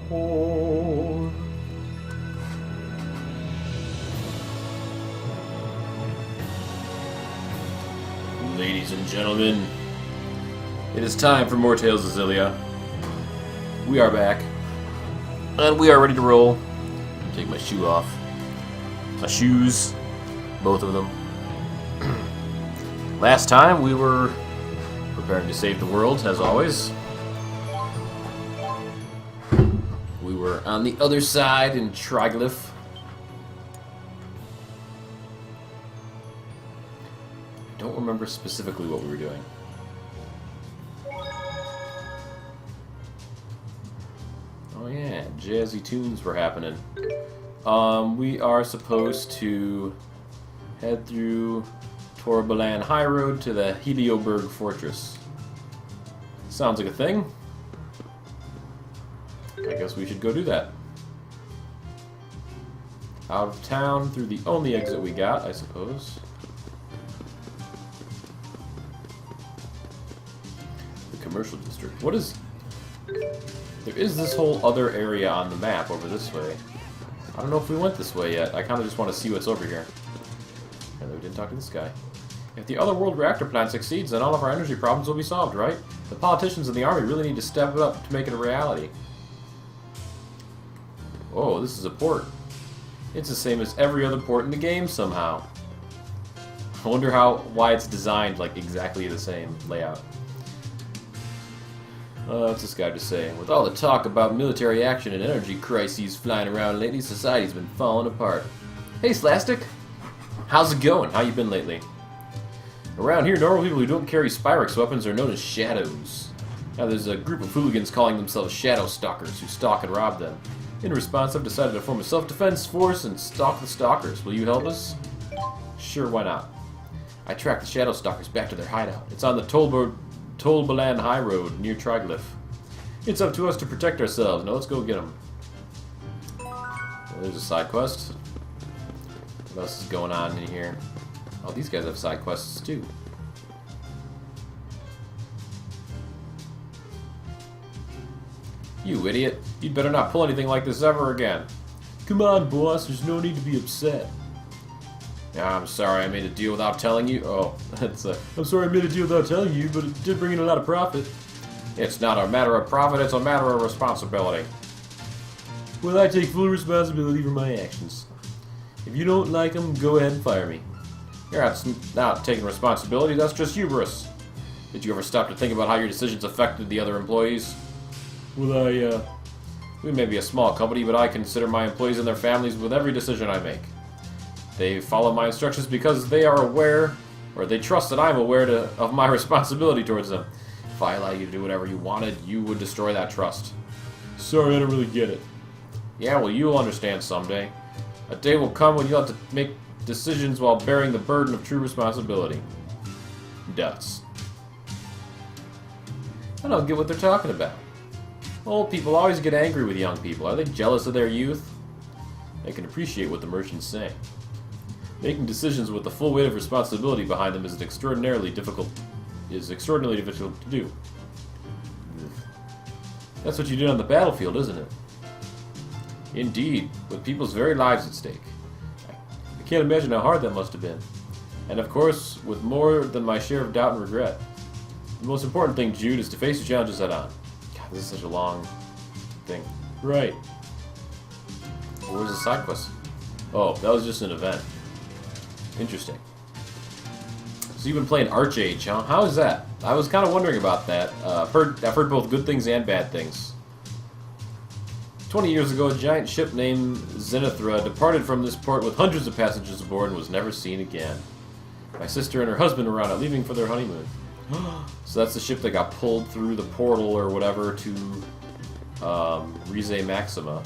Oh. Ladies and gentlemen, it is time for more Tales of Xillia. We are back, and we are ready to roll. Take my shoe off. My shoes, both of them. Last time we were preparing to save the world, as always. We were on the other side in Triglyph. I don't remember specifically what we were doing. Oh yeah, jazzy tunes were happening. We are supposed to head through Torbalan High Road to the Helioberg Fortress. Sounds like a thing. I guess we should go do that. Out of town through the only exit we got, I suppose. The commercial district. What is... There is this whole other area on the map over this way. I don't know if we went this way yet. I kind of just want to see what's over here. And we didn't talk to this guy. If the other world reactor plan succeeds, then all of our energy problems will be solved, right? The politicians and the army really need to step it up to make it a reality. Oh, this is a port. It's the same as every other port in the game somehow. I wonder why it's designed like exactly the same layout. What's this guy just saying? With all the talk about military action and energy crises flying around lately, society's been falling apart. Hey, Slastic! How's it going? How you been lately? Around here, normal people who don't carry Spyrex weapons are known as shadows. Now, there's a group of hooligans calling themselves Shadow Stalkers who stalk and rob them. In response, I've decided to form a self-defense force and stalk the stalkers. Will you help us? Sure, why not? I tracked the Shadow Stalkers back to their hideout. It's on the Tolbalan High Road near Triglyph. It's up to us to protect ourselves. Now let's go get them. Well, there's a side quest. What else is going on in here? Oh, these guys have side quests too. You idiot. You'd better not pull anything like this ever again. Come on, boss. There's no need to be upset. Yeah, I'm sorry I made a deal without telling you. Oh, I'm sorry I made a deal without telling you, but it did bring in a lot of profit. It's not a matter of profit, it's a matter of responsibility. Well, I take full responsibility for my actions. If you don't like them, go ahead and fire me. You're not taking responsibility, that's just hubris. Did you ever stop to think about how your decisions affected the other employees? Well, we may be a small company, but I consider my employees and their families with every decision I make. They follow my instructions because they are aware, or they trust that I'm aware of my responsibility towards them. If I allow you to do whatever you wanted, you would destroy that trust. Sorry, I don't really get it. Yeah, well, you'll understand someday. A day will come when you'll have to make decisions while bearing the burden of true responsibility. Does. I don't get what they're talking about. Old people always get angry with young people. Are they jealous of their youth? They can appreciate what the merchant's saying. Making decisions with the full weight of responsibility behind them is extraordinarily difficult to do. That's what you did on the battlefield, isn't it? Indeed, with people's very lives at stake. I can't imagine how hard that must have been. And of course, with more than my share of doubt and regret. The most important thing, Jude, is to face your challenges head on. God, this is such a long thing. Right. Where's the side quest? Oh, that was just an event. Interesting. So you've been playing Archage, huh? How is that? I was kind of wondering about that. I've heard both good things and bad things. 20 years ago, a giant ship named Zenithra departed from this port with hundreds of passengers aboard and was never seen again. My sister and her husband were on it, leaving for their honeymoon. So that's the ship that got pulled through the portal or whatever to Rize Maxima.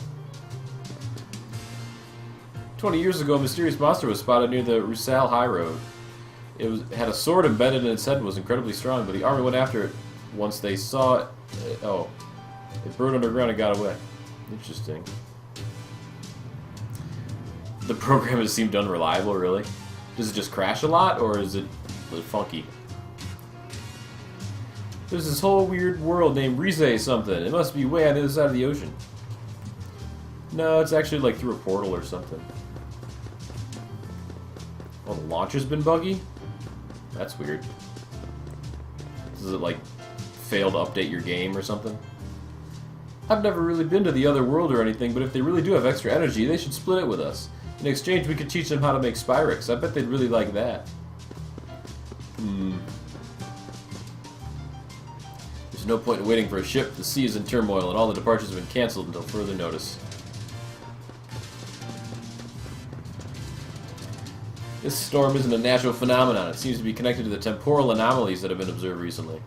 20 years ago, a mysterious monster was spotted near the Rusal High Road. It had a sword embedded in its head and was incredibly strong, but the army went after it once they saw it. It burrowed underground and got away. Interesting. The program has seemed unreliable, really. Does it just crash a lot, or is it funky? There's this whole weird world named Rize something. It must be way on the other side of the ocean. No, it's actually like through a portal or something. Oh, the launch has been buggy? That's weird. Does it like fail to update your game or something? I've never really been to the other world or anything, but if they really do have extra energy, they should split it with us. In exchange, we could teach them how to make Spyrex. I bet they'd really like that. There's no point in waiting for a ship. The sea is in turmoil, and all the departures have been cancelled until further notice. This storm isn't a natural phenomenon. It seems to be connected to the temporal anomalies that have been observed recently.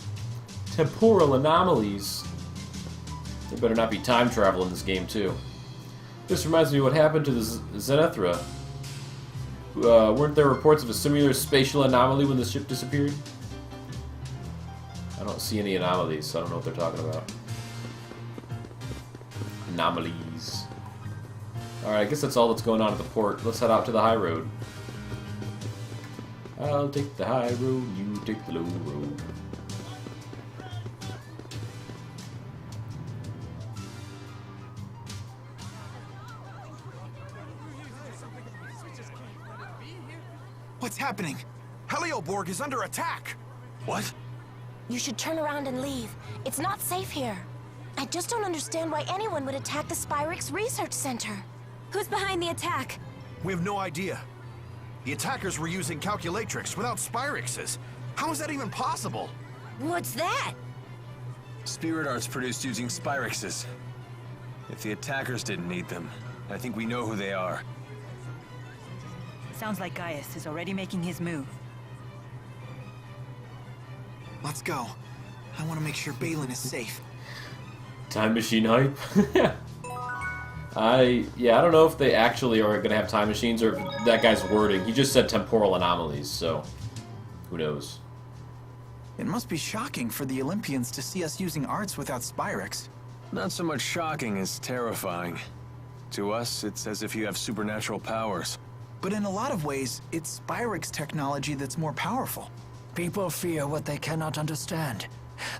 Temporal anomalies? There better not be time travel in this game, too. This reminds me of what happened to the Zenithra. Weren't there reports of a similar spatial anomaly when the ship disappeared? I don't see any anomalies, so I don't know what they're talking about. Anomalies. Alright, I guess that's all that's going on at the port. Let's head out to the high road. I'll take the high road, you take the low road. What's happening? Helioborg is under attack! What? You should turn around and leave. It's not safe here. I just don't understand why anyone would attack the Spyrex Research Center. Who's behind the attack? We have no idea. The attackers were using calculatrix without Spyrexes. How is that even possible? What's that? Spirit arts produced using Spyrexes. If the attackers didn't need them, I think we know who they are. Sounds like Gaius is already making his move. Let's go. I want to make sure Balin is safe. Time machine hype? I don't know if they actually are going to have time machines or if that guy's wording. He just said temporal anomalies, so who knows. It must be shocking for the Olympians to see us using arts without Spyrex. Not so much shocking as terrifying. To us, it's as if you have supernatural powers. But in a lot of ways, it's Spyrex technology that's more powerful. People fear what they cannot understand.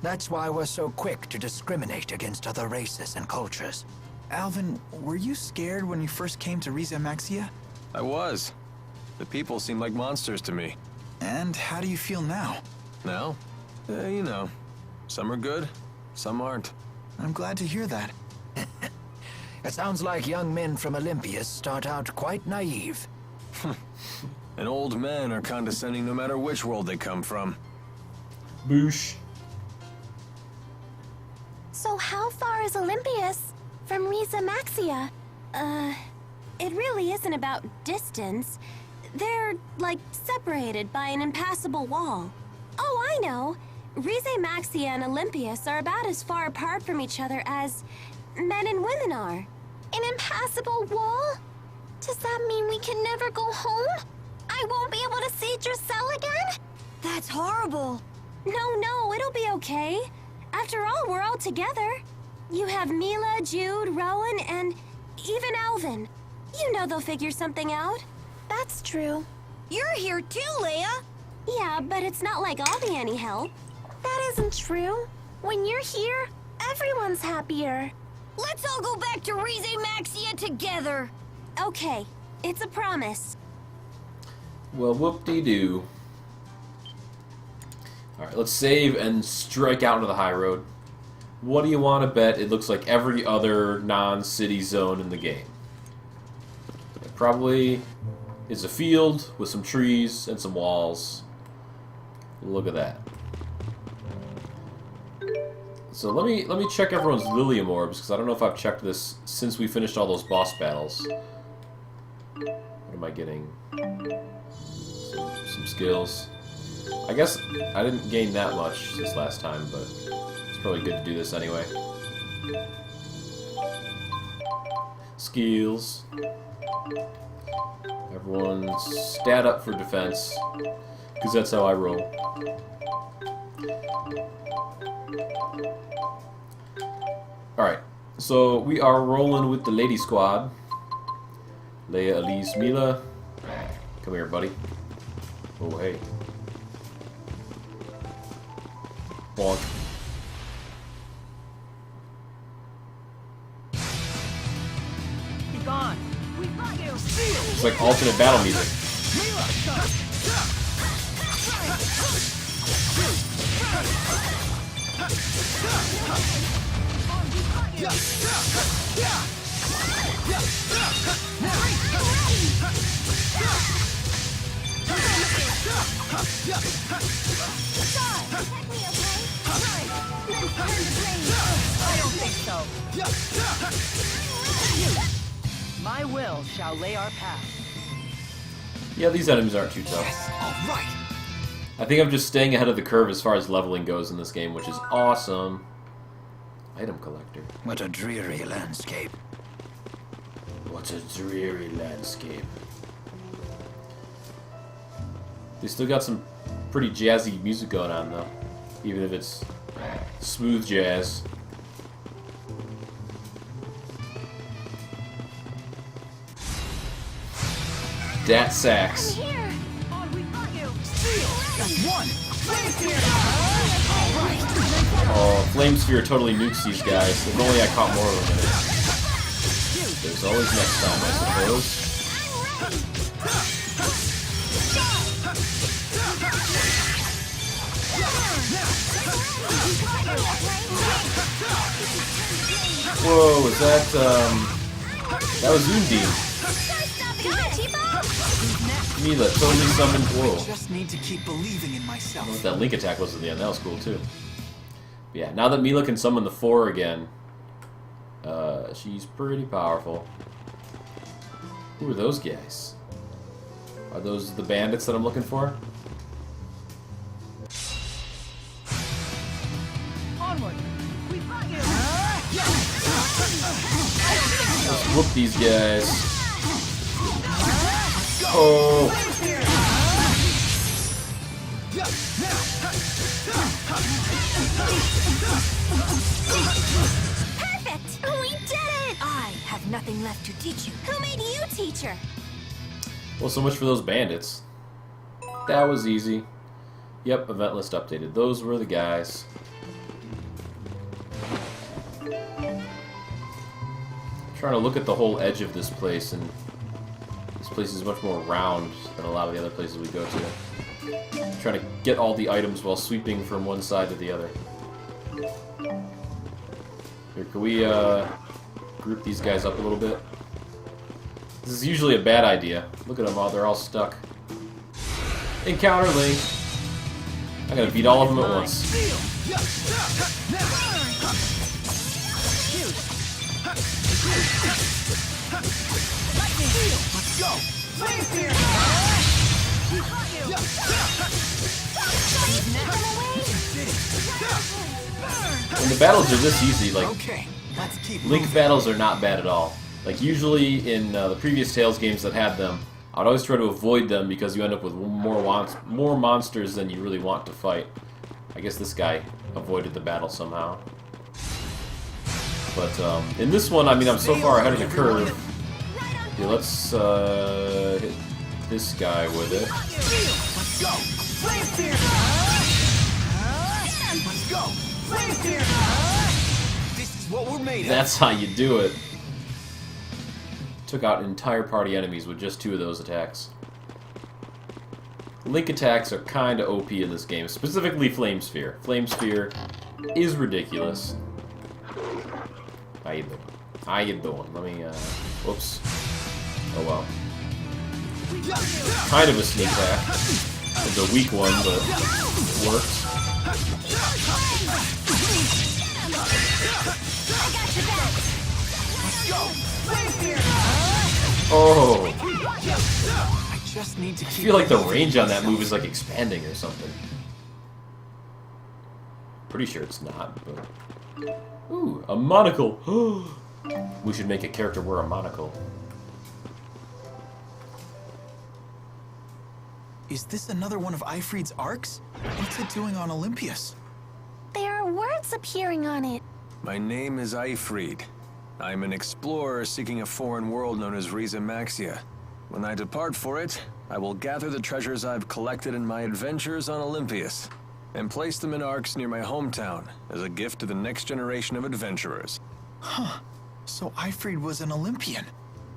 That's why we're so quick to discriminate against other races and cultures. Alvin, were you scared when you first came to Riza Maxia? I was. The people seemed like monsters to me. And how do you feel now? Now? You know. Some are good, some aren't. I'm glad to hear that. It sounds like young men from Olympias start out quite naive. And old men are condescending no matter which world they come from. Boosh. So how far is Olympias from Riza Maxia? It really isn't about distance. They're, like, separated by an impassable wall. Oh, I know. Riza Maxia and Olympias are about as far apart from each other as men and women are. An impassable wall? Does that mean we can never go home? I won't be able to see Drusilla again? That's horrible. No, it'll be okay. After all, we're all together. You have Mila, Jude, Rowan, and even Alvin. You know they'll figure something out. That's true. You're here too, Leia. Yeah, but it's not like I'll be any help. That isn't true. When you're here, everyone's happier. Let's all go back to Rize Maxia together. Okay, it's a promise. Well, whoop-de-doo. Alright, let's save and strike out into the high road. What do you want to bet it looks like every other non-city zone in the game? It probably is a field with some trees and some walls. Look at that. So let me check everyone's Lilium orbs, because I don't know if I've checked this since we finished all those boss battles. What am I getting? Some skills. I guess I didn't gain that much this last time, but it's probably good to do this anyway. Skills. Everyone's stat up for defense, because that's how I roll. Alright, so we are rolling with the lady squad. Leia, Elise, Mila. Come here, buddy. Oh, hey. Bonk. It's like alternate battle music. I don't think so. My will shall lay our path. Yeah, these enemies aren't too tough. Yes, all right. I think I'm just staying ahead of the curve as far as leveling goes in this game, which is awesome. Item collector. What a dreary landscape. What a dreary landscape. They still got some pretty jazzy music going on, though. Even if it's smooth jazz. Dat sax. Here. Oh, Flame Sphere totally nukes these guys. If only I caught more of them in it. There's always next time, I suppose. Whoa, was that, that was Undine. Mila totally summoned. Whoa. I just need to keep believing in I myself. don't know what that link attack was at the end. That was cool too. But yeah, now that Mila can summon the 4 again, she's pretty powerful. Who are those guys? Are those the bandits that I'm looking for? Onward. We've got you. Let's whoop these guys. Oh. Perfect! We did it! I have nothing left to teach you. Who made you teacher? Well, so much for those bandits. That was easy. Yep, event list updated. Those were the guys. Trying to look at the whole edge of this place, and this place is much more round than a lot of the other places we go to. Trying to get all the items while sweeping from one side to the other. Here, can we group these guys up a little bit? This is usually a bad idea. Look at them all, they're all stuck. Encounter Link. I'm gonna beat all of them at once. Let's go! When the battles are this easy, like, Okay, let's keep Link moving. battles are not bad at all. Like, usually in the previous Tales games that had them, I'd always try to avoid them because you end up with more monsters than you really want to fight. I guess this guy avoided the battle somehow. But in this one, I mean, I'm so far ahead of the curve. Okay, let's hit this guy with it. Let's go! Let's go! This is what we're made of. That's how you do it. Took out entire party enemies with just 2 of those attacks. Link attacks are kinda OP in this game, specifically Flame Sphere. Flame Sphere is ridiculous. How you doing? How you doing? Let me, whoops. Oh well. Kind of a sneak attack. It's a weak one, but it works. Oh! I just need to I keep feel like the believing range in on that move is myself. like expanding or something. Pretty sure it's not, but... Ooh, a monocle! We should make a character wear a monocle. Is this another one of Ifrid's arcs? What's it doing on Olympias? There are words appearing on it. My name is Ifrid. I'm an explorer seeking a foreign world known as Maxia. When I depart for it, I will gather the treasures I've collected in my adventures on Olympias and place them in arcs near my hometown as a gift to the next generation of adventurers. So Ifrid was an Olympian.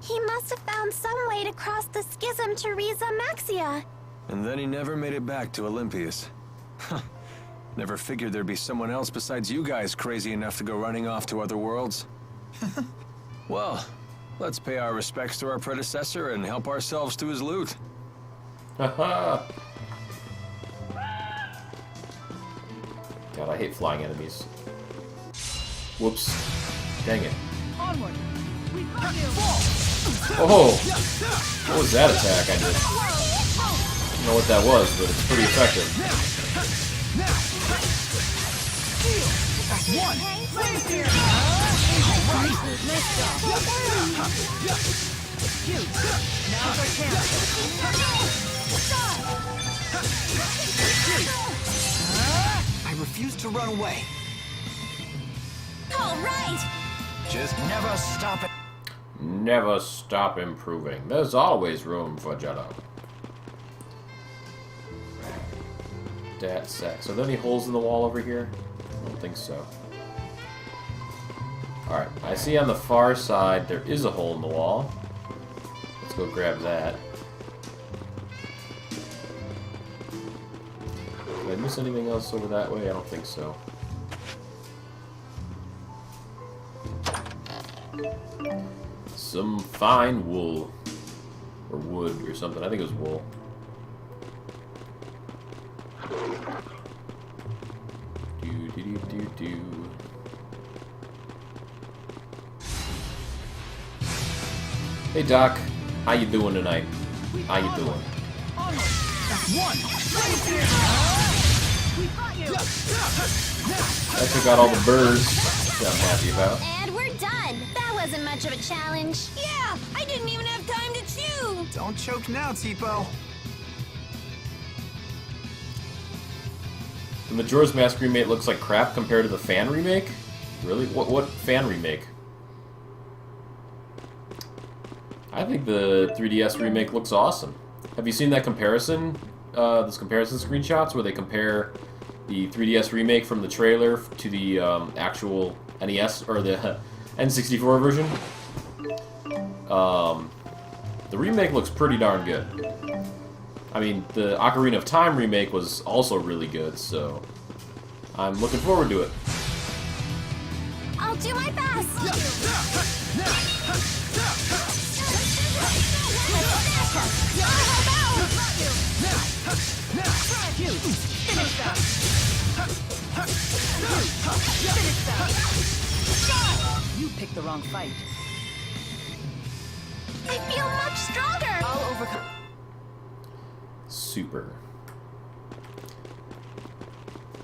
He must have found some way to cross the schism to Riza Maxia. And then he never made it back to Olympias. Huh. Never figured there'd be someone else besides you guys crazy enough to go running off to other worlds. Well, let's pay our respects to our predecessor and help ourselves to his loot. Haha! God, I hate flying enemies. Whoops. Dang it. Onward. We've got you. Oh! What was that attack I did? I don't know what that was, but it's pretty effective. One. Nice job. Cute. Now's our chance. I refuse to run away. All right! Just never stop it. Never stop improving. There's always room for Jello. Dat sex. Are there any holes in the wall over here? I don't think so. Alright, I see on the far side there is a hole in the wall. Let's go grab that. Did I miss anything else over that way? I don't think so. Some fine wool. Or wood or something. I think it was wool. Do. Hey Doc, how you doing tonight? How you doing? I took out all the birds, which I'm happy about. And we're done. That wasn't much of a challenge. Yeah, I didn't even have time to chew. Don't choke now, Tipo. The Majora's Mask remake looks like crap compared to the fan remake? Really? What fan remake? I think the 3DS remake looks awesome. Have you seen that comparison? Those comparison screenshots where they compare the 3DS remake from the trailer to the actual NES or the N64 version? The remake looks pretty darn good. I mean, the Ocarina of Time remake was also really good, so I'm looking forward to it. I'll do my best. You picked the wrong fight. I feel much stronger. I'll overcome. Super.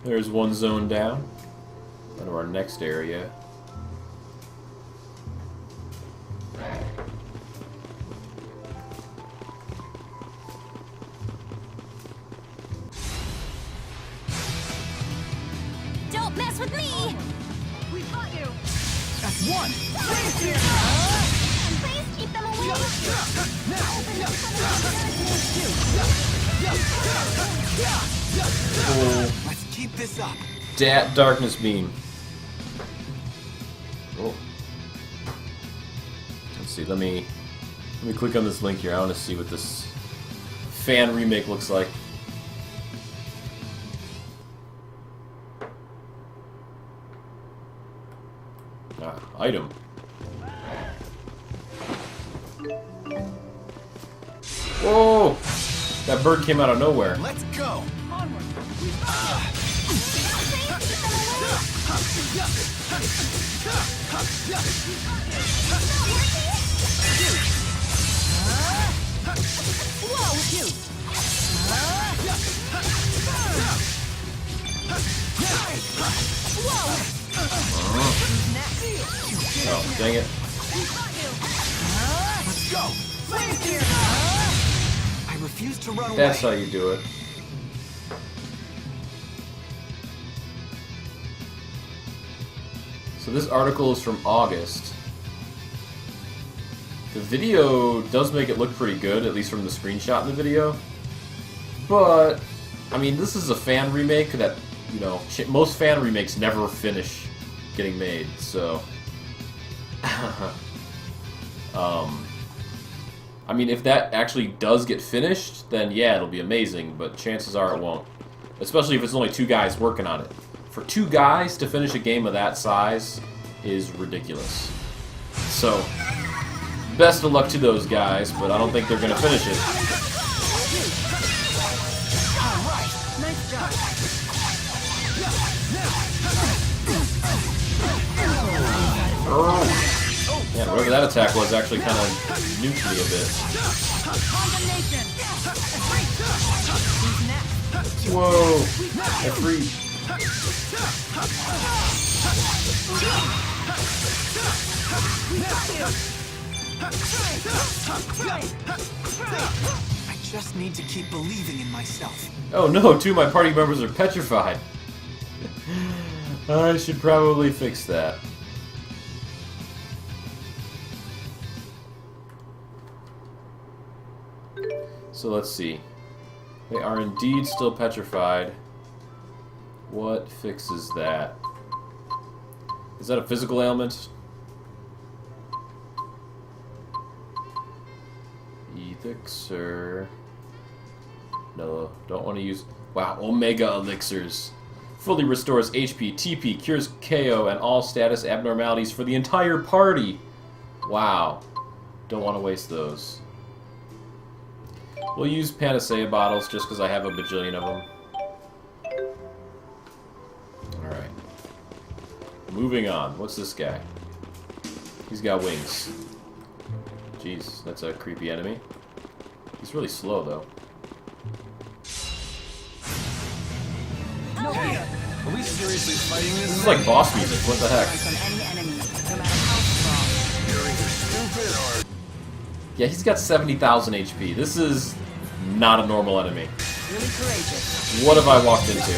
There's one zone down. Go to our next area. Don't mess with me. We've got you. That's one. Please keep them away. Oh, Let's keep this up. Darkness Beam. Oh. Let's see. Let me click on this link here. I want to see what this fan remake looks like. Item. Whoa! That bird came out of nowhere. Let's go. Onward. Whoa, cute. Oh, dang it. Let's go. I refuse to run away. That's how you do it. So this article is from August. The video does make it look pretty good, at least from the screenshot in the video. But, I mean, this is a fan remake that, you know, most fan remakes never finish getting made, so... I mean, if that actually does get finished, then yeah, it'll be amazing, but chances are it won't. Especially if it's only 2 guys working on it. For 2 guys to finish a game of that size is ridiculous. So, best of luck to those guys, but I don't think they're going to finish it. Nice job. Oh. Yeah, whatever that attack was actually kind of nuked me a bit. Condemnation. Who's next? Whoa! I freed. I just need to keep believing in myself. Oh no, 2 of my party members are petrified. I should probably fix that. So let's see. They are indeed still petrified. What fixes that? Is that a physical ailment? Elixir. No, don't want to use... Wow, Omega Elixirs. Fully restores HP, TP, cures KO, and all status abnormalities for the entire party. Wow. Don't want to waste those. We'll use Panacea bottles just because I have a bajillion of them. Alright. Moving on. What's this guy? He's got wings. Jeez, that's a creepy enemy. He's really slow, though. Hey, are we seriously fighting This this? is like boss music. What the heck? On any enemy, no matter how You're either stupid or... Yeah, he's got 70,000 HP. This is not a normal enemy. strong. Really courageous. What have I walked into?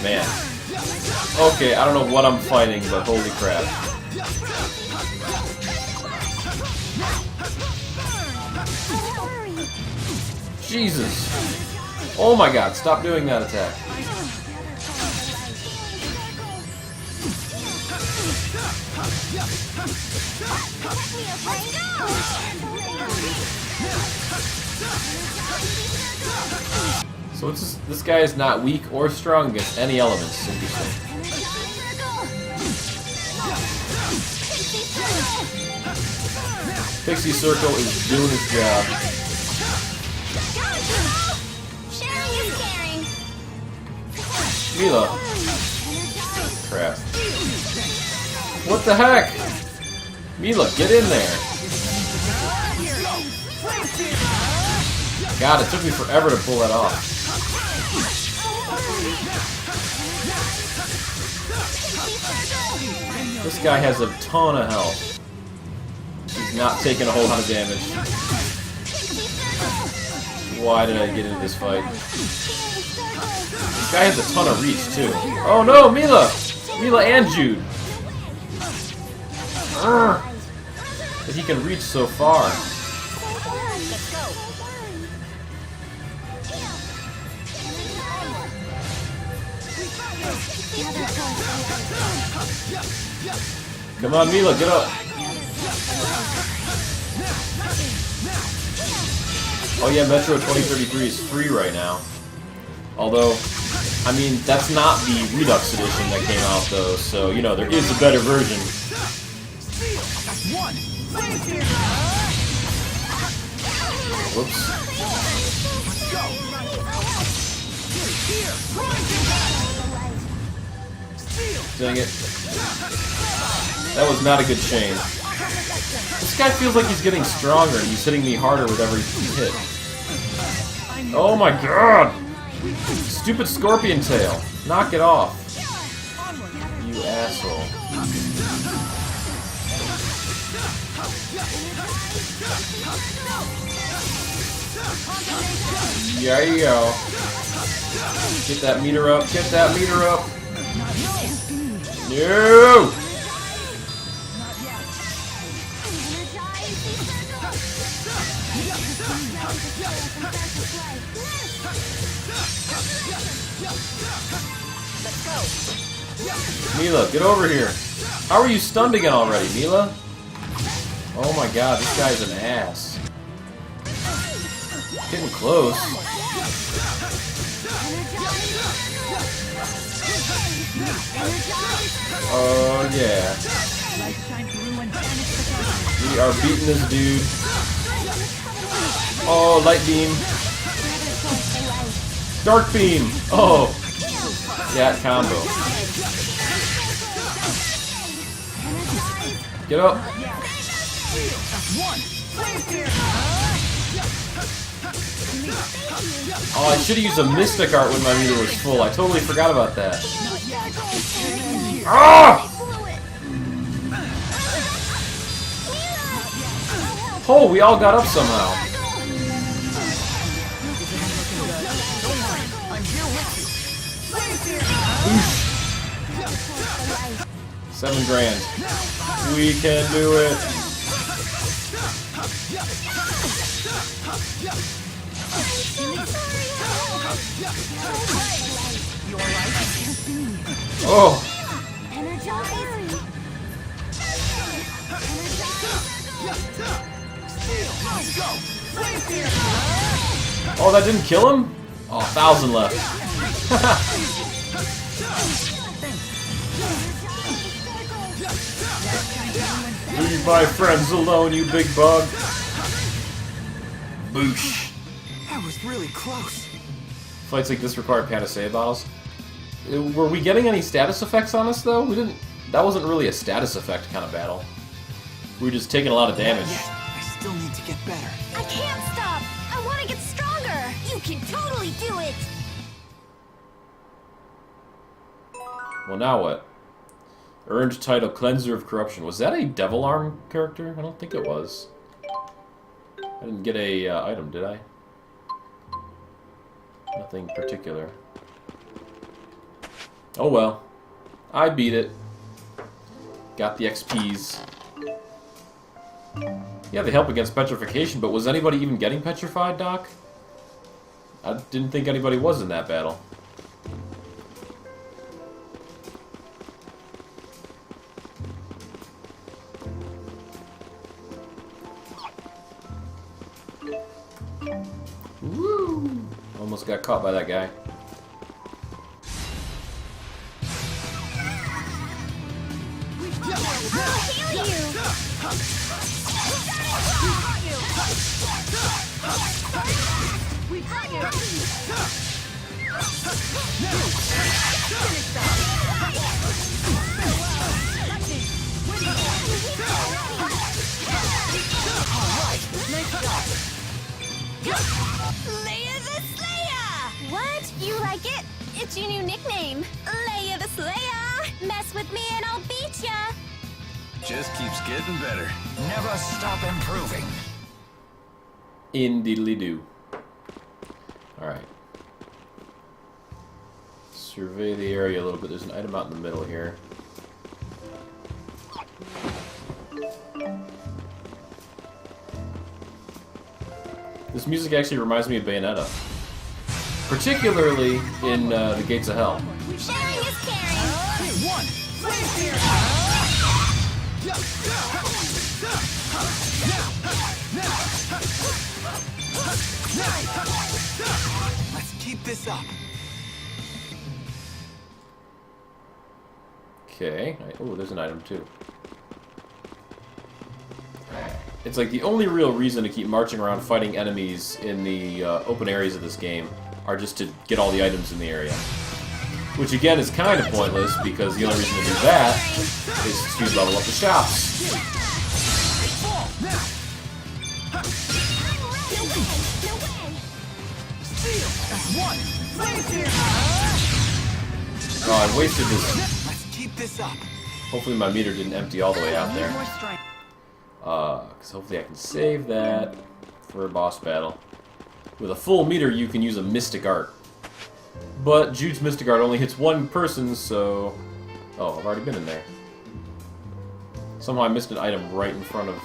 Man. Okay, I don't know what I'm fighting, but holy crap. Jesus. Oh my god, stop doing that attack. So it's just, this guy is not weak or strong against any elements. Interesting. Pixie Circle is doing its job. Sharing is caring. Mila. Crap. What the heck? Mila, get in there. God, it took me forever to pull that off. This guy has a ton of health. He's not taking a whole lot of damage. Why did I get into this fight? This guy has a ton of reach, too. Oh no, Mila! Mila and Jude! But he can reach so far. Come on, Mila, get up! Oh yeah, Metro 2033 is free right now. Although, I mean, that's not the Redux edition that came out though, so, you know, there is a better version. Whoops. Dang it. That was not a good chain. This guy feels like he's getting stronger and he's hitting me harder with every hit. Oh my god! Stupid scorpion tail. Knock it off. You asshole. There you go. Get that meter up. Get that meter up. No! Mila, get over here. How are you stunned again already, Mila? Oh my god, this guy's an ass. Getting close. Oh yeah. We are beating this dude. Oh, light beam. Dark beam. Oh. Yeah, combo. Get up. Oh, I should have used a Mystic Art when my meter was full. I totally forgot about that. Ah! Oh, we all got up somehow. $7 grand. We can do it. Oh. Oh, that didn't kill him? Oh, 1,000 left. Leave my friends alone, you big bug. Boosh. That was really close. Fights like this require Panacea bottles. Were we getting any status effects on us, though? We didn't. That wasn't really a status effect kind of battle. We were just taking a lot of damage. I still need to get better. I can't stop! I want to get stronger! You can totally do it! Well, now what? Earned title Cleanser of Corruption. Was that a Devil Arm character? I don't think it was. I didn't get a item, did I? Nothing particular. Oh well. I beat it. Got the XPs. Yeah, they help against petrification, but was anybody even getting petrified, Doc? I didn't think anybody was in that battle. Woo! Almost got caught by that guy. I'll heal Xillia the Slayer! What? You like it? It's your new nickname, Xillia the Slayer! Mess with me and I'll beat ya! Just keeps getting better. Never stop improving. Indeedly-do. Alright. Survey the area a little bit. There's an item out in the middle here. This music actually reminds me of Bayonetta. Particularly in the Gates of Hell. Sharing is caring! Let's keep this up. Okay. Oh, there's an item too. It's like the only real reason to keep marching around fighting enemies in the open areas of this game are just to get all the items in the area. Which again is kind of pointless because the only reason to do that is to level up the shops. Oh, I wasted this. Let's keep this up. Hopefully my meter didn't empty all the way out there. More strength. Because hopefully I can save that for a boss battle. With a full meter, you can use a Mystic Art. But Jude's Mystic Art only hits one person, so... Oh, I've already been in there. Somehow I missed an item right in front of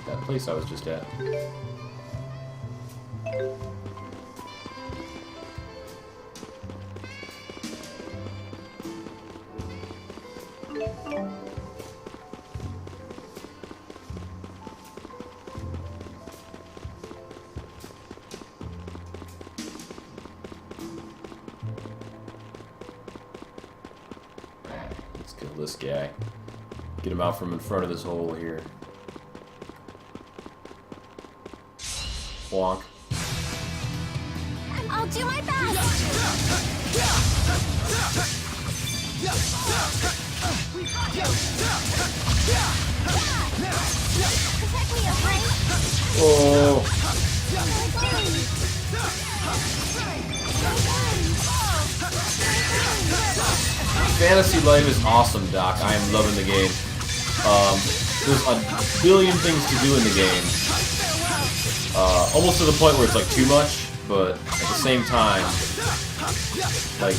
that place I was just at. Let's kill this guy. Get him out from in front of this hole here. Bonk. I'll do my best. Protect me, okay? Oh. Fantasy Life is awesome, Doc. I am loving the game. There's a billion things to do in the game. Almost to the point where it's like too much, but at the same time, like,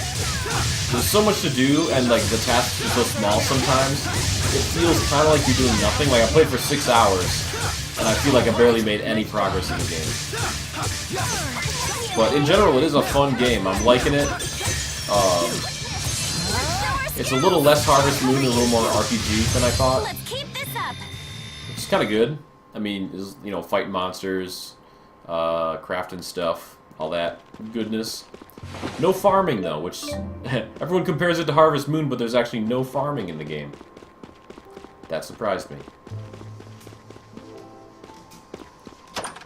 there's so much to do, and like the tasks are so small sometimes, it feels kind of like you're doing nothing. Like, I played for 6 hours, and I feel like I barely made any progress in the game. But in general, it is a fun game. I'm liking it. It's a little less Harvest Moon, a little more RPG than I thought. Let's keep this up. It's kind of good. I mean, you know, fighting monsters, crafting stuff, all that goodness. No farming, though, which everyone compares it to Harvest Moon, but there's actually no farming in the game. That surprised me.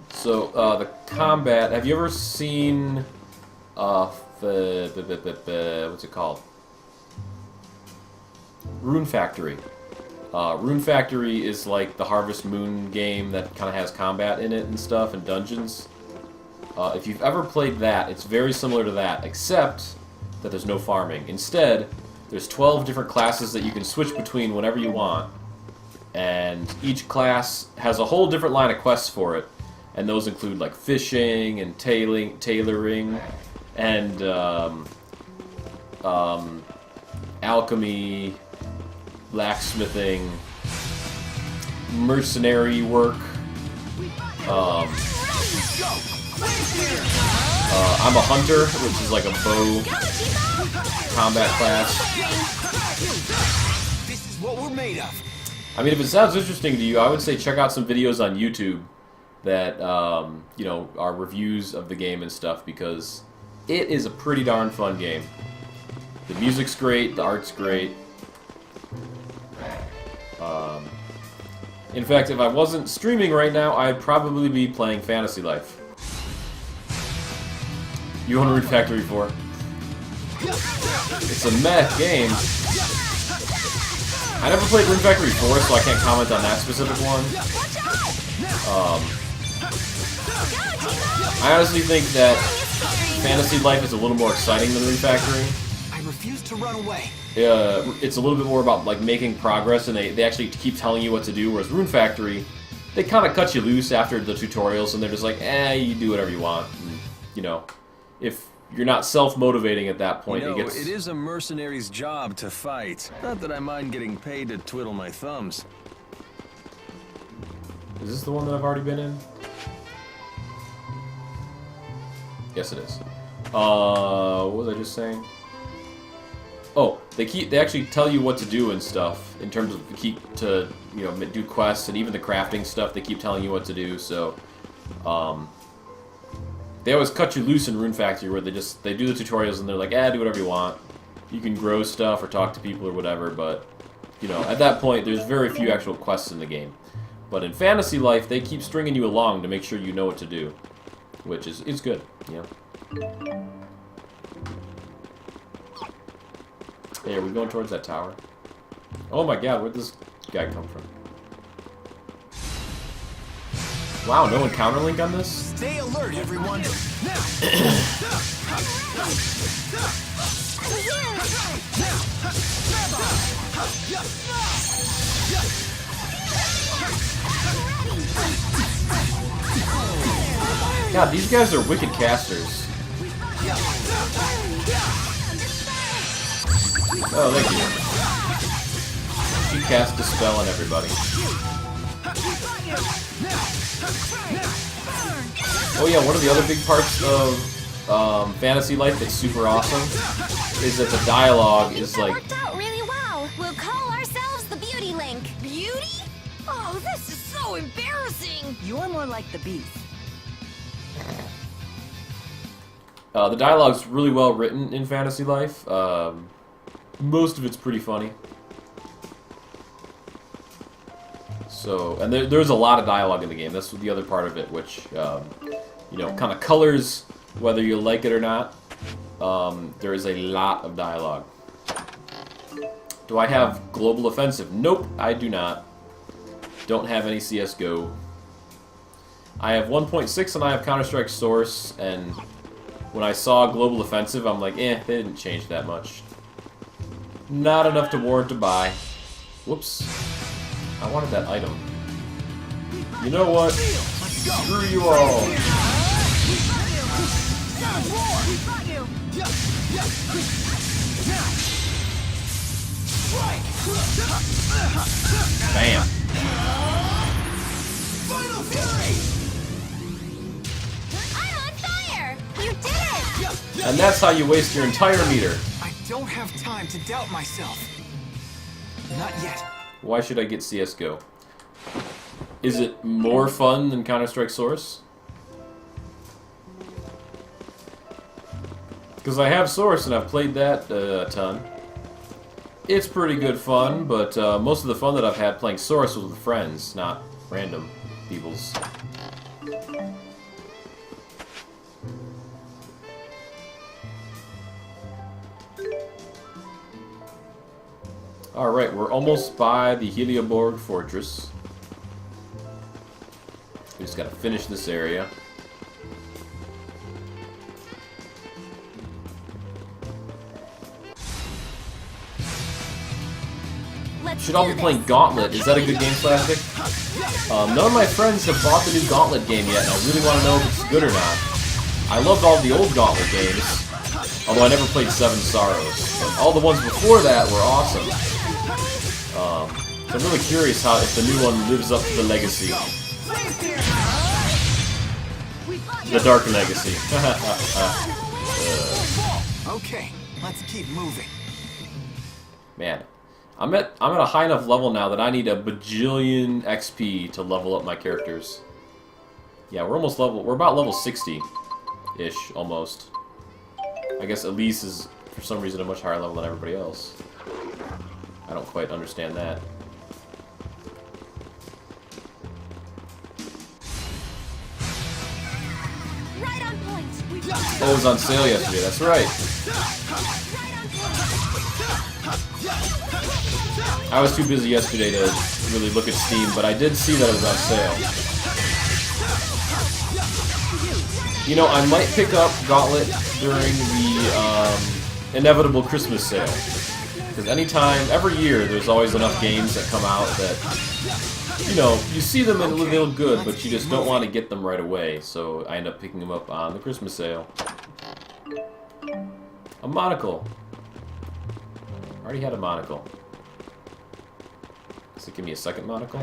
So, the combat, have you ever seen, what's it called? Rune Factory. Rune Factory is like the Harvest Moon game that kind of has combat in it and stuff, and dungeons. If you've ever played that, it's very similar to that, except that there's no farming. Instead, there's 12 different classes that you can switch between whenever you want, and each class has a whole different line of quests for it, and those include like fishing and tailoring and alchemy, blacksmithing, mercenary work. I'm a hunter, which is like a bow combat class. This is what we're made of. I mean, if it sounds interesting to you, I would say check out some videos on YouTube that, you know, are reviews of the game and stuff, because it is a pretty darn fun game. The music's great, the art's great. In fact, if I wasn't streaming right now, I'd probably be playing Fantasy Life. You own Rune Factory 4? It's a meh game. I never played Rune Factory 4, so I can't comment on that specific one. I honestly think that Fantasy Life is a little more exciting than Rune Factory. I refuse to run away. It's a little bit more about like making progress, and they actually keep telling you what to do, whereas Rune Factory, they kind of cut you loose after the tutorials, and they're just like, you do whatever you want. And, you know, if you're not self-motivating at that point, it is a mercenary's job to fight. Not that I mind getting paid to twiddle my thumbs. Is this the one that I've already been in? Yes, it is. What was I just saying? Oh, they actually tell you what to do and stuff in terms of you know, do quests, and even the crafting stuff. They keep telling you what to do. So, they always cut you loose in Rune Factory, where they do the tutorials and they're like, do whatever you want. You can grow stuff or talk to people or whatever. But, you know, at that point, there's very few actual quests in the game. But in Fantasy Life, they keep stringing you along to make sure you know what to do, which is good. Yeah. Hey, are we going towards that tower? Oh my god, where'd this guy come from? Wow, no encounter link on this? Stay alert, everyone. God, these guys are wicked casters. Oh, thank you. She cast a spell on everybody. Oh yeah, one of the other big parts of Fantasy Life that's super awesome is that the dialogue is That like... worked out really well. We'll call ourselves the Beauty Link. Beauty? Oh, this is so embarrassing. You're more like the beast. The dialogue's really well written in Fantasy Life. Most of it's pretty funny. So, and there's a lot of dialogue in the game. That's the other part of it, which, you know, kind of colors whether you like it or not. There is a lot of dialogue. Do I have Global Offensive? Nope, I do not. Don't have any CSGO. I have 1.6 and I have Counter-Strike Source, and when I saw Global Offensive, I'm like, they didn't change that much. Not enough to warrant a buy. Whoops. I wanted that item. You know what? Screw you all. Bam. Final Fury! I'm on fire! You did it! And that's how you waste your entire meter. I don't have time to doubt myself. Not yet. Why should I get CSGO? Is it more fun than Counter-Strike Source? Because I have Source and I've played that a ton. It's pretty good fun, but most of the fun that I've had playing Source was with friends, not random people's. Alright, we're almost by the Xillia Fortress. We just gotta finish this area. Should all be playing Gauntlet. Is that a good game, Plastic? None of my friends have bought the new Gauntlet game yet, and I really want to know if it's good or not. I loved all the old Gauntlet games, although I never played Seven Sorrows. But all the ones before that were awesome. So I'm really curious how if the new one lives up to the legacy. The Dark Legacy. Okay, let's keep moving. Man, I'm at a high enough level now that I need a bajillion XP to level up my characters. Yeah, we're about level 60-ish, almost. I guess Elise is, for some reason, a much higher level than everybody else. I don't quite understand that. Right on point. Oh, it was on sale yesterday, that's right. I was too busy yesterday to really look at Steam, but I did see that it was on sale. You know, I might pick up Gauntlet during the inevitable Christmas sale. Because every year, there's always enough games that come out that, you know, you see them and they look good, but you just don't want to get them right away. So I end up picking them up on the Christmas sale. A monocle. I already had a monocle. Does it give me a second monocle?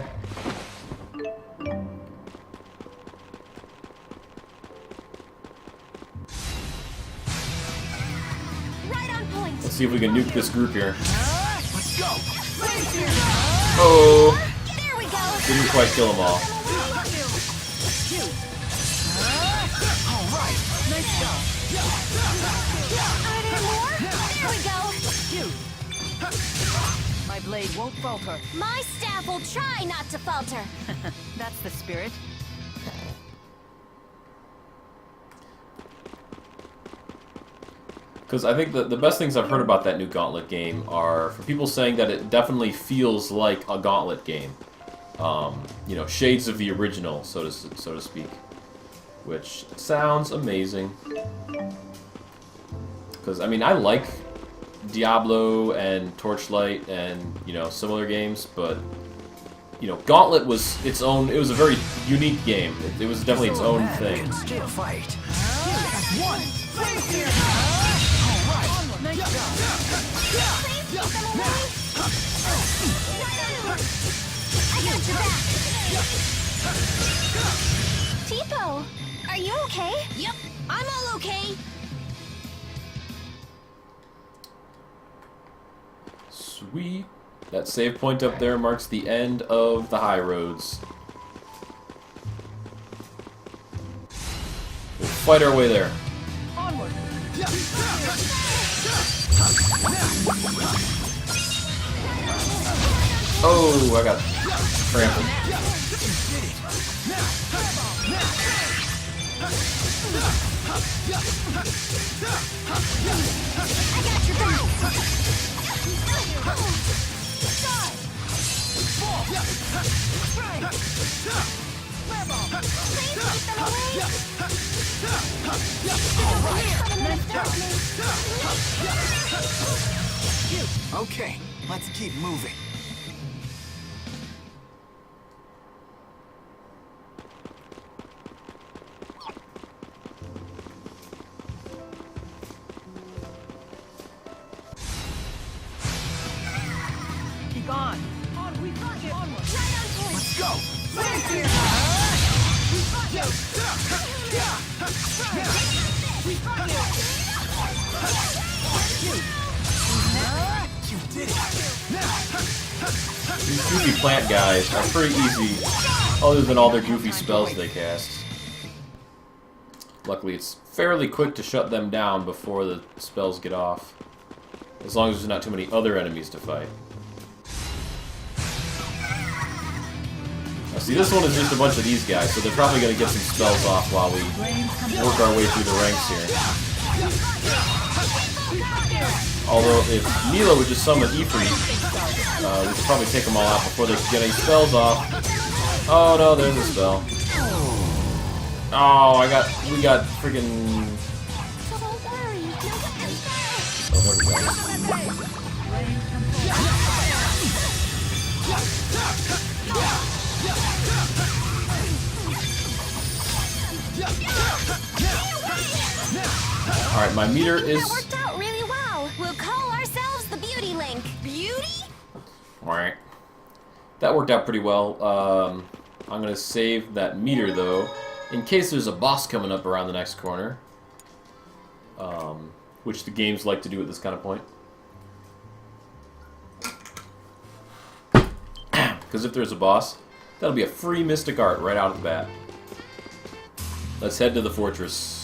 Right on point. Let's see if we can nuke this group here. Let's go! Oh! There we go. Didn't quite kill them all. Are there more? There we go. My blade won't falter. My staff will try not to falter. That's the spirit. Because I think the best things I've heard about that new Gauntlet game are for people saying that it definitely feels like a Gauntlet game. You know, shades of the original, so to speak. Which sounds amazing. Because, I mean, I like Diablo and Torchlight and, you know, similar games, but, you know, Gauntlet was its own, it was a very unique game. It was definitely its own thing. Can still fight. One! Please keep them away. Right on. I got your back. Tipo, are you okay? Yep, I'm all okay. Sweet. That save point up there marks the end of the high roads. We'll fight our way there. Onward. Oh, I got trampled. Okay, let's keep moving. Keep on. On, we got it. Onward. Let's go! You did it! These goofy plant guys are pretty easy, other than all their goofy spells they cast. Luckily, it's fairly quick to shut them down before the spells get off. As long as there's not too many other enemies to fight. Now, see, this one is just a bunch of these guys, so they're probably going to get some spells off while we work our way through the ranks here. Although, if Mila would just summon Ifrit, we could probably take them all out before they could get any spells off. Oh no, there's a spell. Oh, we got freaking... Don't worry, you'll get them back. Oh, there we go. Alright, my meter That is... worked out really well. We'll call ourselves the Beauty Link. Beauty? Alright. That worked out pretty well. I'm going to save that meter, though, in case there's a boss coming up around the next corner. Which the games like to do at this kind of point. Because if there's a boss, that'll be a free Mystic Art right out of the bat. Let's head to the fortress.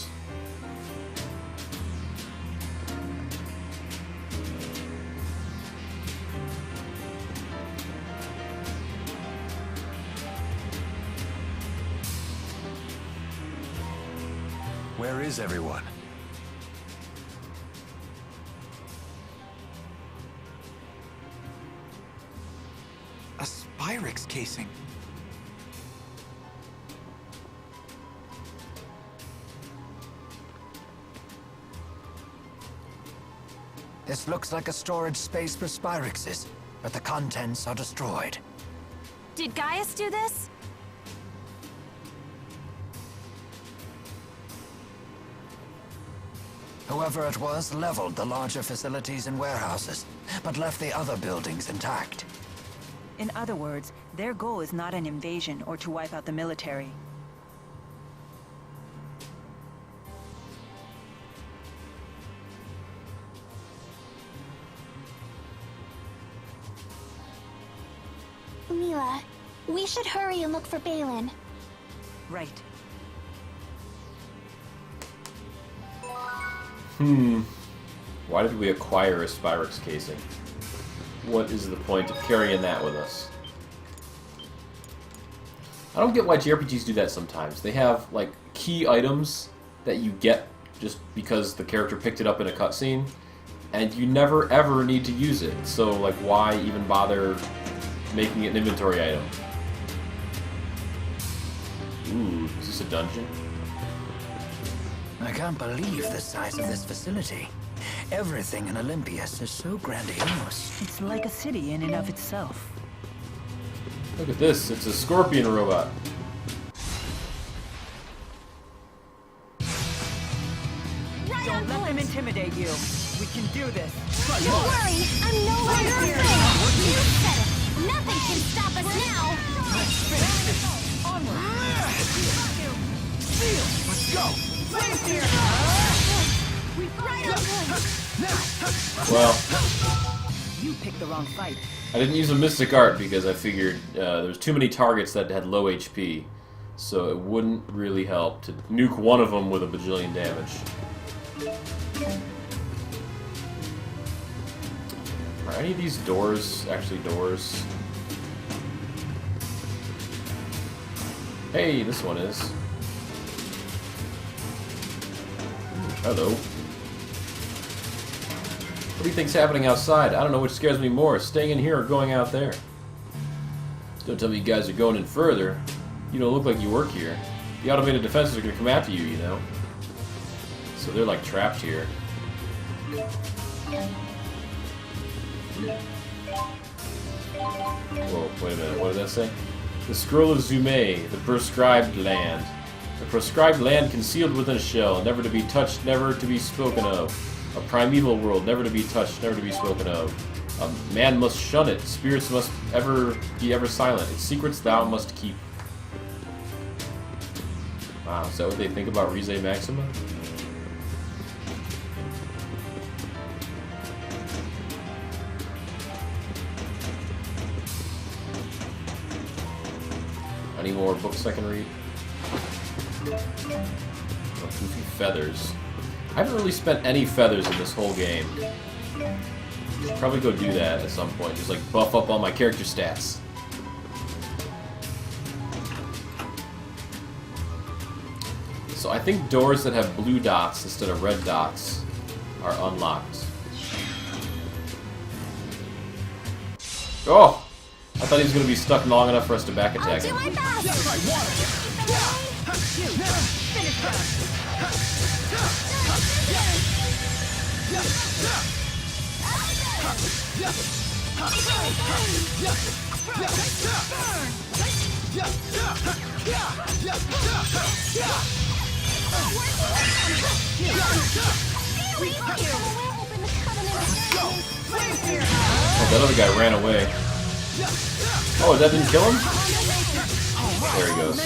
Where is everyone? A Spyrix casing. This looks like a storage space for Spyrixes, but the contents are destroyed. Did Gaius do this? Whoever it was leveled the larger facilities and warehouses, but left the other buildings intact. In other words, their goal is not an invasion or to wipe out the military. Mila, we should hurry and look for Balin. Right. Why did we acquire a Spyrix casing? What is the point of carrying that with us? I don't get why JRPGs do that sometimes. They have, like, key items that you get just because the character picked it up in a cutscene, and you never ever need to use it. So, like, why even bother making it an inventory item? Ooh, is this a dungeon? I can't believe the size of this facility. Everything in Olympias is so grandiose. It's like a city in and of itself. Look at this, it's a scorpion robot. Don't let them intimidate you. We can do this. Don't worry, I'm no longer afraid. You said it. Nothing can stop us now. Well, You picked the wrong fight. I didn't use a Mystic Art because I figured there's too many targets that had low HP, so it wouldn't really help to nuke one of them with a bajillion damage. Are any of these doors actually doors? Hey, this one is. Hello. What do you think's happening outside? I don't know which scares me more, staying in here or going out there. Don't tell me you guys are going in further. You don't look like you work here. The automated defenses are going to come after you, you know. So they're like trapped here. Whoa, wait a minute, what did that say? The Scroll of Zume, the prescribed land. The prescribed land concealed within a shell, never to be touched, never to be spoken of. A primeval world, never to be touched, never to be spoken of. A man must shun it, spirits must be ever silent. Its secrets thou must keep. Wow, is that what they think about Rize Maxima? Any more books I can read? Oh, goofy feathers. I haven't really spent any feathers in this whole game. Should probably go do that at some point. Just like buff up all my character stats. So I think doors that have blue dots instead of red dots are unlocked. Oh! I thought he was going to be stuck long enough for us to back attack him. I'll do my Oh, that other guy ran away. Oh, that didn't kill him? There he goes.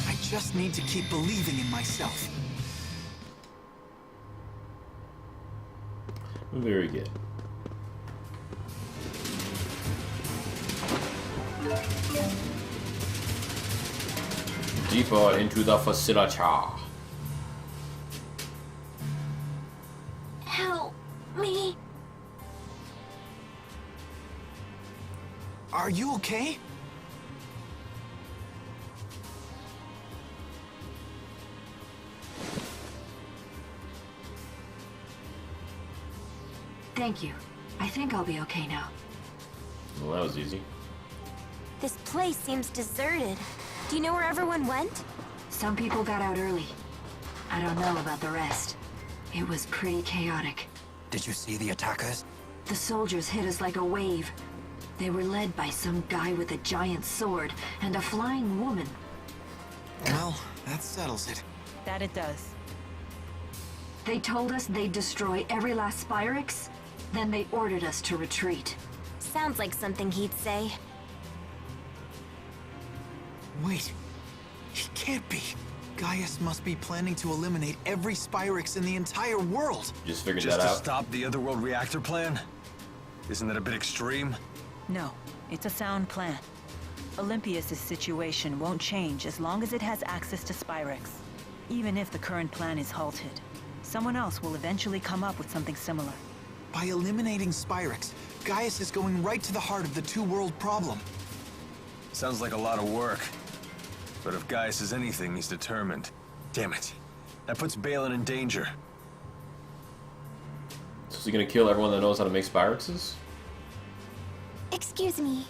I just need to keep believing in myself. Very good. Deeper into the facility. Help me. Are you okay? Thank you. I think I'll be okay now. Well, that was easy. This place seems deserted. Do you know where everyone went? Some people got out early. I don't know about the rest. It was pretty chaotic. Did you see the attackers? The soldiers hit us like a wave. They were led by some guy with a giant sword and a flying woman. Well, that settles it. That it does. They told us they'd destroy every last Spyrix, then they ordered us to retreat. Sounds like something he'd say. Wait. He can't be. Gaius must be planning to eliminate every Spyrix in the entire world. Just figured Just that to out. stop the Otherworld reactor plan? Isn't that a bit extreme? No, it's a sound plan. Olympias' situation won't change as long as it has access to Spyrix. Even if the current plan is halted, someone else will eventually come up with something similar. By eliminating Spyrix, Gaius is going right to the heart of the two-world problem. Sounds like a lot of work. But if Gaius is anything, he's determined. Damn it. That puts Balin in danger. So is he gonna kill everyone that knows how to make Spyrixes? Excuse me.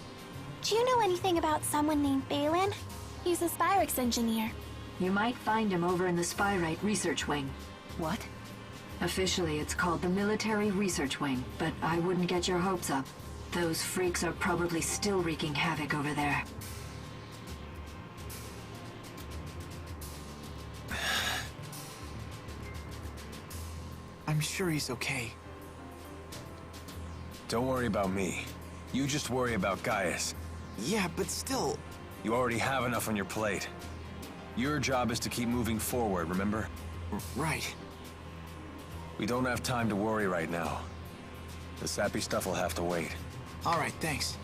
Do you know anything about someone named Balin? He's a Spyrix engineer. You might find him over in the Spyrite Research Wing. What? Officially, it's called the Military Research Wing, but I wouldn't get your hopes up. Those freaks are probably still wreaking havoc over there. I'm sure he's okay. Don't worry about me. You just worry about Gaius. Yeah, but still, You already have enough on your plate. Your job is to keep moving forward, remember? Right. We don't have time to worry right now. The sappy stuff will have to wait. All right, thanks.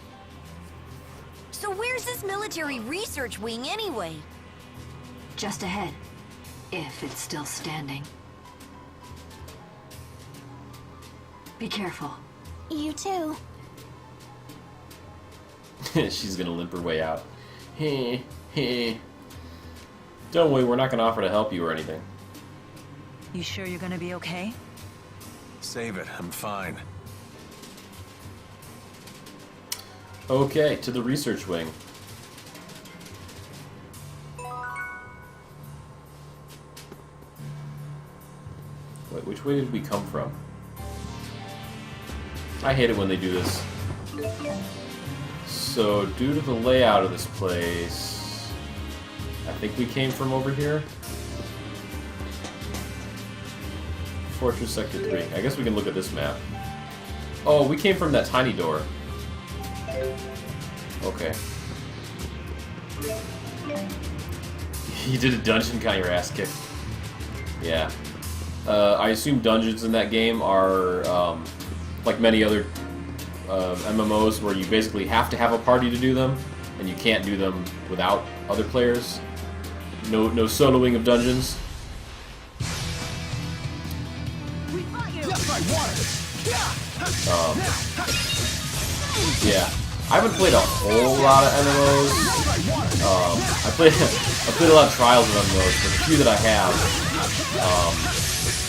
So where's this military research wing anyway? Just ahead. If it's still standing. Be careful. You too. She's gonna limp her way out. Heh, heh. Don't worry, we're not gonna offer to help you or anything. You sure you're gonna be okay? Save it, I'm fine. Okay, to the research wing. Wait, which way did we come from? I hate it when they do this. So, due to the layout of this place, I think we came from over here. Fortress Sector 3. I guess we can look at this map. Oh, we came from that tiny door. Okay. You did a dungeon, got your ass kicked. Yeah. I assume dungeons in that game are, like many other MMOs, where you basically have to have a party to do them, and you can't do them without other players. No soloing of dungeons. Yeah. I haven't played a whole lot of MMOs. I played a lot of Trials of MMOs, but the few that I have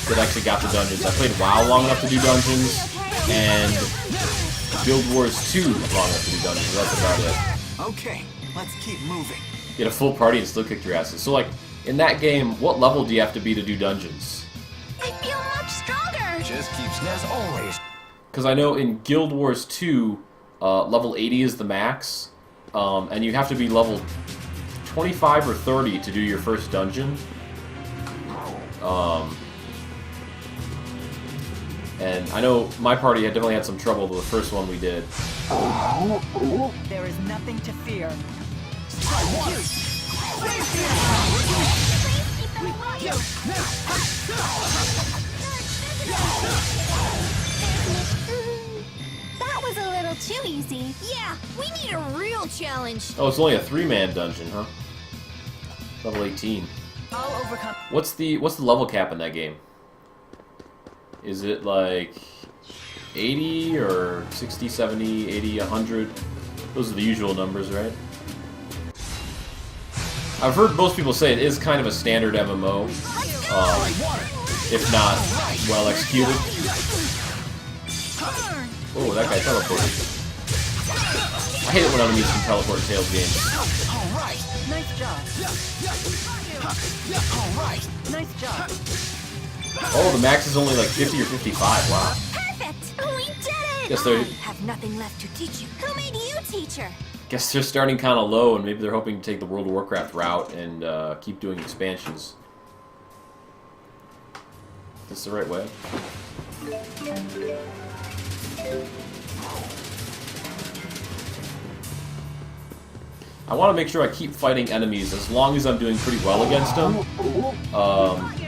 that actually got the dungeons. I played WoW long enough to do dungeons, and Guild Wars 2 long enough to do dungeons. That's about it. Okay, let's keep moving. You had a full party and still kicked your asses. So, like, in that game, what level do you have to be to do dungeons? I feel much stronger. Just keeps There's always... Because I know in Guild Wars 2, level 80 is the max, and you have to be level 25 or 30 to do your first dungeon. And I know my party had definitely had some trouble with the first one we did. There is nothing to fear. That was a little too easy. Yeah, we need a real challenge. Oh, it's only a 3-man dungeon, huh? Level 18. I'll overcome. What's the level cap in that game? Is it like 80 or 60, 70, 80, 100? Those are the usual numbers, right? I've heard most people say it is kind of a standard MMO, if not well executed. Oh, that guy teleported. I hate it when enemies can teleport in Tales games. Nice job. Nice job. Oh, the max is only like 50 or 55. Wow. Perfect. We did it. Guess they're, I have nothing left to teach you. Who made you teacher? guess they're starting kind of low, and maybe they're hoping to take the World of Warcraft route and keep doing expansions. Is this the right way? I want to make sure I keep fighting enemies as long as I'm doing pretty well against them,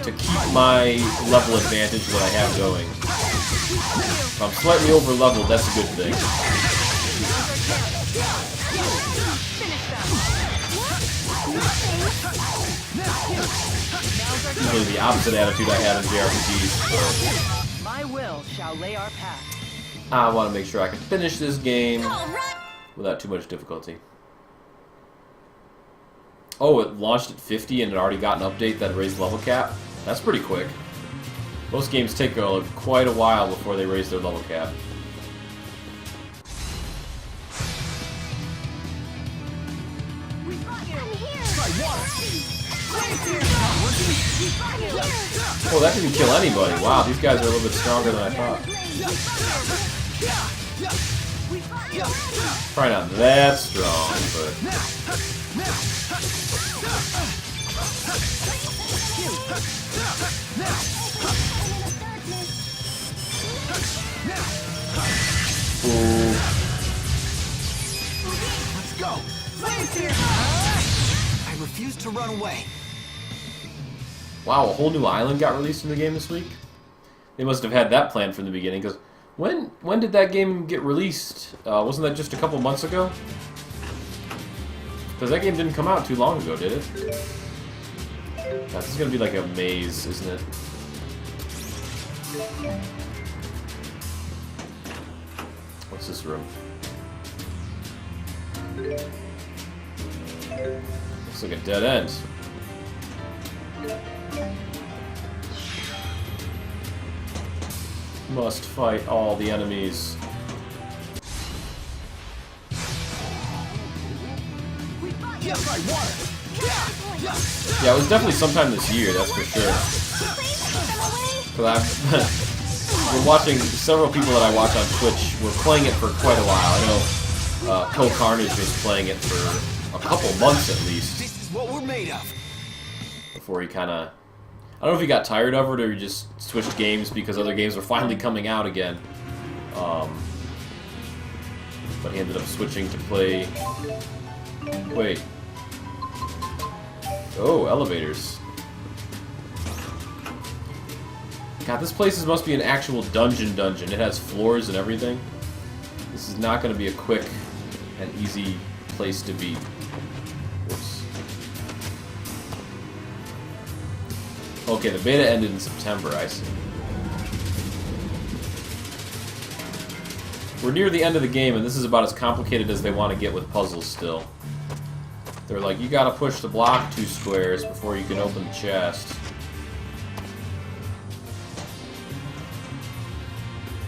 to keep my level advantage that I have going. If I'm slightly over leveled, that's a good thing. Usually the opposite attitude I have in JRPGs. My will shall lay our path. I want to make sure I can finish this game without too much difficulty. Oh, it launched at 50 and it already got an update that raised level cap? That's pretty quick. Most games take quite a while before they raise their level cap. Oh, that can kill anybody. Wow, these guys are a little bit stronger than I thought. Probably not that strong, but... Ooh. Let's go. used to run away. Wow, a whole new island got released in the game this week? They must have had that planned from the beginning, because when did that game get released? Wasn't that just a couple months ago? Because that game didn't come out too long ago, did it? God, this is going to be like a maze, isn't it? What's this room? Looks like a dead end. Must fight all the enemies. Yeah, it was definitely sometime this year, that's for sure. But we're watching, several people that I watch on Twitch were playing it for quite a while. I know Co-Carnage was playing it for a couple months at least. This is what we're made of. Before he kind of... I don't know if he got tired of it or he just switched games because other games were finally coming out again. But he ended up switching to play... Wait. Oh, elevators. God, this place must be an actual dungeon. It has floors and everything. This is not going to be a quick and easy place to be. Whoops. Okay, the beta ended in September, I see. We're near the end of the game, and this is about as complicated as they want to get with puzzles still. They're like, you gotta push the block 2 squares before you can open the chest.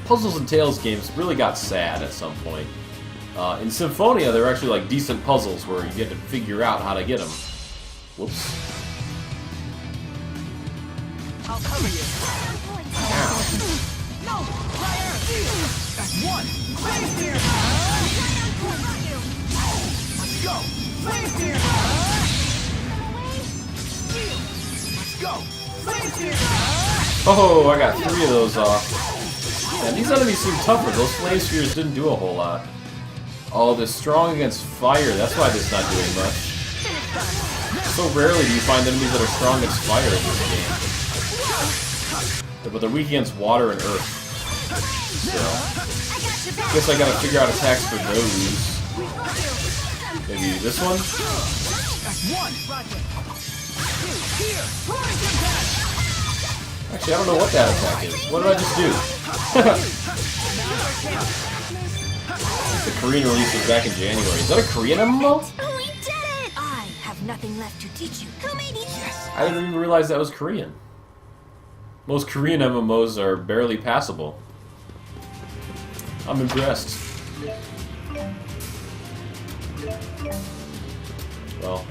Puzzles and Tales games really got sad at some point. In Symphonia, they're actually like decent puzzles where you get to figure out how to get them. Whoops. I'll cover you. Ow. No! Fire! That's one! Flames here! Let's go! Flames here! Let's go! Flames here! Oh, I got 3 of those off. And these enemies seem tougher. Those flame spheres didn't do a whole lot. Oh, they're strong against fire. That's why they're not doing much. So rarely do you find enemies that are strong against fire in this game. But they're weak against water and earth. So, guess I gotta figure out attacks for those. Maybe this one? Actually, I don't know what that attack is. What did I just do? The Korean release was back in January. Is that a Korean MMO? We did it! I have nothing left to teach you. Who made it? Yes. I didn't even realize that was Korean. Most Korean MMOs are barely passable. I'm impressed. Well,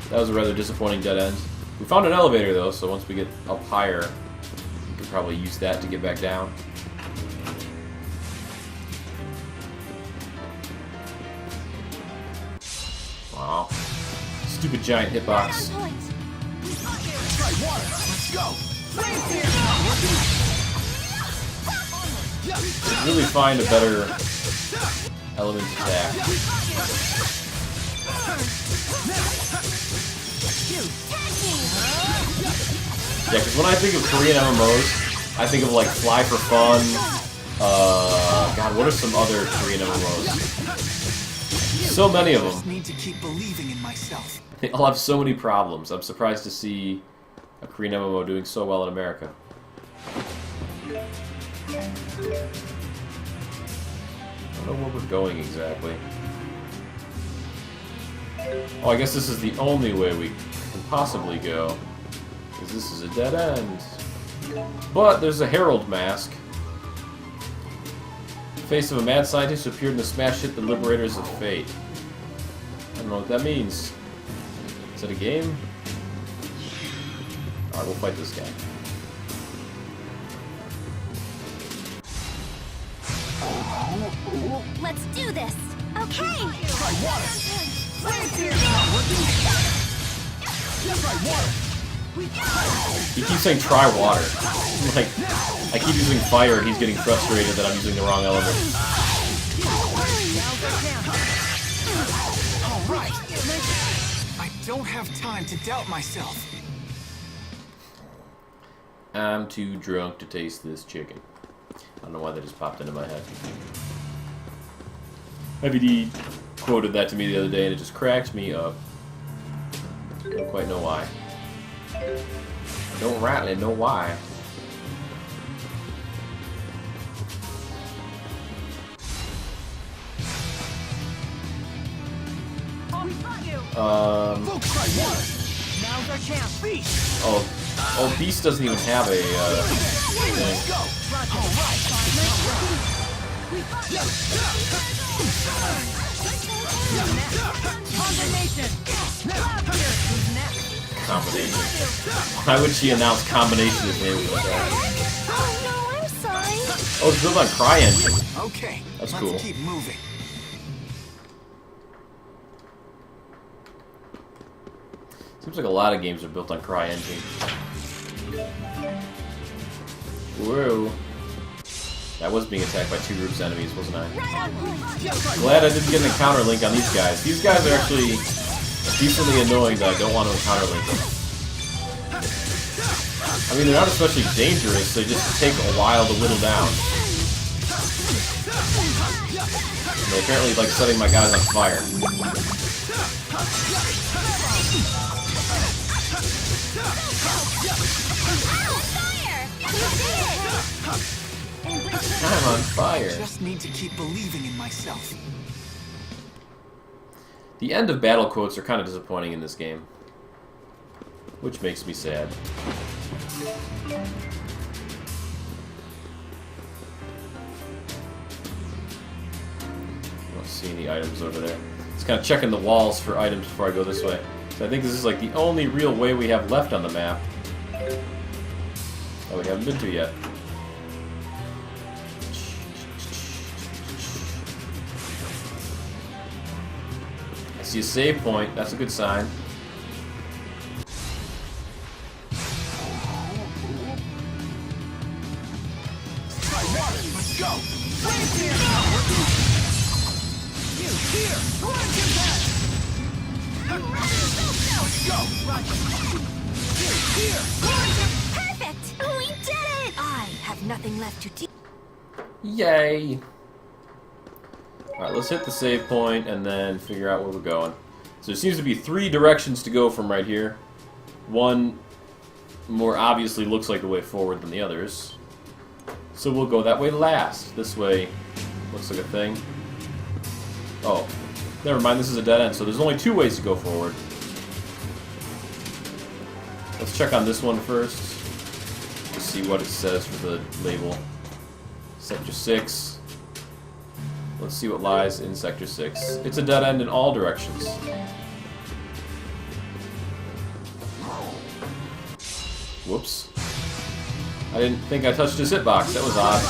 that was a rather disappointing dead end. We found an elevator though, so once we get up higher, we can probably use that to get back down. Wow. Stupid giant hitbox. Try water. Let's go. Really find a better element attack. Yeah, because when I think of Korean MMOs, I think of like Fly for Fun. God, what are some other Korean MMOs? So many of I just them. need to keep believing in myself. They all have so many problems. I'm surprised to see a Korean MMO doing so well in America. I don't know where we're going exactly. Oh, I guess this is the only way we can possibly go. Because this is a dead end. But there's a Herald mask. The face of a mad scientist who appeared in the smash hit The Liberators of Fate. I don't know what that means. Is it a game? Alright, we'll fight this guy. Let's do this. Okay. Try water. Try water. He keeps saying try water. Like, I keep using fire and he's getting frustrated that I'm using the wrong element. All right. I don't have time to doubt myself. I'm too drunk to taste this chicken. I don't know why that just popped into my head. IBD quoted that to me the other day and it just cracked me up. Don't quite know why. Don't rattle it, know why. Now's our chance. Beast. Oh, Beast doesn't even have a thing. Combination. Why would she announce combination as name like that? Oh no, I'm sorry. Oh, it's built on CryEngine. Okay, That's let's cool. keep moving. Seems like a lot of games are built on CryEngine. Whoa. That was being attacked by two groups of enemies, wasn't I? Glad I didn't get an encounter link on these guys. These guys are actually decently annoying that I don't want to encounter link them. I mean, they're not especially dangerous, they just take a while to whittle down. And they apparently like setting my guys on fire. I'm on fire. Just need to keep believing in myself. The end of battle quotes are kind of disappointing in this game, which makes me sad. I don't see any items over there. Just kind of checking the walls for items before I go this way. So I think this is like the only real way we have left on the map that we haven't been to yet. I see a save point. That's a good sign. Let's go. Let's go. Perfect! We did it! I have nothing left to teach. Yay! Alright, let's hit the save point and then figure out where we're going. So there seems to be 3 directions to go from right here. One more obviously looks like the way forward than the others. So we'll go that way last. This way looks like a thing. Oh, never mind, this is a dead end, so there's only 2 ways to go forward. Let's check on this one first to see what it says for the label. Sector 6. Let's see what lies in Sector 6. It's a dead end in all directions. Whoops. I didn't think I touched his hitbox. That was odd.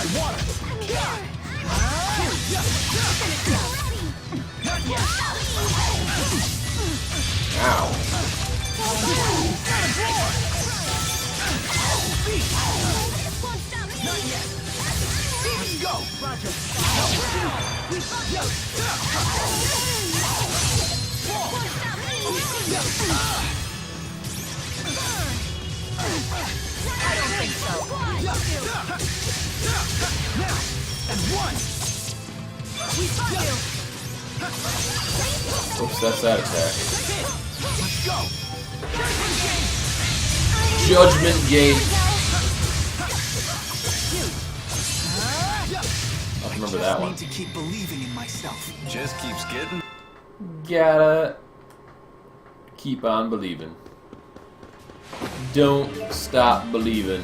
Ow. Let's go. Roger. I don't think so. And one. Oops, that's that attack. Let's go. Judgment Gate. I'll remember that I one. need to keep believing in myself. Just keeps getting. Gotta keep on believing. Don't stop believing.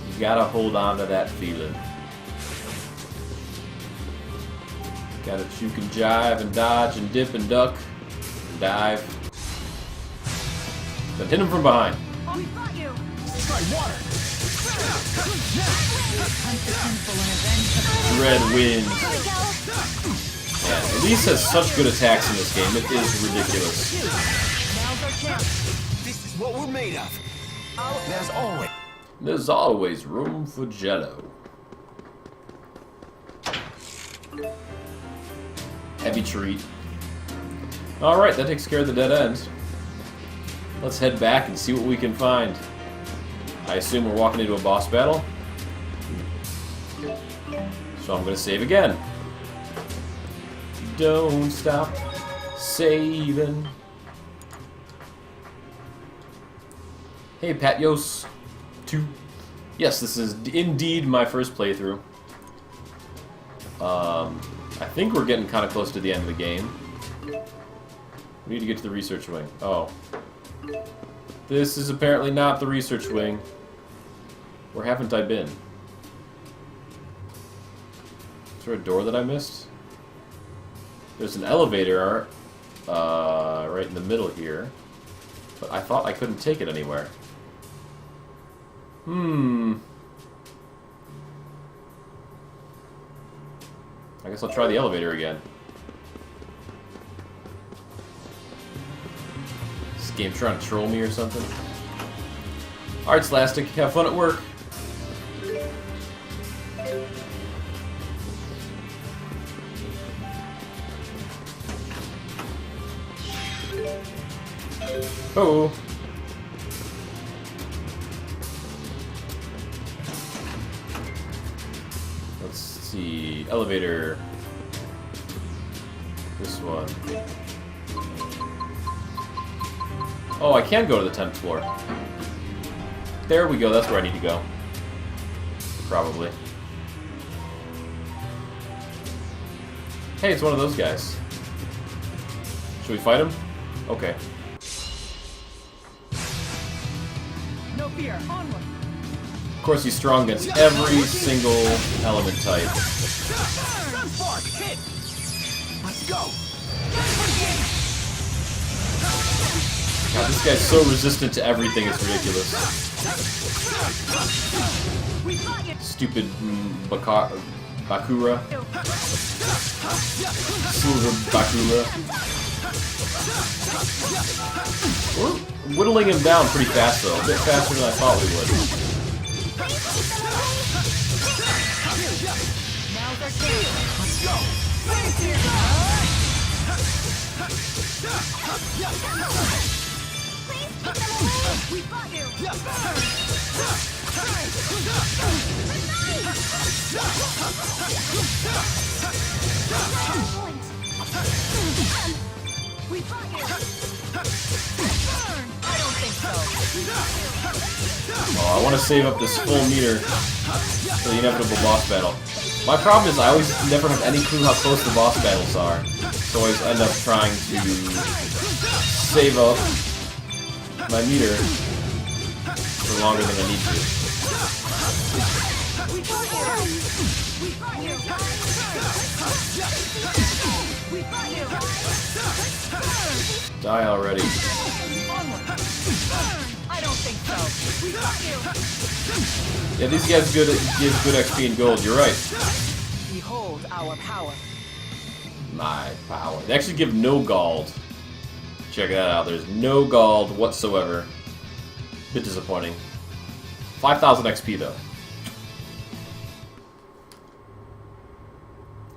You gotta hold on to that feeling. Gotta juke and jive and dodge and dip and duck and dive. Then hit him from behind. We got you. Try water. Red wins. Yeah, Elise has such good attacks in this game. It is ridiculous. Now's our chance. This is what we're made of. There's always... There's always room for Jello. Heavy treat. Alright, that takes care of the dead end. Let's head back and see what we can find. I assume we're walking into a boss battle. So I'm going to save again. Don't stop saving. Hey, Patios 2. Yes, this is indeed my first playthrough. I think we're getting kind of close to the end of the game. We need to get to the research wing. Oh. This is apparently not the research wing. Where haven't I been? Is there a door that I missed? There's an elevator right in the middle here. But I thought I couldn't take it anywhere. I guess I'll try the elevator again. This game trying to troll me or something? Alright, Slastic, have fun at work. Oh. Let's see. Elevator. This one. Oh, I can go to the 10th floor. There we go. That's where I need to go. Probably. Hey, it's one of those guys. Should we fight him? Okay. No fear, onward. Of course, he's strong against every single element type. Sunspark, hit. Let's go. God, this guy's so resistant to everything, it's ridiculous. Stupid Bakura. Silver Bakura. We're whittling him down pretty fast, though. A bit faster than I thought we would. Let's go. We fought you. We fought you. I don't think so. Oh, I want to save up this full meter for the inevitable boss battle. My problem is I always never have any clue how close the boss battles are. So I always end up trying to save up my meter for longer than I need to. Die already. I don't think so. Yeah, these guys give good XP and gold, you're right. Behold our power. My power. They actually give no gold. Check that out. There's no gold whatsoever. Bit disappointing. 5,000 XP though.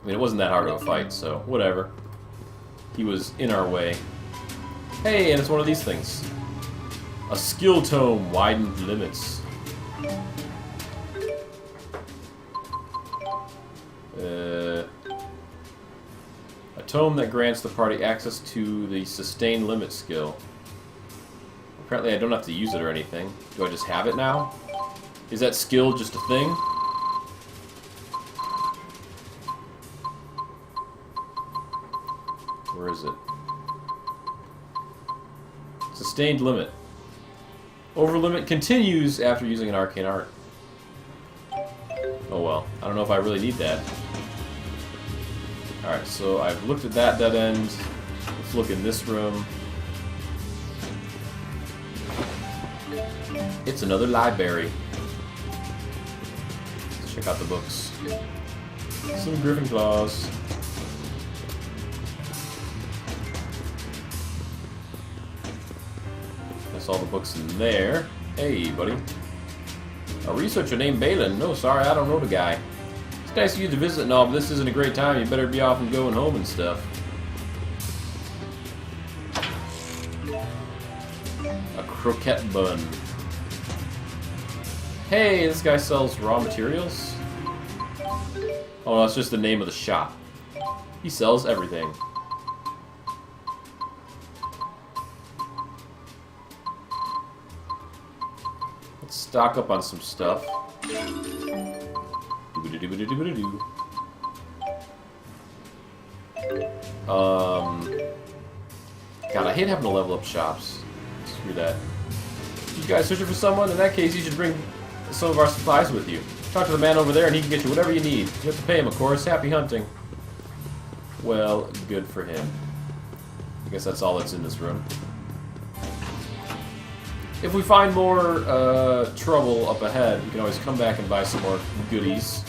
I mean, it wasn't that hard of a fight, so whatever. He was in our way. Hey, and it's one of these things. A skill tome, widened limits. A tome that grants the party access to the sustained limit skill. Apparently I don't have to use it or anything. Do I just have it now? Is that skill just a thing? Where is it? Sustained limit. Over limit continues after using an arcane art. Oh well, I don't know if I really need that. Alright, so I've looked at that dead end. Let's look in this room. It's another library. Let's check out the books. Some Griffin Claws. That's all the books in there. Hey, buddy. A researcher named Balin. No, sorry, I don't know the guy. It's nice of you to visit and all, but this isn't a great time. You better be off and going home and stuff. croquette bun. Hey, this guy sells raw materials? Oh, that's just the name of the shop. He sells everything. Let's stock up on some stuff. God, I hate having to level up shops. Screw that. You guys searching for someone? In that case, you should bring some of our supplies with you. Talk to the man over there and he can get you whatever you need. You have to pay him, of course. Happy hunting. Well, good for him. I guess that's all that's in this room. If we find more trouble up ahead, we can always come back and buy some more goodies.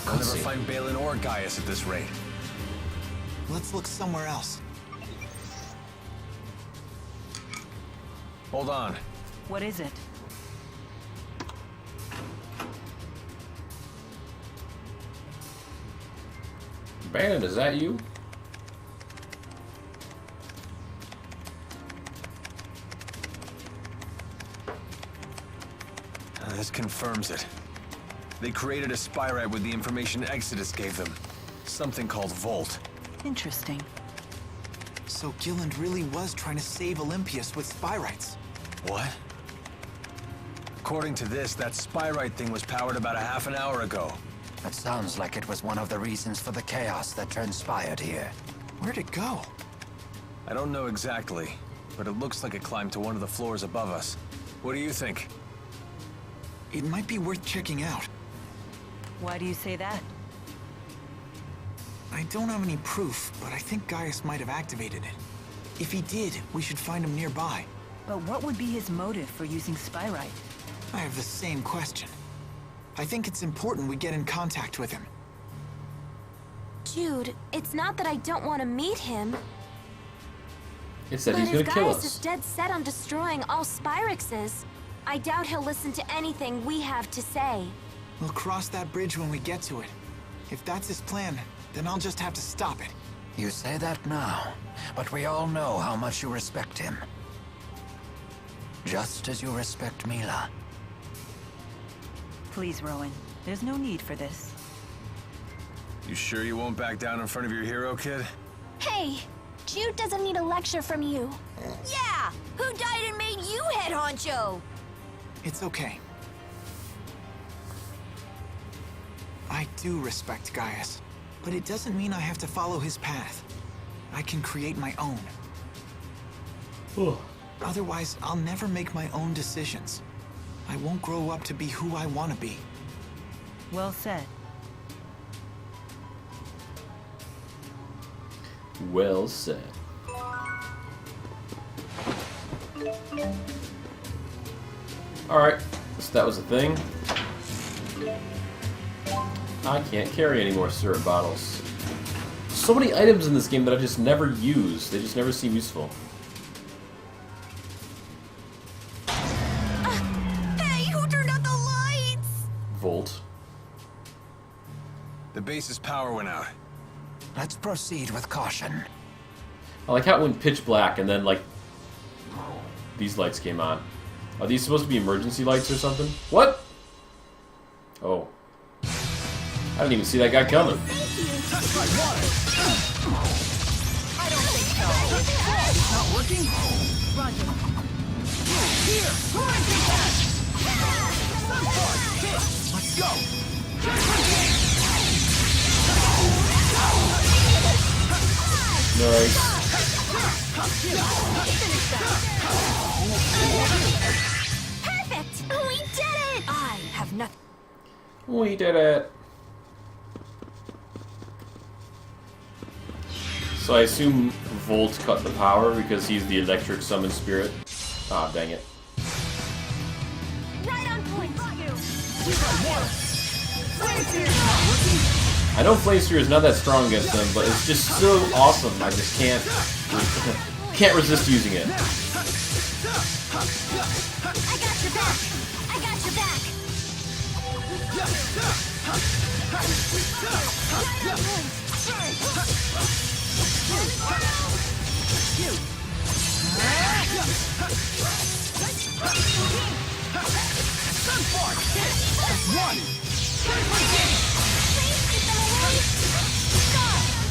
I'll never find Balin or Gaius at this rate. Let's look somewhere else. Hold on. What is it? Bannon, is that you? This confirms it. They created a spyrite with the information Exodus gave them. Something called Volt. Interesting. So Gilland really was trying to save Olympias with spyrites. What? According to this, that spyrite thing was powered about a half an hour ago. That sounds like it was one of the reasons for the chaos that transpired here. Where'd it go? I don't know exactly, but it looks like it climbed to one of the floors above us. What do you think? It might be worth checking out. Why do you say that? I don't have any proof, but I think Gaius might have activated it. If he did, we should find him nearby. But what would be his motive for using spyrite? I have the same question. I think it's important we get in contact with him. Jude, it's not that I don't want to meet him. It's that But he's gonna if kill Gaius us. is dead set on destroying all Spyrexes, I doubt he'll listen to anything we have to say. We'll cross that bridge when we get to it. If that's his plan, then I'll just have to stop it. You say that now, but we all know how much you respect him. Just as you respect Mila. Please, Rowan. There's no need for this. You sure you won't back down in front of your hero, kid? Hey, Jude doesn't need a lecture from you. Yeah! Who died and made you head honcho? It's okay. I do respect Gaius, but it doesn't mean I have to follow his path. I can create my own. Otherwise, I'll never make my own decisions. I won't grow up to be who I want to be. Well said. Well said. Alright, so that was a thing. I can't carry any more syrup bottles. So many items in this game that I just never use. They just never seem useful. Hey, who turned out the lights? Volt. The base's power went out. Let's proceed with caution. I like how it went pitch black and then, like, these lights came on. Are these supposed to be emergency lights or something? What? Oh. I didn't even see that guy coming. Touch like water. I don't think so. It's not working? Roger. Here! Torrenting Dash! Sunforce! Hit! Let's go! Nice. Perfect! We did it! I have nothing. We did it. So I assume Volt cut the power because he's the electric summon spirit. Ah, dang it. Right on point! I know Flame Sphere is not that strong against them, but it's just so awesome. I just can't resist using it. I got your back! I got your back! Right on point! I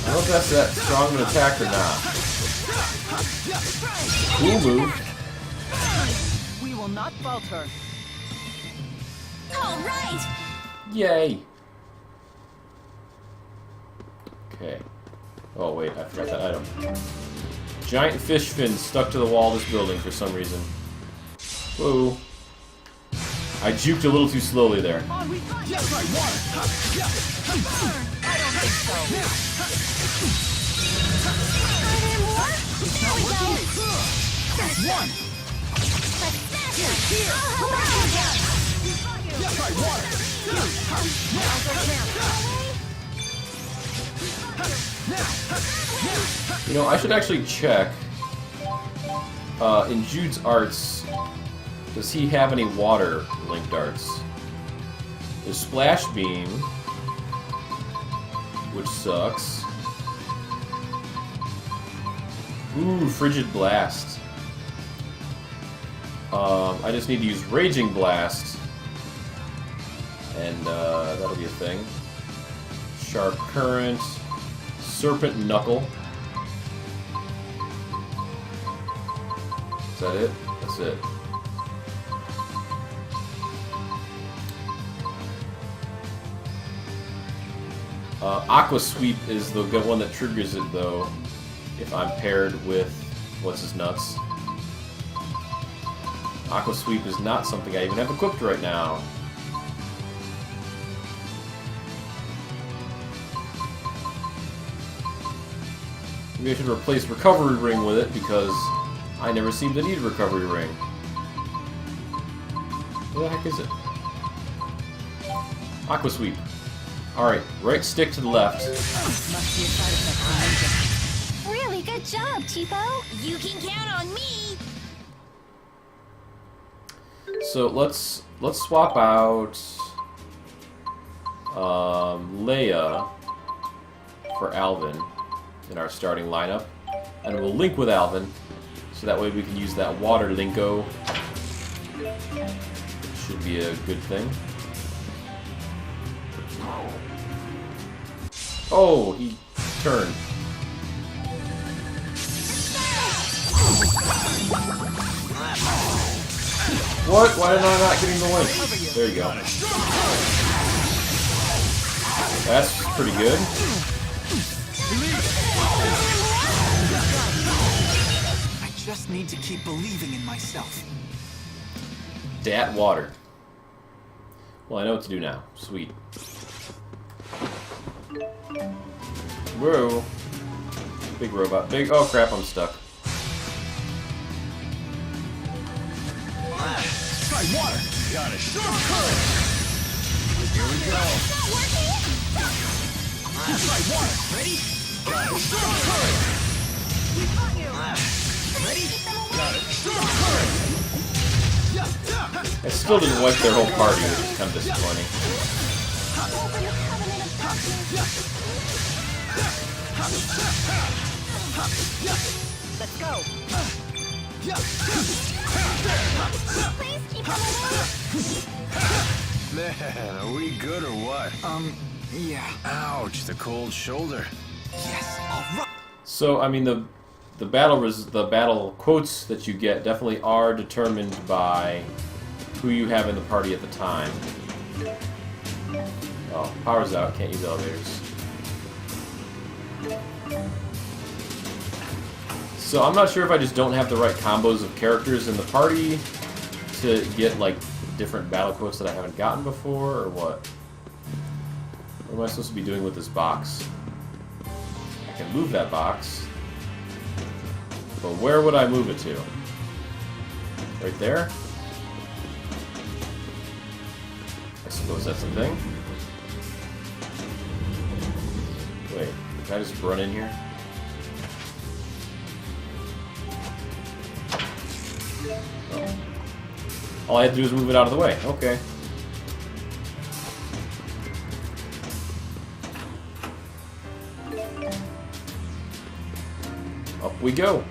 don't know if that's that strong of an attack or not. Cool move. We will not falter. All right. Yay. Okay. Oh wait, I forgot that item. Giant fish fin stuck to the wall of this building for some reason. Whoa. I juked a little too slowly there. Yes, I want it. I don't think so. Are there more? There we go. One. Let's smash it. Here. I'll help out again. Yes, I want it. You know, I should actually check. In Jude's arts, does he have any water linked arts? There's Splash Beam, which sucks. Ooh, Frigid Blast. I just need to use Raging Blast, and that'll be a thing. Sharp Current, Serpent Knuckle. Is that it? That's it. Aqua Sweep is the good one that triggers it, though, if I'm paired with what's his nuts. Aqua Sweep is not something I even have equipped right now. Maybe I should replace Recovery Ring with it, because I never seem to need a Recovery Ring. Where the heck is it? Aqua Sweep. Alright, right stick to the left. Must be a side effect from Really good job, Chipo. You can count on me. So let's swap out Leia for Alvin in our starting lineup, and we'll link with Alvin, so that way we can use that water linko. Should be a good thing. Oh, he turned. What? Why did I not get him the link? There you go. That's pretty good. I just need to keep believing in myself. Dat water. Well, I know what to do now. Sweet. Whoa. Big robot. Big. Oh crap, I'm stuck. Try water. Got it. Storm current. Here we go. Try water. Ready? Got it. Storm current. We got you. Ready? Got it. Storm current. I still didn't wipe their whole party, which is kind of disappointing. Let's go. Please keep them away. Man, are we good or what? Yeah. Ouch, the cold shoulder. Yes, all right. So, I mean, the battle quotes that you get definitely are determined by who you have in the party at the time. Oh, power's out. Can't use elevators. So I'm not sure if I just don't have the right combos of characters in the party to get, like, different battle quotes that I haven't gotten before, or what? What am I supposed to be doing with this box? I can move that box. But where would I move it to? Right there? I suppose that's a thing. Wait, can I just run in here? Oh. All I have to do is move it out of the way. Okay. Up we go.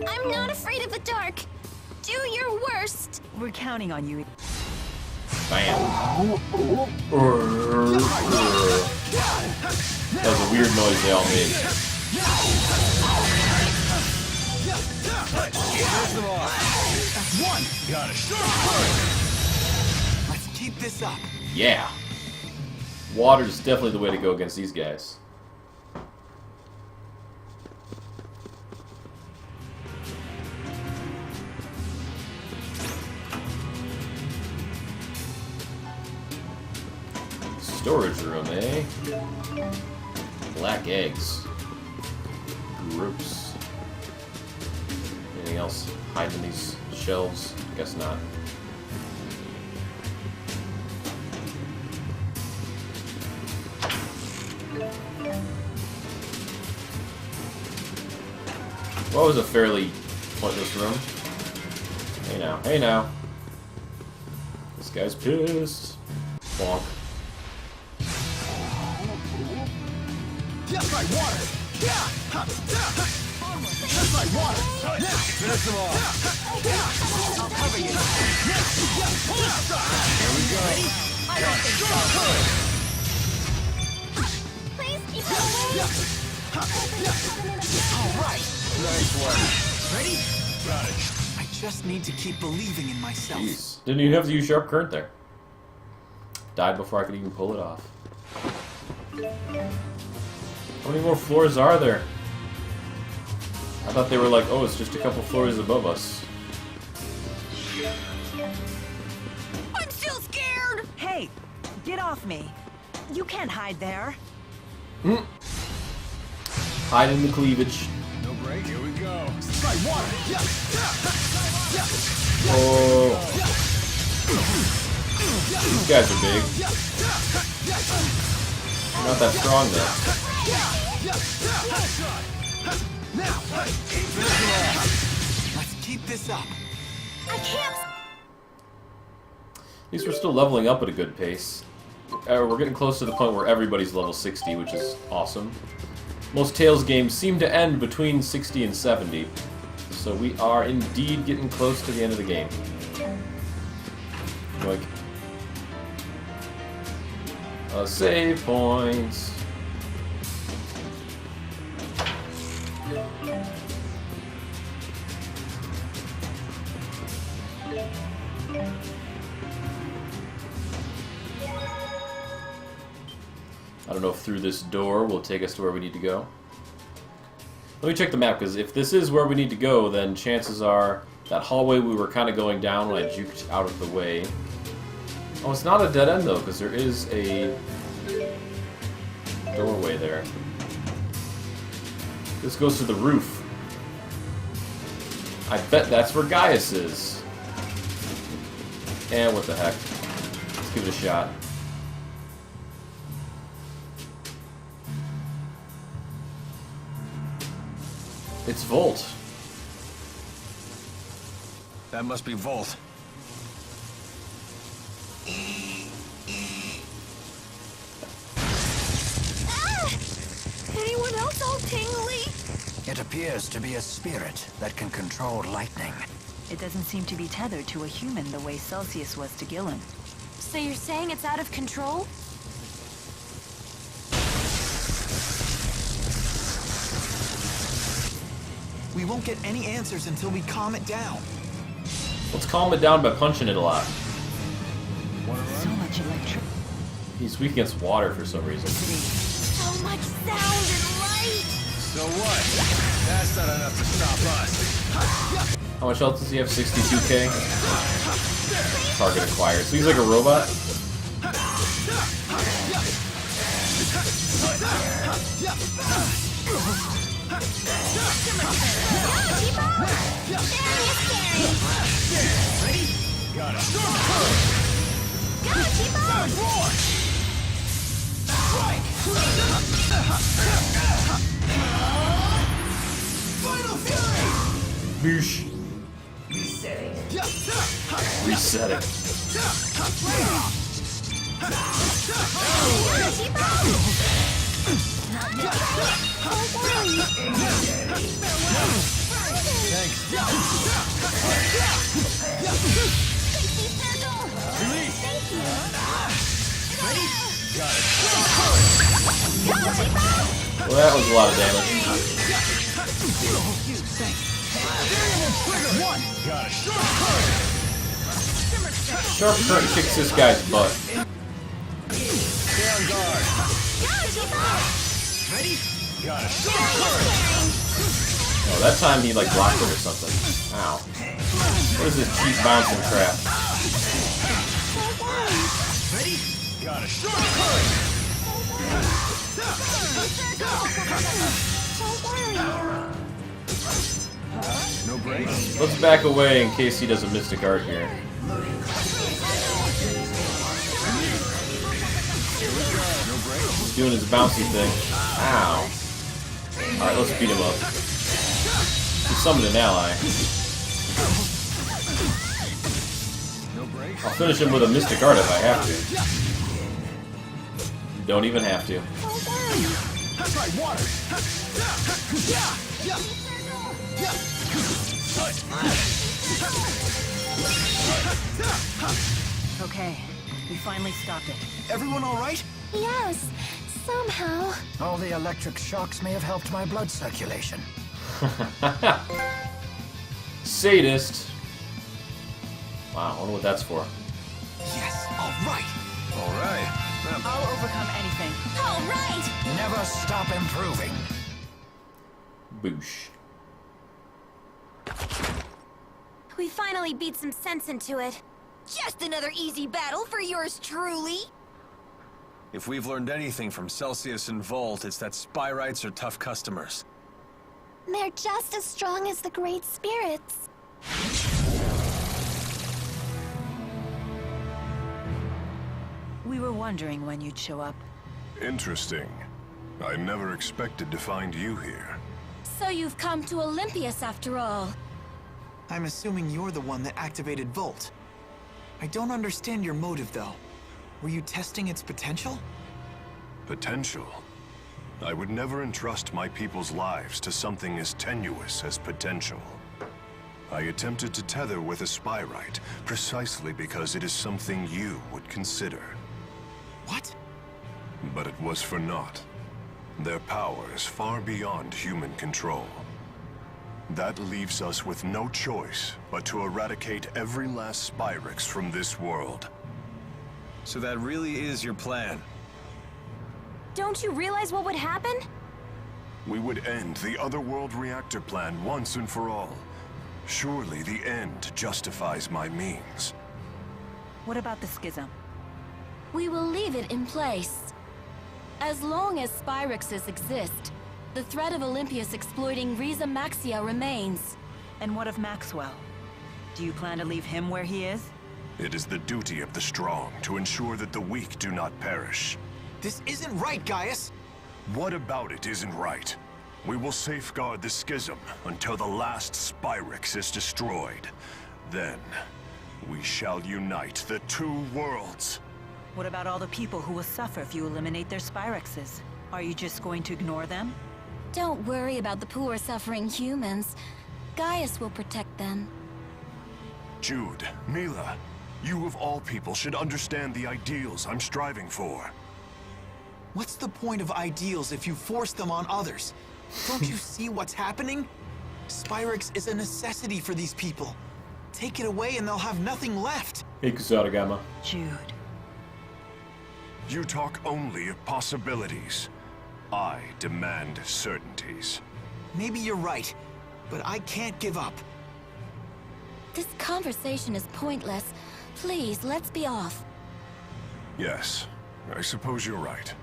I'm not afraid of the dark. Do your worst. We're counting on you. Bam. That was a weird noise they all made. One. Got it. Let's keep this up. Yeah. Water's definitely the way to go against these guys. Storage room, eh? Black eggs. Groups. Anything else hiding in these shelves? Guess not. What was a fairly pointless room? Hey now, hey now. This guy's pissed. Bonk. Just like water. Just like water. Finish them off. I'll cover you. Here we go. I don't think so. Please keep it away. All right. Nice one. Ready? Got it. I just need to keep believing in myself. Jeez. Didn't even have to use sharp current there. Died before I could even pull it off. How many more floors are there? I thought they were like, oh, it's just a couple floors above us. I'm still scared! Hey, get off me. You can't hide there. Hide in the cleavage. No break. Here we go. Like water. Oh. These guys are big. Not that strong though. Let's keep this up. I can't. At least we're still leveling up at a good pace. We're getting close to the point where everybody's level 60, which is awesome. Most Tales games seem to end between 60 and 70, so we are indeed getting close to the end of the game. Like, a save point. I don't know if through this door will take us to where we need to go. Let me check the map, because if this is where we need to go, then chances are that hallway we were kind of going down when I juked out of the way. Oh, it's not a dead end, though, because there is a doorway there. This goes to the roof. I bet that's where Gaius is. And what the heck. Let's give it a shot. It's Volt. That must be Volt. Anyone else all tingly? It appears to be a spirit that can control lightning. It doesn't seem to be tethered to a human the way Celsius was to Gillen. So you're saying it's out of control? We won't get any answers until we calm it down. Let's calm it down by punching it a lot. So much electricity. He's weak against water for some reason. So much sound and light! So what? That's not enough to stop us. How much health does he have? 62k? Target acquired. So he's like a robot? Got it. Go, T-Bone! Final fury! Boosh. Resetting. Resetting. Thank Well, that was a lot of damage. Sharp Current kicks this guy's butt. Stay on guard. Ready? Got it. Oh, that time he like blocked it or something. Ow. What is this cheap bouncing crap? Ready? Got it. No breaks. Let's back away in case he does a Mystic Art here. He's doing his bouncy thing. Ow. Alright, let's beat him up. He summoned an ally. I'll finish him with a Mystic Art if I have to. Don't even have to. Try water. Okay, we finally stopped it. Everyone all right? Yes, somehow. All the electric shocks may have helped my blood circulation. Sadist. Wow, I wonder what that's for. Yes, all right. All right. I'll overcome anything. All right! Never stop improving. Boosh. We finally beat some sense into it. Just another easy battle for yours truly. If we've learned anything from Celsius and Volt, it's that Spyrites are tough customers. They're just as strong as the Great Spirits. We were wondering when you'd show up. Interesting. I never expected to find you here. So you've come to Olympias after all. I'm assuming you're the one that activated Volt. I don't understand your motive, though. Were you testing its potential? Potential? I would never entrust my people's lives to something as tenuous as potential. I attempted to tether with a Spyrite, precisely because it is something you would consider. What? But it was for naught. Their power is far beyond human control. That leaves us with no choice but to eradicate every last Spyrix from this world. So that really is your plan? Don't you realize what would happen? We would end the Otherworld reactor plan once and for all. Surely the end justifies my means. What about the schism? We will leave it in place. As long as Spyrixes exist, the threat of Olympias exploiting Riza Maxia remains. And what of Maxwell? Do you plan to leave him where he is? It is the duty of the strong to ensure that the weak do not perish. This isn't right, Gaius! What about it isn't right? We will safeguard the schism until the last Spyrix is destroyed. Then, we shall unite the two worlds. What about all the people who will suffer if you eliminate their Spyrexes? Are you just going to ignore them? Don't worry about the poor suffering humans. Gaius will protect them. Jude, Mila, you of all people should understand the ideals I'm striving for. What's the point of ideals if you force them on others? Don't you see what's happening? Spyrix is a necessity for these people. Take it away and they'll have nothing left. Hey, Kusarigama. Jude. You talk only of possibilities. I demand certainties. Maybe you're right, but I can't give up. This conversation is pointless. Please, let's be off. Yes, I suppose you're right.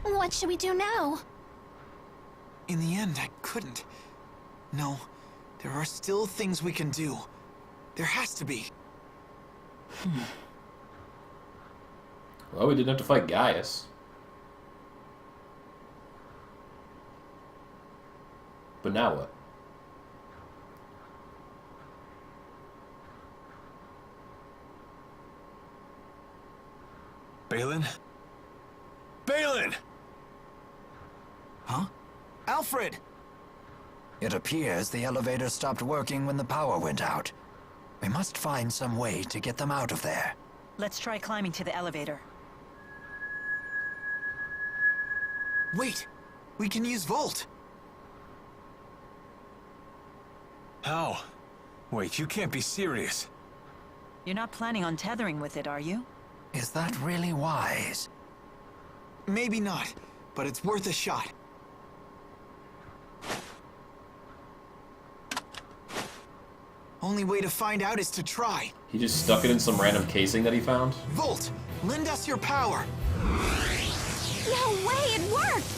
What should we do now? In the end, I couldn't. No, there are still things we can do. There has to be. Well, we didn't have to fight Gaius. But now what? Balin? Balin! Huh? Alfred! It appears the elevator stopped working when the power went out. We must find some way to get them out of there. Let's try climbing to the elevator. Wait, we can use Volt. How? Wait, you can't be serious. You're not planning on tethering with it, are you? Is that really wise? Maybe not, but it's worth a shot. Only way to find out is to try. He just stuck it in some random casing that he found? Volt, lend us your power. No way, it worked!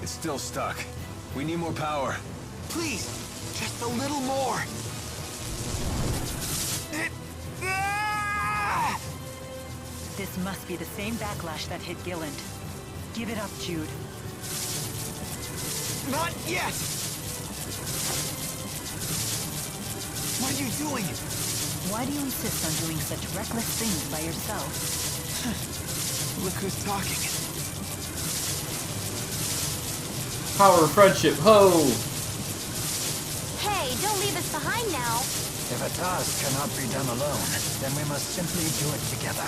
It's still stuck. We need more power. Please, just a little more. Ah! This must be the same backlash that hit Gilland. Give it up, Jude. Not yet! What are you doing? Why do you insist on doing such reckless things by yourself? Look who's talking. Power of friendship, ho! Hey, don't leave us behind now. If a task cannot be done alone, then we must simply do it together.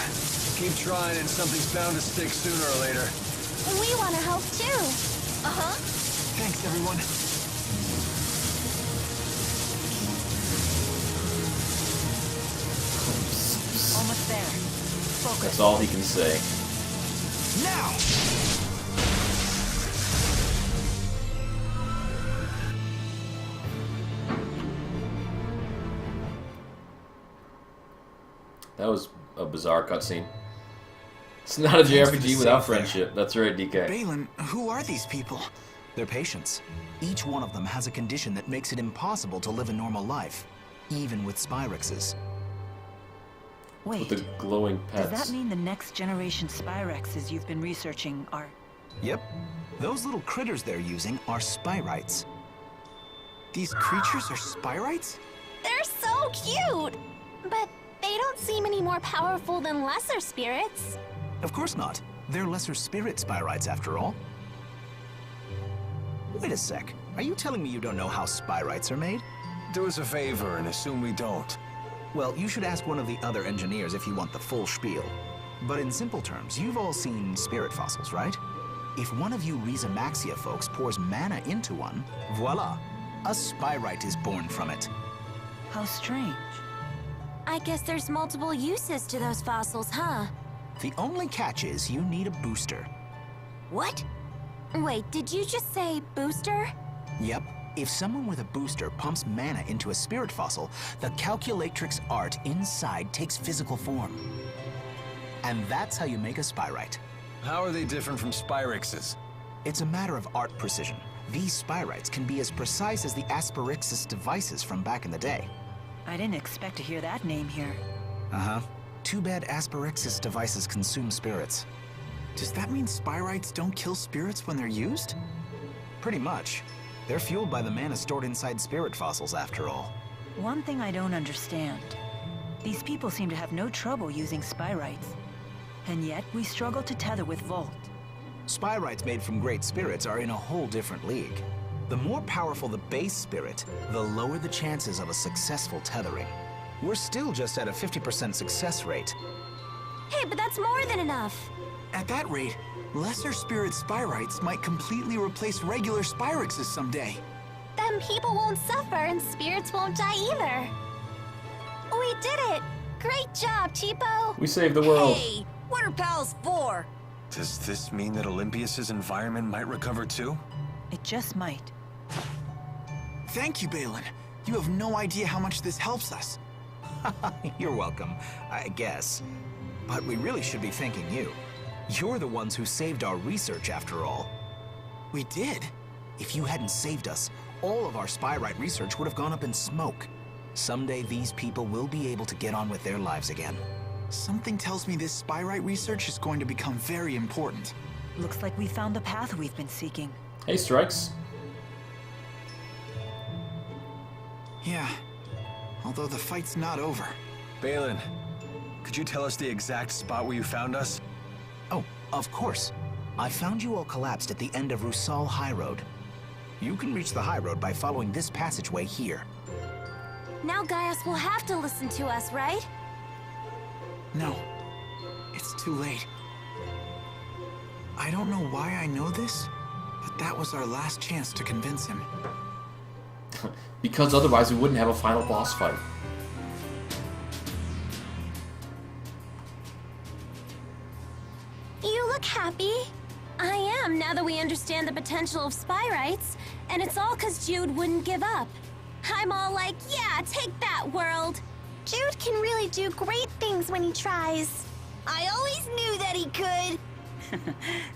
Keep trying and something's bound to stick sooner or later. We want to help too. Uh-huh. Thanks, everyone. Almost there. Focus. That's all he can say. Now! That was a bizarre cutscene. It's not a JRPG without friendship. That's right, DK. Balin, who are these people? They're patients. Each one of them has a condition that makes it impossible to live a normal life, even with Spyrexes. Wait, With the glowing pets. does that mean the next generation Spyrexes you've been researching are... Yep. Those little critters they're using are Spyrites. These creatures are Spyrites? They're so cute! But they don't seem any more powerful than lesser spirits. Of course not. They're lesser spirit Spyrites after all. Wait a sec. Are you telling me you don't know how Spyrites are made? Do us a favor and assume we don't. Well, you should ask one of the other engineers if you want the full spiel. But in simple terms, you've all seen spirit fossils, right? If one of you Riza Maxia folks pours mana into one, voila! A Spyrite is born from it. How strange. I guess there's multiple uses to those fossils, huh? The only catch is you need a booster. What? Wait, did you just say booster? Yep. If someone with a booster pumps mana into a spirit fossil, the calculatrix art inside takes physical form. And that's how you make a Spyrite. How are they different from Spyrexes? It's a matter of art precision. These Spyrites can be as precise as the Asperixis devices from back in the day. I didn't expect to hear that name here. Uh-huh. Too bad Asperixis devices consume spirits. Does that mean Spyrites don't kill spirits when they're used? Pretty much. They're fueled by the mana stored inside spirit fossils, after all. One thing I don't understand. These people seem to have no trouble using Spyrites. And yet, we struggle to tether with Volt. Spyrites made from great spirits are in a whole different league. The more powerful the base spirit, the lower the chances of a successful tethering. We're still just at a 50% success rate. Hey, but that's more than enough. At that rate, lesser spirit Spyrites might completely replace regular Spyrexes someday. Then people won't suffer and spirits won't die either. We did it! Great job, Cheapo! We saved the world. Hey, what are pals for? Does this mean that Olympias's environment might recover too? It just might. Thank you, Balin. You have no idea how much this helps us. You're welcome, I guess. But we really should be thanking you. You're the ones who saved our research, after all. We did? If you hadn't saved us, all of our Spyrite research would have gone up in smoke. Someday these people will be able to get on with their lives again. Something tells me this Spyrite research is going to become very important. Looks like we found the path we've been seeking. Hey, Strikes. Yeah. Although the fight's not over. Balin, could you tell us the exact spot where you found us? Oh, of course. I found you all collapsed at the end of Rusal High Road. You can reach the high road by following this passageway here. Now Gaius will have to listen to us, right? No. It's too late. I don't know why I know this, but that was our last chance to convince him. Because otherwise we wouldn't have a final boss fight. You look happy. I am, now that we understand the potential of Spyrites. And it's all because Jude wouldn't give up. I'm all like, yeah, take that, world. Jude can really do great things when he tries. I always knew that he could.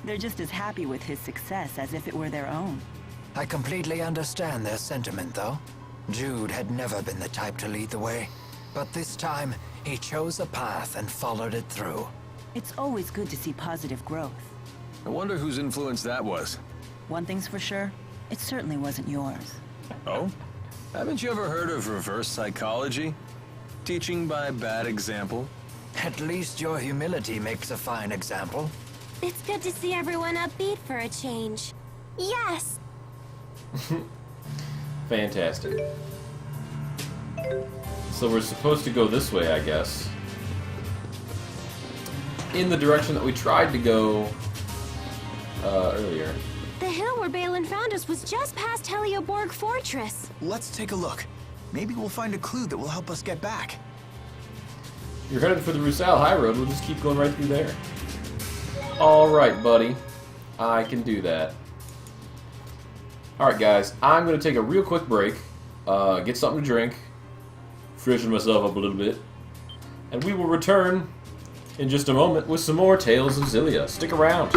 They're just as happy with his success as if it were their own. I completely understand their sentiment, though. Jude had never been the type to lead the way. But this time, he chose a path and followed it through. It's always good to see positive growth. I wonder whose influence that was. One thing's for sure, it certainly wasn't yours. Oh? Haven't you ever heard of reverse psychology? Teaching by bad example? At least your humility makes a fine example. It's good to see everyone upbeat for a change. Yes. Fantastic. So we're supposed to go this way, I guess. In the direction that we tried to go earlier. The hill where Balin found us was just past Helioborg Fortress. Let's take a look. Maybe we'll find a clue that will help us get back. You're headed for the Rusal High Road, we'll just keep going right through there. Alright, buddy. I can do that. Alright, guys. I'm going to take a real quick break, get something to drink, freshen myself up a little bit, and we will return in just a moment with some more Tales of Xillia. Stick around.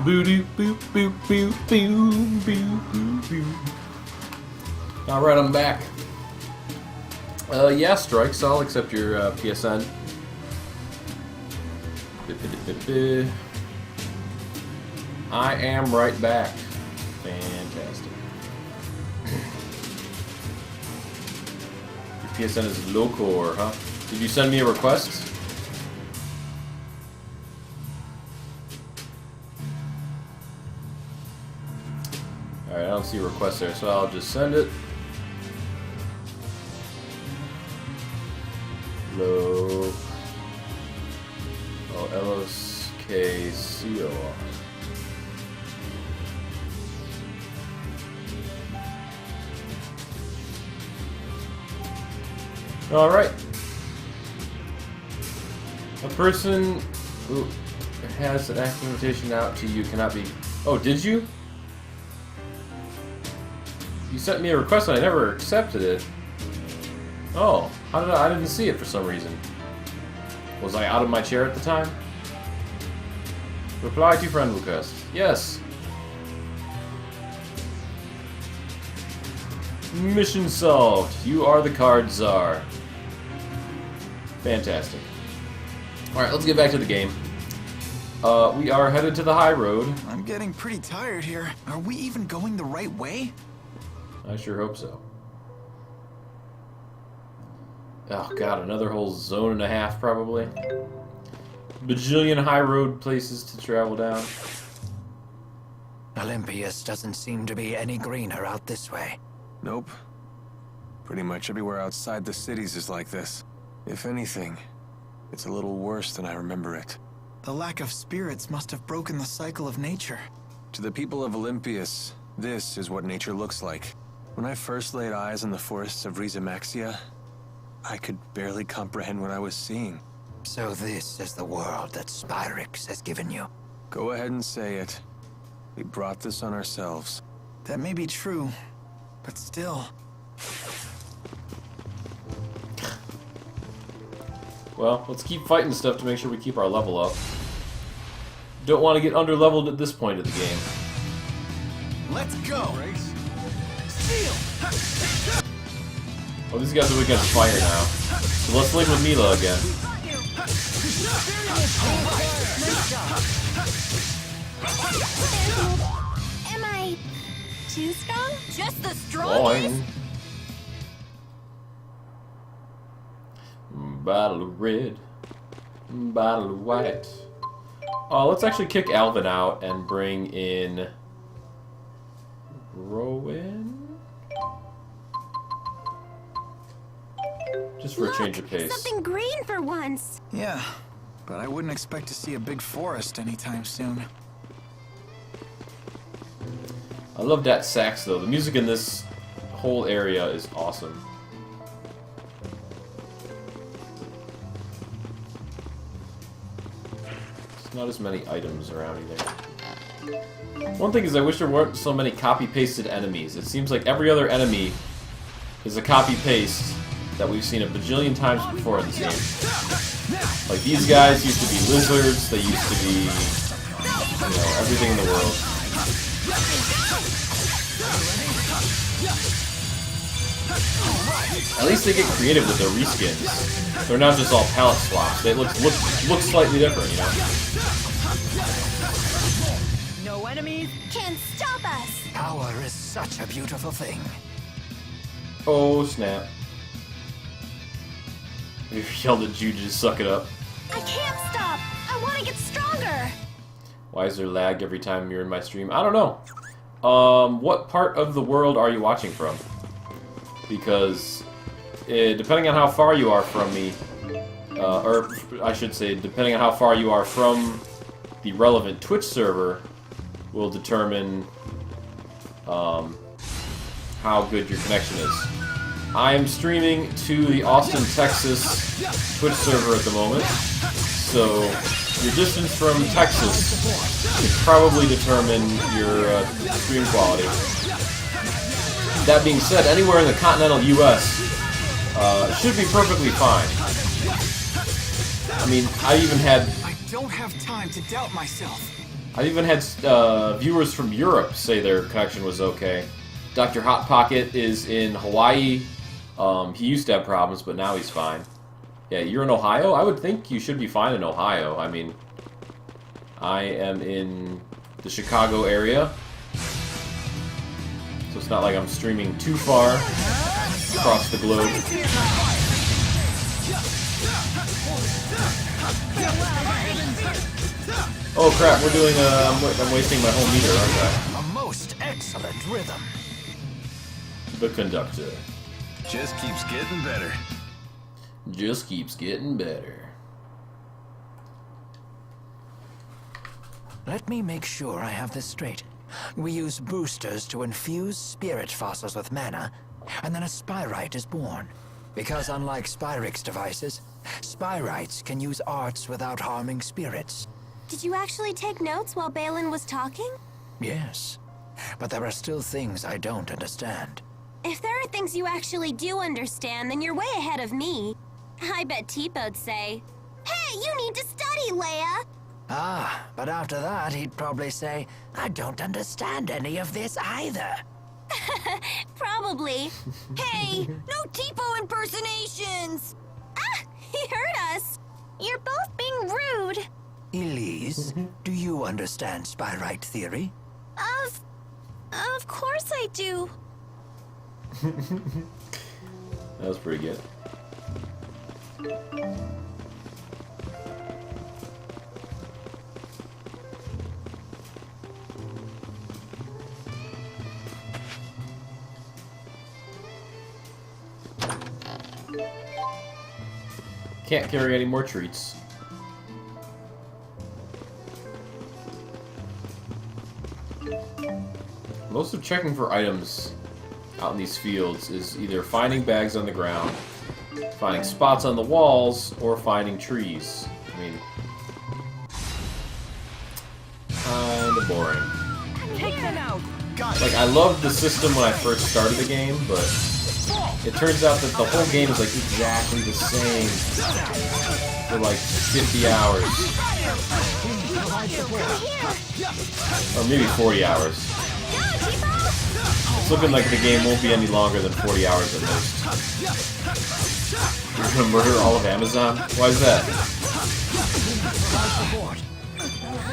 Boo doo boo boo boo boo boo boo boo. Alright, I'm back. Yeah, Strikes, I'll accept your PSN. I am right back. Fantastic. Your PSN is Locor, huh? Did you send me a request? Alright, I don't see a request there, so I'll just send it. Low. Oh, LSKCOR. Alright. A person who has an active invitation out to you cannot be... Oh, did you? You sent me a request and I never accepted it. Oh, how did I didn't see it for some reason. Was I out of my chair at the time? Reply to friend request. Yes. Mission solved. You are the card czar. Fantastic. Alright, let's get back to the game. We are headed to the high road. I'm getting pretty tired here. Are we even going the right way? I sure hope so. Oh god, another whole zone and a half probably. Bajillion high road places to travel down. Olympius doesn't seem to be any greener out this way. Nope. Pretty much everywhere outside the cities is like this. If anything, it's a little worse than I remember it. The lack of spirits must have broken the cycle of nature. To the people of Olympius, this is what nature looks like. When I first laid eyes on the forests of Riza Maxia, I could barely comprehend what I was seeing. So this is the world that Spyrix has given you. Go ahead and say it. We brought this on ourselves. That may be true, but still. Well, let's keep fighting stuff to make sure we keep our level up. Don't want to get under-leveled at this point of the game. Let's go! Oh, these guys are weak against fire now. So let's link with Mila again. Am I too strong? Just the Boing. Bottle of red, bottle of white. Oh, let's actually kick Alvin out and bring in Rowan. Just for a change of pace. Something green for once. Yeah, but I wouldn't expect to see a big forest anytime soon. I love that sax though. The music in this whole area is awesome. There's not as many items around either. One thing is I wish there weren't so many copy-pasted enemies. It seems like every other enemy is a copy-paste that we've seen a bajillion times before in this game. Like, these guys used to be lizards, they used to be, you know, everything in the world. At least they get creative with their reskins. They're not just all palette swaps. They look slightly different, you know? No enemies Can stop us! Power is such a beautiful thing. Oh, snap. You yelled at Jude to just suck it up. I can't stop! I want to get stronger! Why is there lag every time you're in my stream? I don't know. What part of the world are you watching from? Because depending on how far you are from me, or I should say, depending on how far you are from the relevant Twitch server, will determine how good your connection is. I am streaming to the Austin, Texas Twitch server at the moment, so your distance from Texas could probably determine your stream quality. That being said, anywhere in the continental U.S. Should be perfectly fine. I mean, I even had don't have time to doubt myself. I even had viewers from Europe say their connection was okay. Dr. Hot Pocket is in Hawaii. He used to have problems, but now he's fine. Yeah, you're in Ohio? I would think you should be fine in Ohio. I mean, I am in the Chicago area. So it's not like I'm streaming too far across the globe. Oh crap, we're doing I'm wasting my whole meter, aren't I? A most excellent rhythm. The conductor. Just keeps getting better. Just keeps getting better. Let me make sure I have this straight. We use boosters to infuse spirit fossils with mana, and then a spyrite is born. Because unlike Spyrix devices, spyrites can use arts without harming spirits. Did you actually take notes while Balin was talking? Yes, but there are still things I don't understand. If there are things you actually do understand, then you're way ahead of me. I bet Teepo'd say, "Hey, you need to study, Leia!" Ah, but after that, he'd probably say, "I don't understand any of this either." Probably. Hey, no Teepo impersonations! Ah, he heard us! You're both being rude. Elise, do you understand spyrite theory? Of course I do. That was pretty good. Can't carry any more treats. Most of checking for items out in these fields is either finding bags on the ground, finding spots on the walls, or finding trees. I mean, kinda boring. Take them out. Like, I loved the system when I first started the game, but it turns out that the whole game is like exactly the same for like 50 hours. Or maybe 40 hours. It's looking like the game won't be any longer than 40 hours at most. You're gonna murder all of Amazon? Why is that?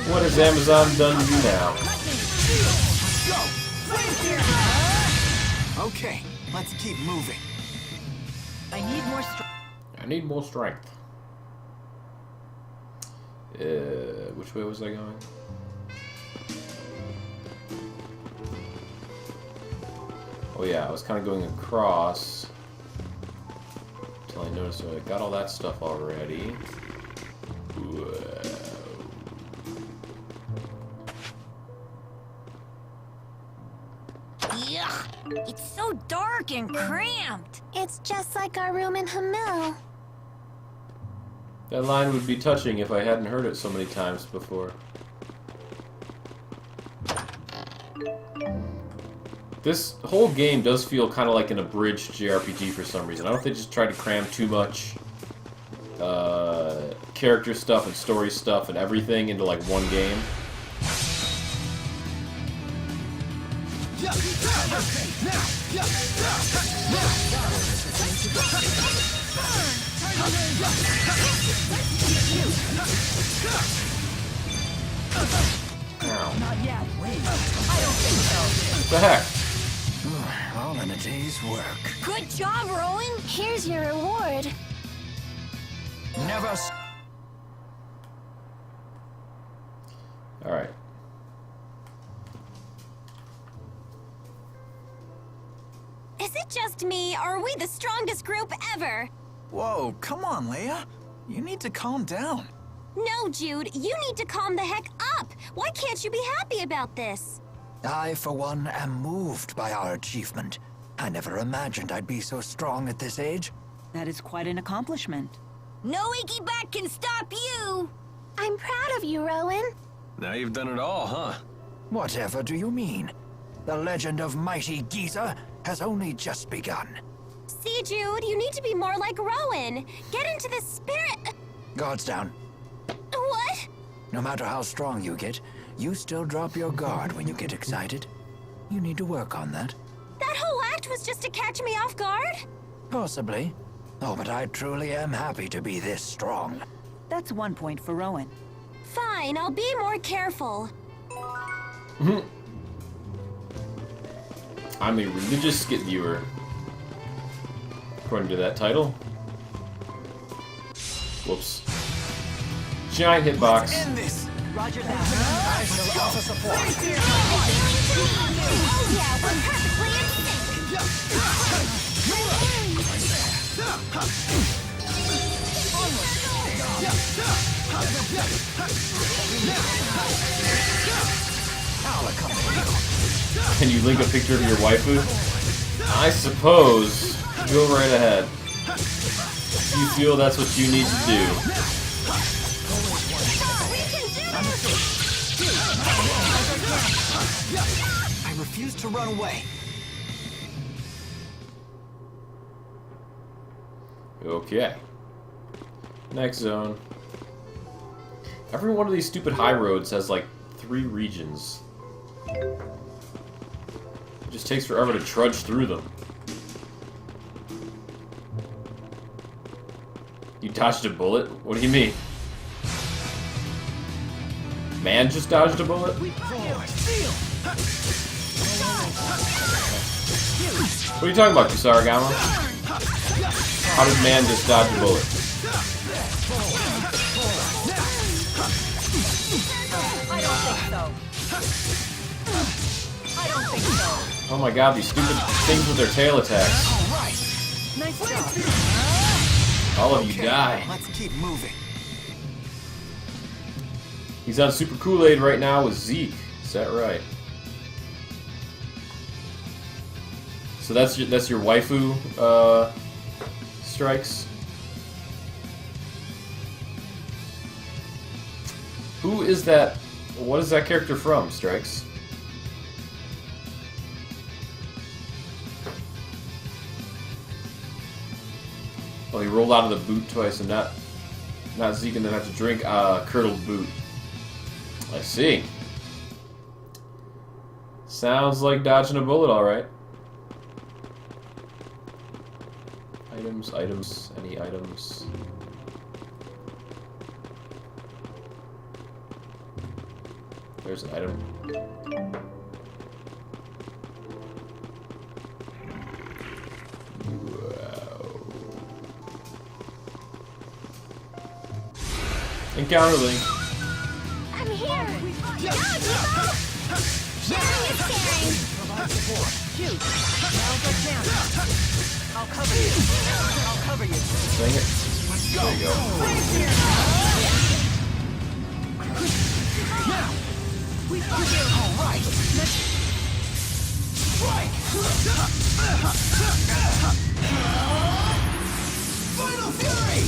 What has Amazon done to you now? Okay, let's keep moving. I need more strength. I need more strength. Which way was I going? Oh yeah, I was kind of going across until I noticed I got all that stuff already. Whoa. Yuck! It's so dark and cramped. It's just like our room in Hamil. That line would be touching if I hadn't heard it so many times before. This whole game does feel kind of like an abridged JRPG for some reason. I don't know if they just tried to cram too much character stuff and story stuff and everything into like one game. Ow. Not yet. Wait. I don't think so. What the heck? All in a day's work. Good job, Rowan. Here's your reward. Never. Alright. Is it just me, or are we the strongest group ever? Whoa, come on, Leia. You need to calm down. No, Jude, you need to calm the heck up. Why can't you be happy about this? I, for one, am moved by our achievement. I never imagined I'd be so strong at this age. That is quite an accomplishment. No Iggy Back can stop you. I'm proud of you, Rowan. Now you've done it all, huh? Whatever do you mean? The legend of mighty Giza has only just begun. See, Jude, you need to be more like Rowan. Get into the spirit. Guards down. What? No matter how strong you get, you still drop your guard when you get excited. You need to work on that. That whole act was just to catch me off guard? Possibly. Oh, but I truly am happy to be this strong. That's 1 point for Rowan. Fine, I'll be more careful. I'm a religious skit viewer, according to that title. Whoops. Giant hitbox. End this. Roger that. I shall offer support. Oh yeah, we're perfectly in Can you link a picture of your waifu? I suppose. Go right ahead. If you feel that's what you need to do. I refuse to run away. Okay. Next zone. Every one of these stupid high roads has like 3 regions. It just takes forever to trudge through them. You dodged a bullet? What do you mean? Man just dodged a bullet? What are you talking about, Kusarigama? How did man just dodge a bullet? I don't think so. I don't think so. Oh my god, these stupid things with their tail attacks. Nice job. All of you die. Let's keep moving. He's on Super Kool-Aid right now with Zeke. Is that right? So that's your waifu strikes. Who is that? What is that character from, Strikes? Oh, he rolled out of the boot twice and not Zeke and then have to drink curdled boot. I see. Sounds like dodging a bullet, alright. Items, any items? There's an item. Wow. Encounter link. I'm here. Go, Debo! Sharing is caring. Provide support. Shoot. Now's our chance. I'll cover you. I'll cover you. Dang it. There you go. We got you. All right. Strike! Final Fury!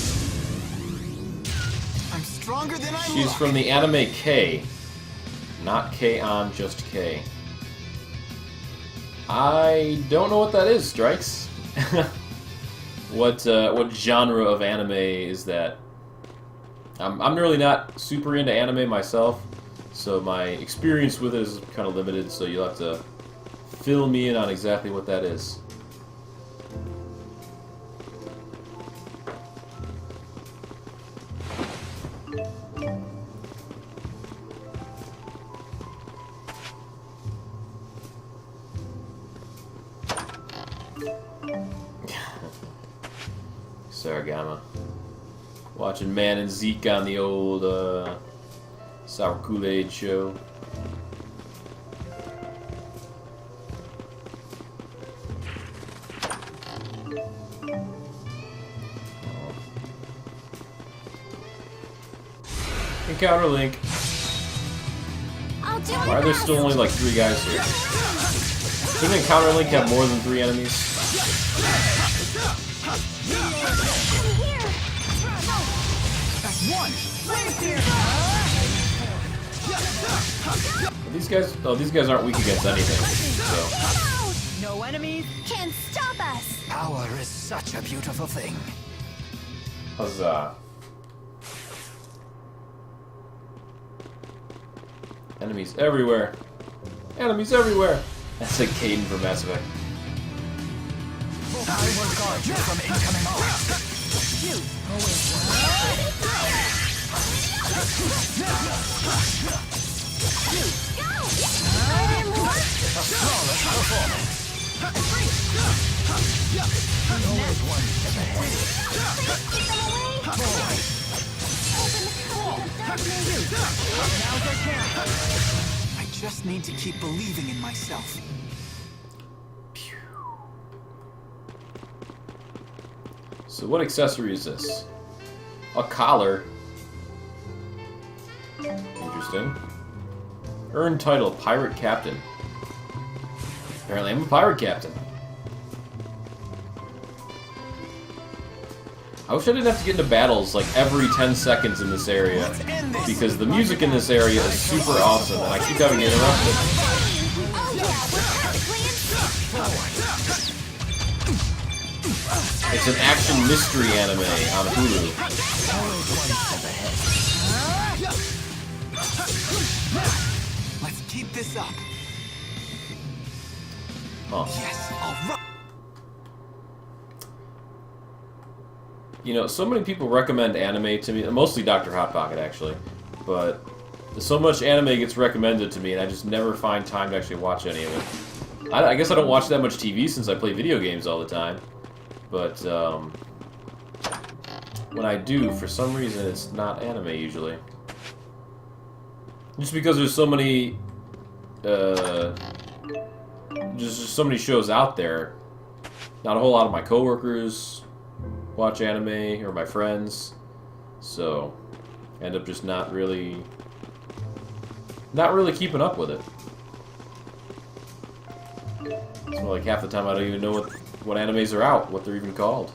I'm stronger than I She's look. from the anime K. Not K-On, just K. I don't know what that is, Strikes. What genre of anime is that? I'm really not super into anime myself, so my experience with it is kind of limited, so you'll have to fill me in on exactly what that is. Saragama. Watching Man and Zeke on the old Sour Kool-Aid show. Encounter link. I'll do Why are there still only like 3 guys here? Couldn't Encounter Link have more than 3 enemies? These guys, oh, these guys aren't weak against anything. So No enemies. Can't stop us. Power is such a beautiful thing. huzzah! Enemies everywhere. Enemies everywhere. That's like Caden from Mass Effect. I will guard you from incoming arms. You a flawless performance. Always one step ahead. I just need to keep believing in myself. So what accessory is this? A collar. Interesting. Earn title, Pirate Captain. Apparently I'm a pirate captain. I wish I didn't have to get into battles like every 10 seconds in this area, because the music in this area is super awesome and I keep having to interrupt it. It's an action mystery anime on Hulu. Let's keep this up. Huh. Yes, all right. You know, so many people recommend anime to me, mostly Dr. Hot Pocket actually, but so much anime gets recommended to me and I just never find time to actually watch any of it. I guess I don't watch that much TV since I play video games all the time, but when I do, for some reason, it's not anime usually. Just because there's so many, just so many shows out there. Not a whole lot of my coworkers watch anime, or my friends, so I end up just not really keeping up with it. So like half the time I don't even know what animes are out, what they're even called.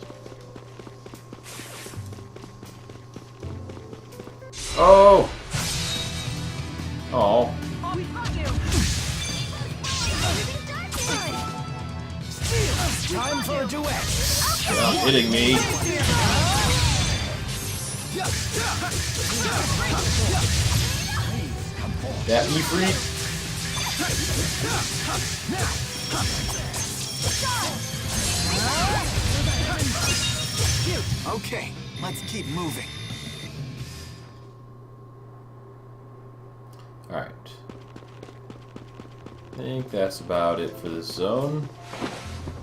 Oh! Oh. Time for a duet. Stop hitting me. That me freak. Okay, let's keep moving. Alright. I think that's about it for this zone.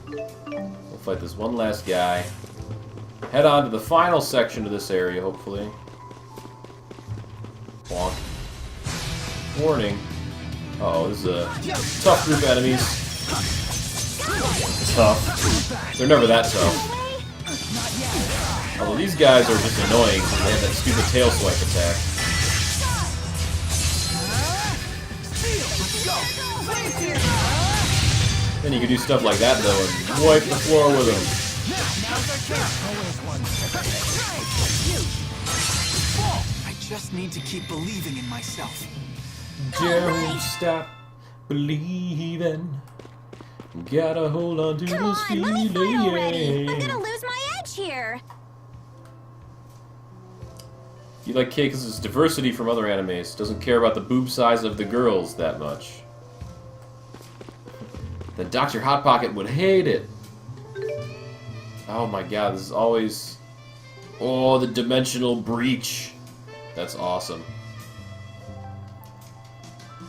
We'll fight this one last guy. Head on to the final section of this area, hopefully. Bonk. Warning. Uh oh, this is a tough group of enemies. Tough. They're never that tough. Although these guys are just annoying because they have that stupid tail swipe attack. Then you can do stuff like that though and wipe the floor with them. I just need to keep believing in myself. Don't stop believing. Gotta hold on to Come this on, let me fight already. I'm feeling. gonna lose my edge here. You like K because it's diversity from other animes. Doesn't care about the boob size of the girls that much. Then Dr. Hot Pocket would hate it. Oh my god, this is always... Oh, the dimensional breach. That's awesome.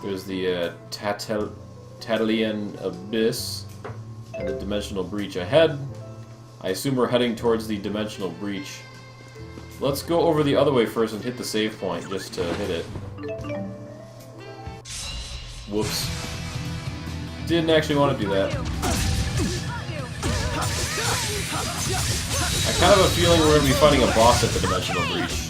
There's the Tatalian Abyss and the dimensional breach ahead. I assume we're heading towards the dimensional breach. Let's go over the other way first and hit the save point just to hit it. Whoops. Didn't actually want to do that. I kind of have a feeling we're going to be fighting a boss at the dimensional breach.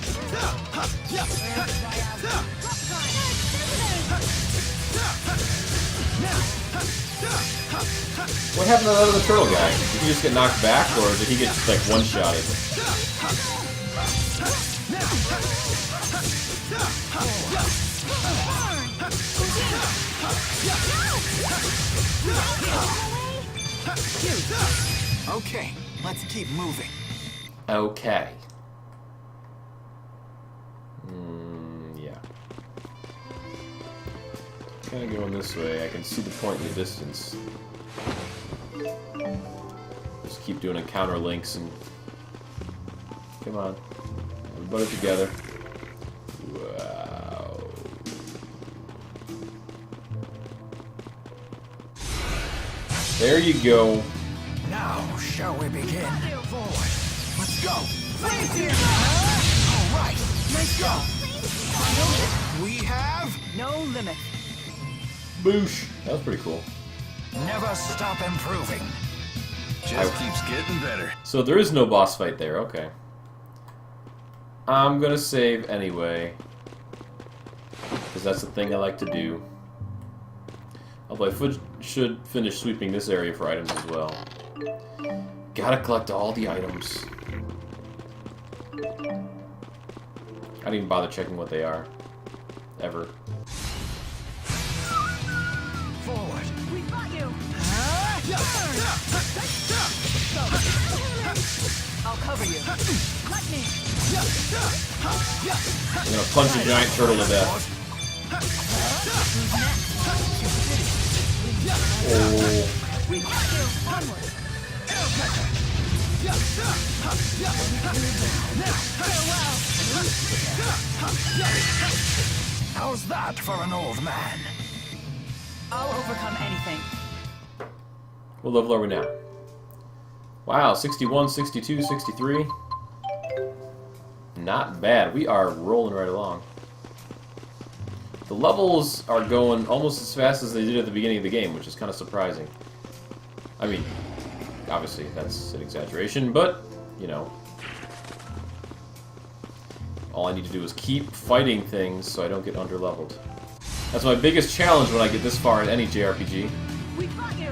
What happened to that other turtle guy? Did he just get knocked back, or did he get just like one-shotted? Okay, let's keep moving. Okay. Yeah. kind of going this way. I can see the point in the distance. Just keep doing encounter links and... Come on. Everybody together. Wow. There you go. Now, shall we begin? Forward. Let's go. All right. Let's go. We have No limit. Boosh. That was pretty cool. Never stop improving. Just keeps getting better. So there is no boss fight there, okay. I'm gonna save anyway. Because that's the thing I like to do. Although I should finish sweeping this area for items as well. Gotta collect all the items. I didn't even bother checking what they are. Ever. Forward. We've got you. I'll cover you. Let me. I'm gonna punch a giant turtle to death. Oh. We got you. Onward. How's that for an old man? I'll overcome anything. What level are we now? Wow, 61, 62, 63. Not bad. We are rolling right along. The levels are going almost as fast as they did at the beginning of the game, which is kind of surprising. I mean, obviously that's an exaggeration, but, you know. All I need to do is keep fighting things so I don't get underleveled. That's my biggest challenge when I get this far in any JRPG. We've got you.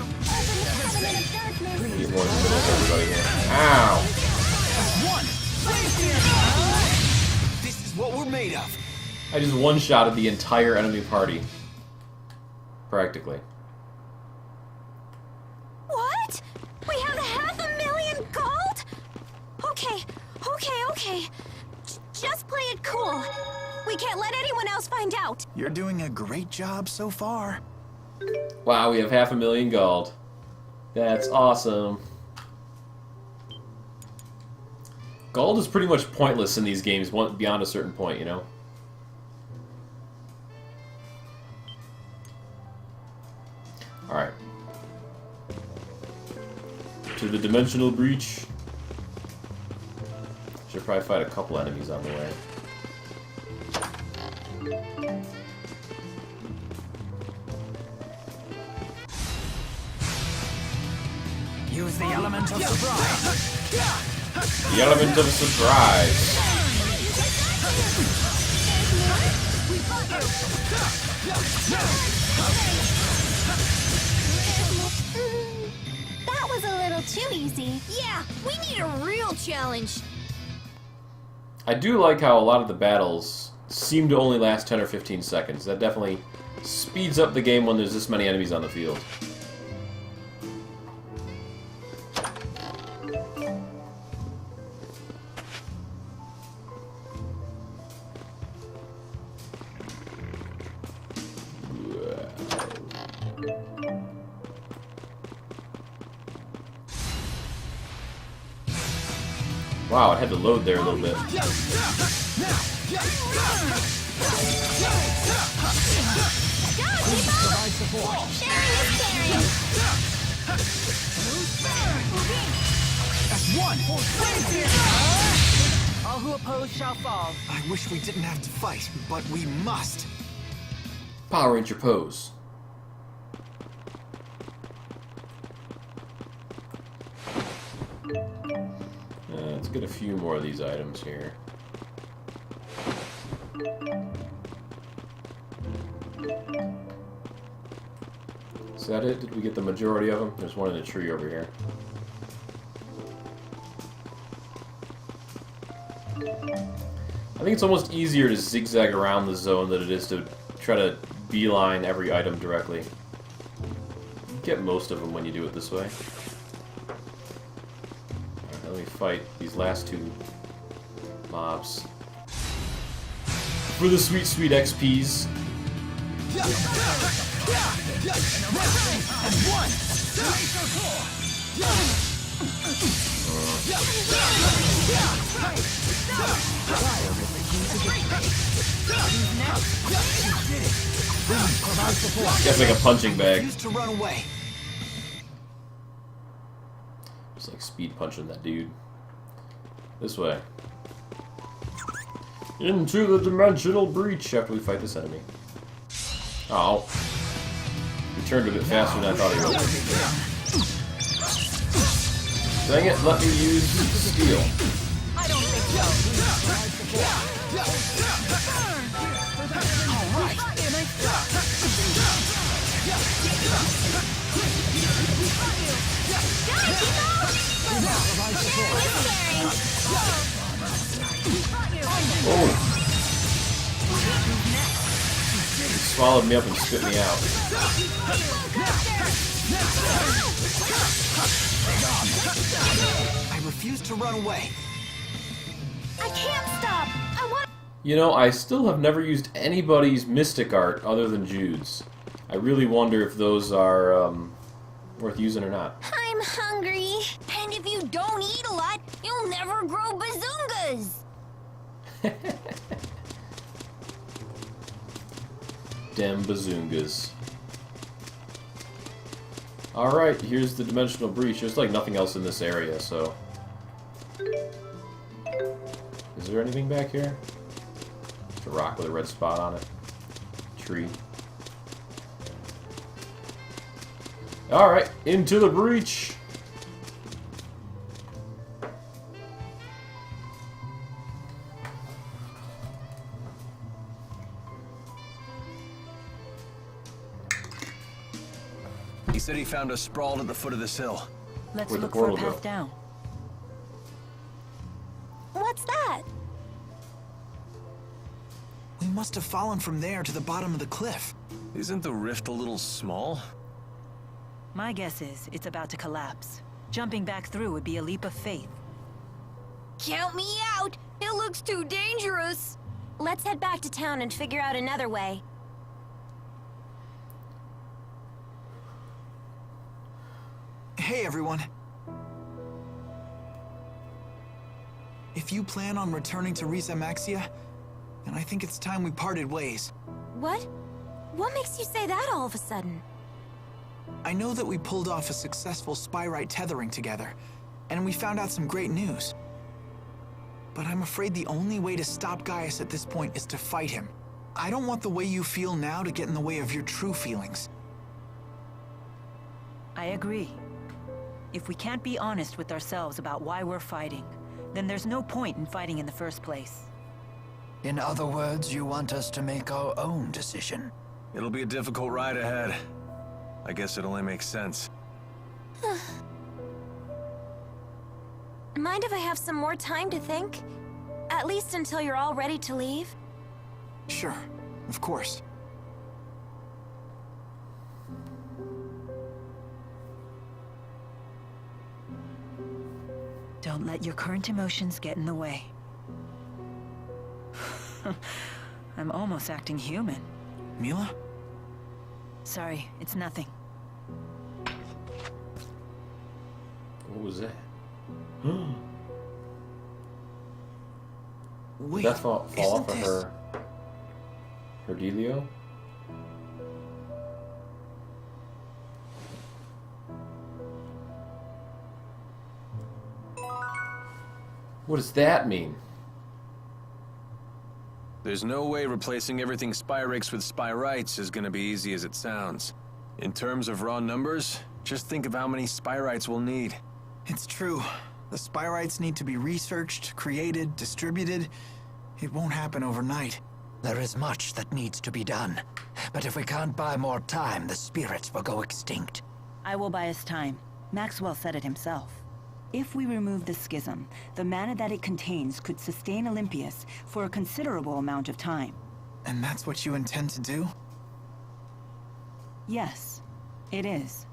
He's more in the middle of everybody here. Ow! one. This is what we're made of. I just one-shotted the entire enemy party. Practically. What? We have 500,000 gold? Okay. Just play it cool. We can't let anyone else find out. You're doing a great job so far. Wow, we have 500,000 gold. That's awesome. Gold is pretty much pointless in these games beyond a certain point, you know? Alright. To the dimensional breach. Should probably fight a couple enemies on the way. Use the element of surprise. The element of surprise. That was a little too easy. Yeah, we need a real challenge. I do like how a lot of the battles seem to only last 10 or 15 seconds. That definitely speeds up the game when there's this many enemies on the field. Wow, it had to load there a little bit. That's one. All who oppose shall fall. I wish we didn't have to fight, but we must. Power Ranger pose. Let's get a few more of these items here. Is that it? Did we get the majority of them? There's one in a tree over here. I think it's almost easier to zigzag around the zone than it is to try to beeline every item directly. You get most of them when you do it this way. Alright, let me fight these last two mobs. For the sweet, sweet XPs. It's like a punching bag. Used to run away. It's like speed punching that dude. This way. Into the dimensional breach after we fight this enemy. Oh. He turned a bit faster than I thought he would. Dang it, let me use steel. I don't think so. Alright, nice job. Oh. He swallowed me up and spit me out. I refuse to run away. I can't stop. I want. You know, I still have never used anybody's mystic art other than Jude's. I really wonder if those are worth using or not. I'm hungry. And if you don't eat a lot, you'll never grow bazungas. Damn bazungas. Alright, here's the dimensional breach. There's like nothing else in this area, so... Is there anything back here? It's a rock with a red spot on it. Tree. Alright, into the breach! He said he found us sprawled at the foot of this hill. Let's Where'd the look for a portal go? path down. What's that? We must have fallen from there to the bottom of the cliff. Isn't the rift a little small? My guess is it's about to collapse. Jumping back through would be a leap of faith. Count me out. It looks too dangerous. Let's head back to town and figure out another way. Hey, everyone. If you plan on returning to Riza Maxia, then I think it's time we parted ways. What? What makes you say that all of a sudden? I know that we pulled off a successful Spyrite tethering together, and we found out some great news. But I'm afraid the only way to stop Gaius at this point is to fight him. I don't want the way you feel now to get in the way of your true feelings. I agree. If we can't be honest with ourselves about why we're fighting, then there's no point in fighting in the first place. In other words, you want us to make our own decision. It'll be a difficult ride ahead. I guess it only makes sense. Mind if I have some more time to think? At least until you're all ready to leave? Sure, of course. Don't let your current emotions get in the way. I'm almost acting human. Mila? Sorry, it's nothing. What was that? Wait, Did that fall off of this... her Delio? What does that mean? There's no way replacing everything Spyrix with Spyrites is gonna be easy as it sounds. In terms of raw numbers, just think of how many Spyrites we'll need. It's true. The Spyrites need to be researched, created, distributed. It won't happen overnight. There is much that needs to be done. But if we can't buy more time, the spirits will go extinct. I will buy us time. Maxwell said it himself. If we remove the schism, the mana that it contains could sustain Olympius for a considerable amount of time. And that's what you intend to do? Yes, it is.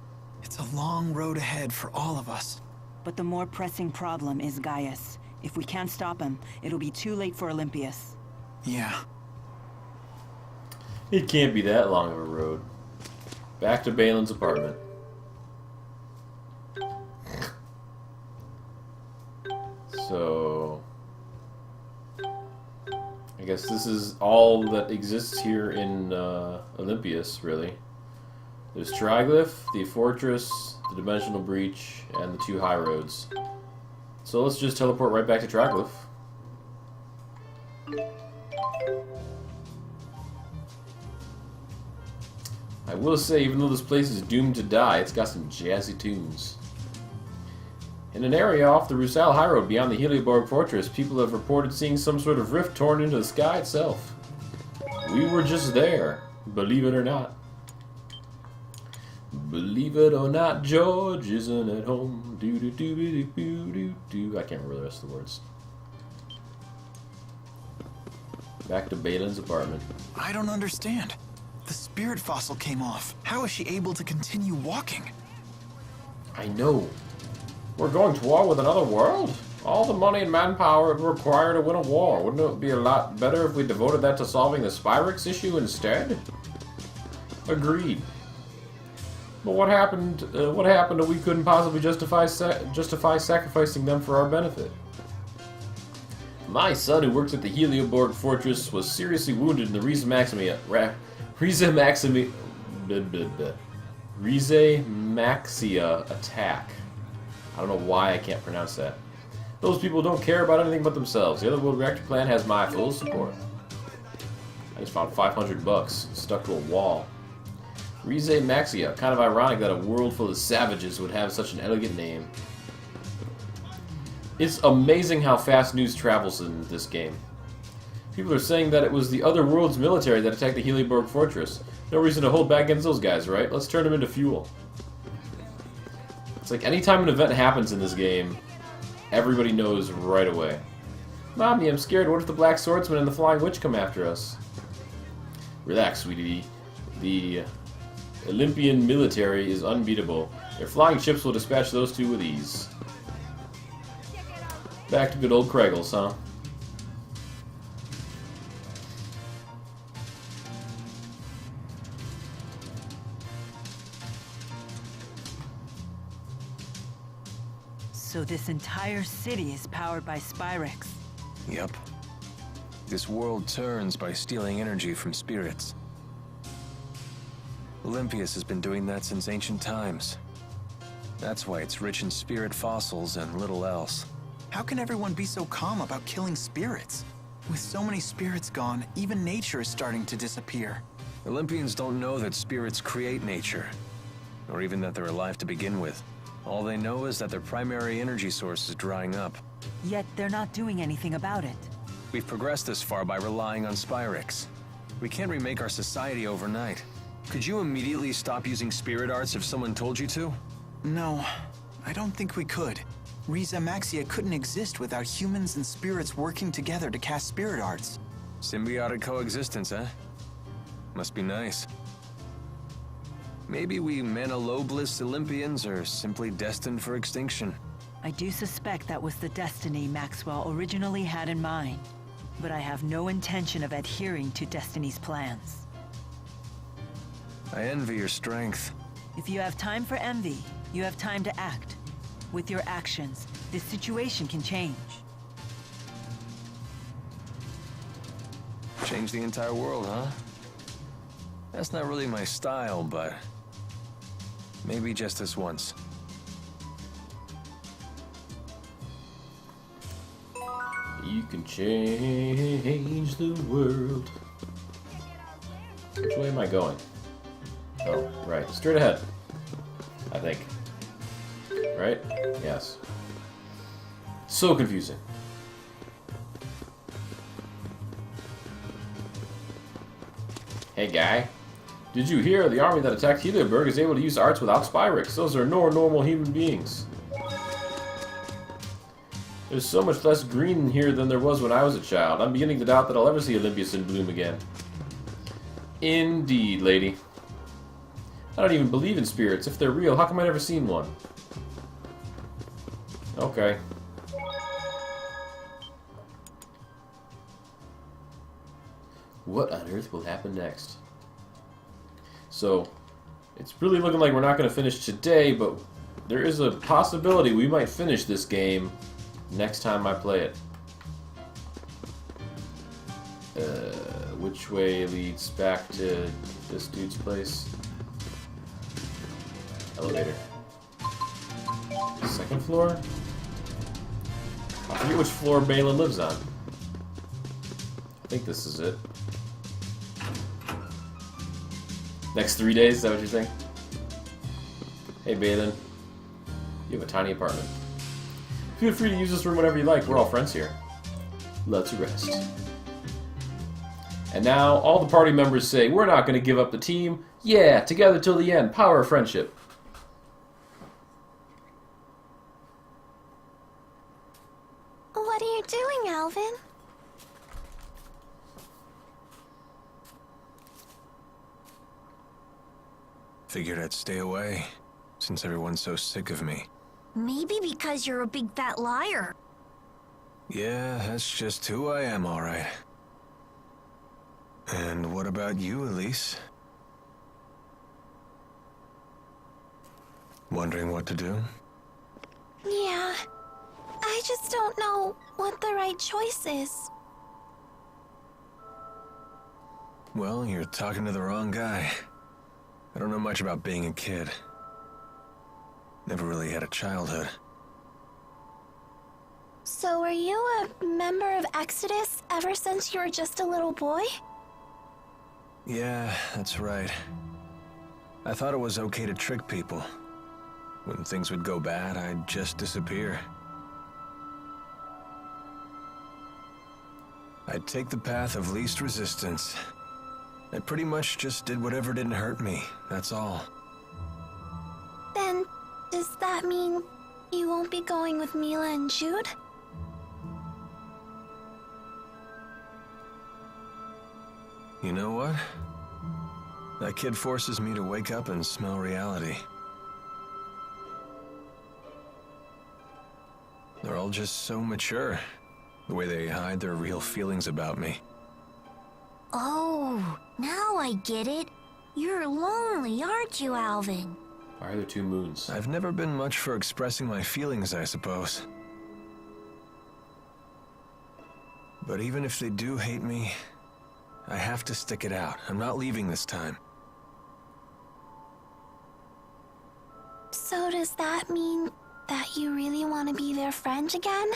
It's a long road ahead for all of us. But the more pressing problem is Gaius. If we can't stop him, it'll be too late for Olympius. Yeah. It can't be that long of a road. Back to Balin's apartment. So... I guess this is all that exists here in Olympias, really. There's Triglyph, the Fortress, the Dimensional Breach, and the 2 high roads. So let's just teleport right back to Triglyph. I will say, even though this place is doomed to die, it's got some jazzy tunes. In an area off the Rusal High Road beyond the Helioborg Fortress, people have reported seeing some sort of rift torn into the sky itself. We were just there, believe it or not. Believe it or not, George isn't at home. Do do do do do do do. I can't remember the rest of the words. Back to Balin's apartment. I don't understand. The spirit fossil came off. How is she able to continue walking? I know. We're going to war with another world? All the money and manpower it would require to win a war. Wouldn't it be a lot better if we devoted that to solving the Spyrix issue instead? Agreed. But what happened that we couldn't possibly justify sacrificing them for our benefit? My son, who works at the Helioborg Fortress, was seriously wounded in the Riese Maxia attack. I don't know why I can't pronounce that. Those people don't care about anything but themselves. The Other World Reactor plan has my full support. I just found $500 stuck to a wall. Riese Maxia. Kind of ironic that a world full of savages would have such an elegant name. It's amazing how fast news travels in this game. People are saying that it was the other world's military that attacked the Helioborg Fortress. No reason to hold back against those guys, right? Let's turn them into fuel. It's like anytime an event happens in this game, everybody knows right away. Mommy, I'm scared. What if the Black Swordsman and the Flying Witch come after us? Relax, sweetie. The Olympian military is unbeatable. Their flying ships will dispatch those two with ease. Back to good old Kraggles, huh? So this entire city is powered by Spyrix. Yep. This world turns by stealing energy from spirits. Olympias has been doing that since ancient times. That's why it's rich in spirit fossils and little else. How can everyone be so calm about killing spirits? With so many spirits gone, even nature is starting to disappear. Olympians don't know that spirits create nature, or even that they're alive to begin with. All they know is that their primary energy source is drying up. Yet they're not doing anything about it. We've progressed this far by relying on Spyrix. We can't remake our society overnight. Could you immediately stop using spirit arts if someone told you to? No, I don't think we could. Riese Maxia couldn't exist without humans and spirits working together to cast spirit arts. Symbiotic coexistence, eh? Must be nice. Maybe we Mana-lobless Olympians are simply destined for extinction. I do suspect that was the destiny Maxwell originally had in mind, but I have no intention of adhering to Destiny's plans. I envy your strength. If you have time for envy, you have time to act. With your actions, this situation can change. Change the entire world, huh? That's not really my style, but maybe just this once. You can change the world. Which way am I going? Oh, right. Straight ahead. I think. Right? Yes. So confusing. Hey, guy. Did you hear the army that attacked Helioborg is able to use arts without Spyrix? Those are no normal human beings. There's so much less green here than there was when I was a child. I'm beginning to doubt that I'll ever see Olympias in bloom again. Indeed, lady. I don't even believe in spirits. If they're real, how come I never seen one? Okay. What on earth will happen next? So, It's really looking like we're not going to finish today, but there is a possibility we might finish this game next time I play it. Which way leads back to this dude's place? Elevator. Second floor? I forget which floor Balin lives on. I think this is it. Next 3 days, is that what you think? Hey Balin. You have a tiny apartment. Feel free to use this room whenever you like. We're all friends here. Let's rest. And now all the party members say, we're not going to give up the team. Yeah, together till the end. Power of friendship. What are you doing, Alvin? Figured I'd stay away, since everyone's so sick of me. Maybe because you're a big fat liar. Yeah, that's just who I am, alright. And what about you, Elise? Wondering what to do? Yeah. I just don't know what the right choice is. Well, you're talking to the wrong guy. I don't know much about being a kid. Never really had a childhood. So were you a member of Exodus ever since you were just a little boy? Yeah, that's right. I thought it was okay to trick people. When things would go bad, I'd just disappear. I'd take the path of least resistance. I pretty much just did whatever didn't hurt me, that's all. Then, does that mean you won't be going with Mila and Jude? You know what? That kid forces me to wake up and smell reality. They're all just so mature. The way they hide their real feelings about me. Oh, now I get it. You're lonely, aren't you, Alvin? Why are there two moons? I've never been much for expressing my feelings, I suppose. But even if they do hate me, I have to stick it out. I'm not leaving this time. So does that mean that you really want to be their friend again?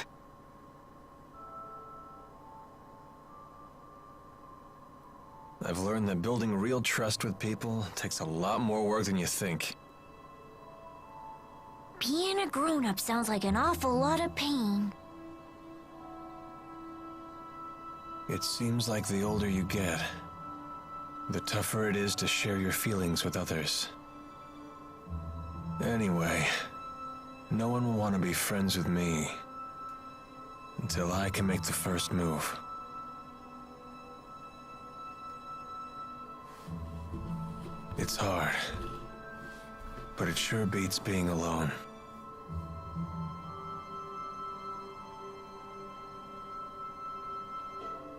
I've learned that building real trust with people takes a lot more work than you think. Being a grown-up sounds like an awful lot of pain. It seems like the older you get, the tougher it is to share your feelings with others. Anyway, no one will want to be friends with me until I can make the first move. It's hard, but it sure beats being alone.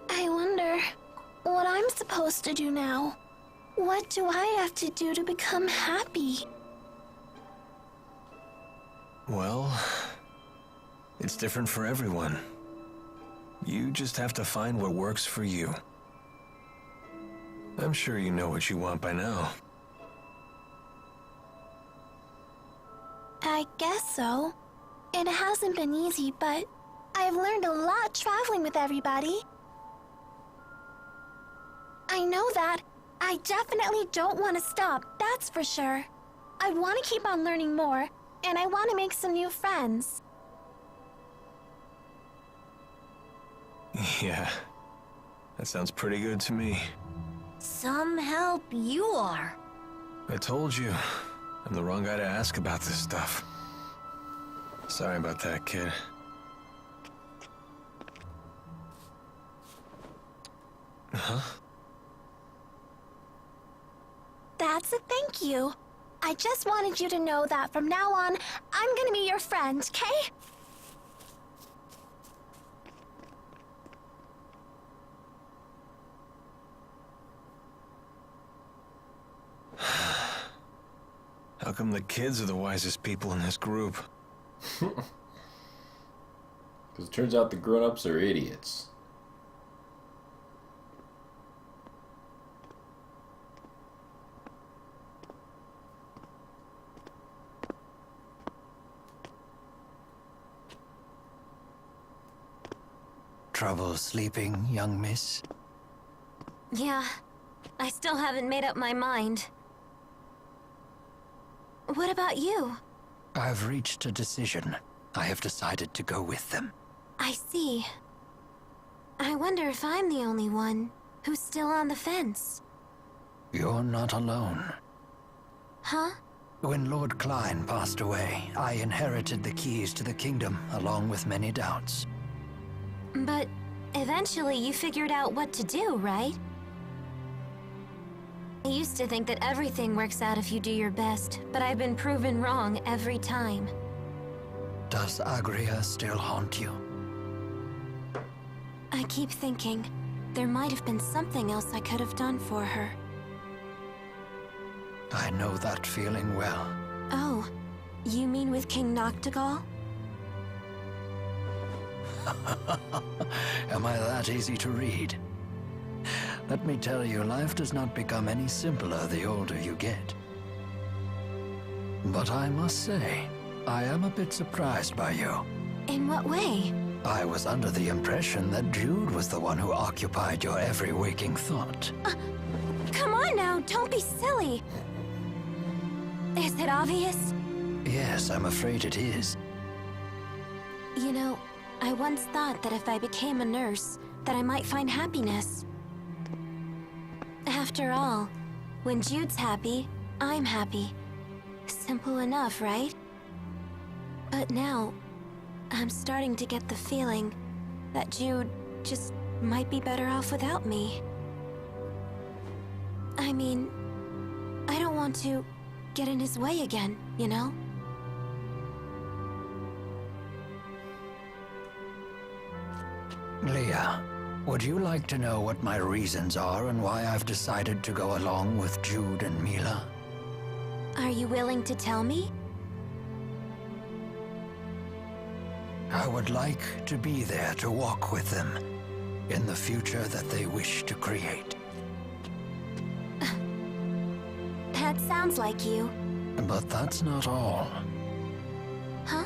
I wonder what I'm supposed to do now. What do I have to do to become happy? Well, it's different for everyone. You just have to find what works for you. I'm sure you know what you want by now. I guess so. It hasn't been easy, but I've learned a lot traveling with everybody. I know that. I definitely don't want to stop, that's for sure. I want to keep on learning more, and I want to make some new friends. Yeah, that sounds pretty good to me. Some help you are. I told you, I'm the wrong guy to ask about this stuff. Sorry about that, kid. Huh? That's a thank you. I just wanted you to know that from now on, I'm gonna be your friend, okay? How come the kids are the wisest people in this group? Because it turns out the grown-ups are idiots. Trouble sleeping, young miss? Yeah, I still haven't made up my mind. What about you? I've reached a decision. I have decided to go with them. I see. I wonder if I'm the only one who's still on the fence. You're not alone. Huh? When Lord Klein passed away, I inherited the keys to the kingdom, along with many doubts. But eventually you figured out what to do, right? I used to think that everything works out if you do your best, but I've been proven wrong every time. Does Agria still haunt you? I keep thinking there might have been something else I could have done for her. I know that feeling well. Oh, you mean with King Noctigal? Am I that easy to read? Let me tell you, life does not become any simpler the older you get. But I must say, I am a bit surprised by you. In what way? I was under the impression that Jude was the one who occupied your every waking thought. Come on now, don't be silly. Is it obvious? Yes, I'm afraid it is. You know, I once thought that if I became a nurse, that I might find happiness. After all, when Jude's happy, I'm happy. Simple enough, right? But now, I'm starting to get the feeling that Jude just might be better off without me. I mean, I don't want to get in his way again, you know? Leah, would you like to know what my reasons are and why I've decided to go along with Jude and Mila? Are you willing to tell me? I would like to be there to walk with them in the future that they wish to create. That sounds like you. But that's not all. Huh?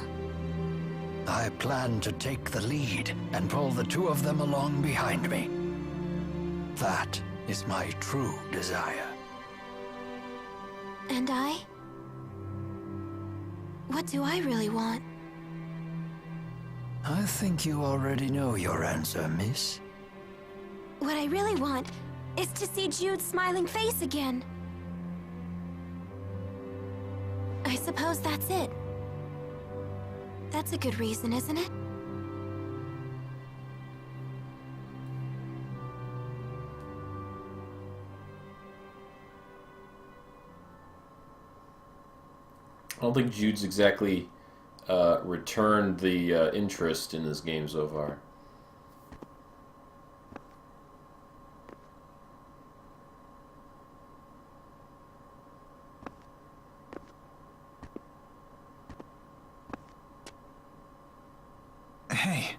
I plan to take the lead and pull the two of them along behind me. That is my true desire. And I? What do I really want? I think you already know your answer, miss. What I really want is to see Jude's smiling face again. I suppose that's it. That's a good reason, isn't it? I don't think Jude's exactly returned the interest in this game so far. Hey.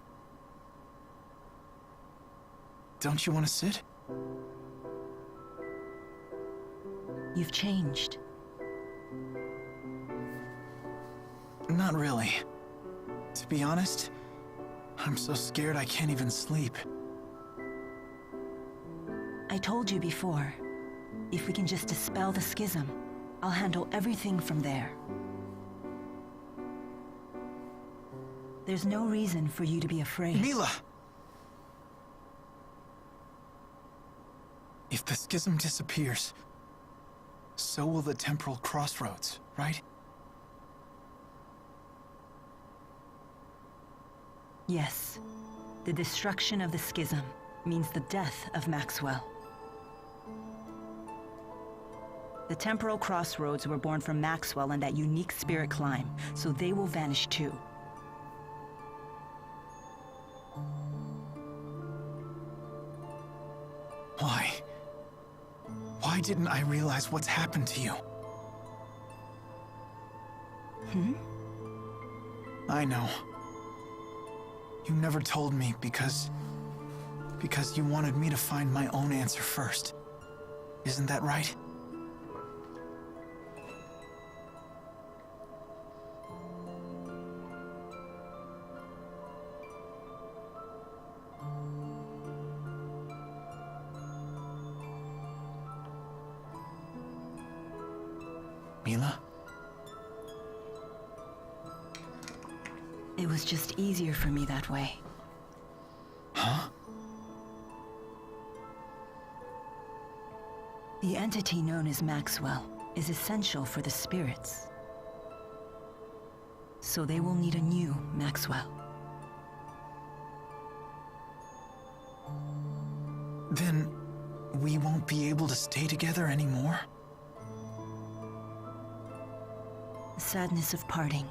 Don't you want to sit? You've changed. Not really. To be honest, I'm so scared I can't even sleep. I told you before, if we can just dispel the schism, I'll handle everything from there. There's no reason for you to be afraid. Mila! If the schism disappears, so will the temporal crossroads, right? Yes. The destruction of the schism means the death of Maxwell. The temporal crossroads were born from Maxwell and that unique spirit climb, so they will vanish too. Why? Why didn't I realize what's happened to you? I know. You never told me because you wanted me to find my own answer first. Isn't that right? Mila? It was just easier for me that way. Huh? The entity known as Maxwell is essential for the spirits. So they will need a new Maxwell. Then we won't be able to stay together anymore? The sadness of parting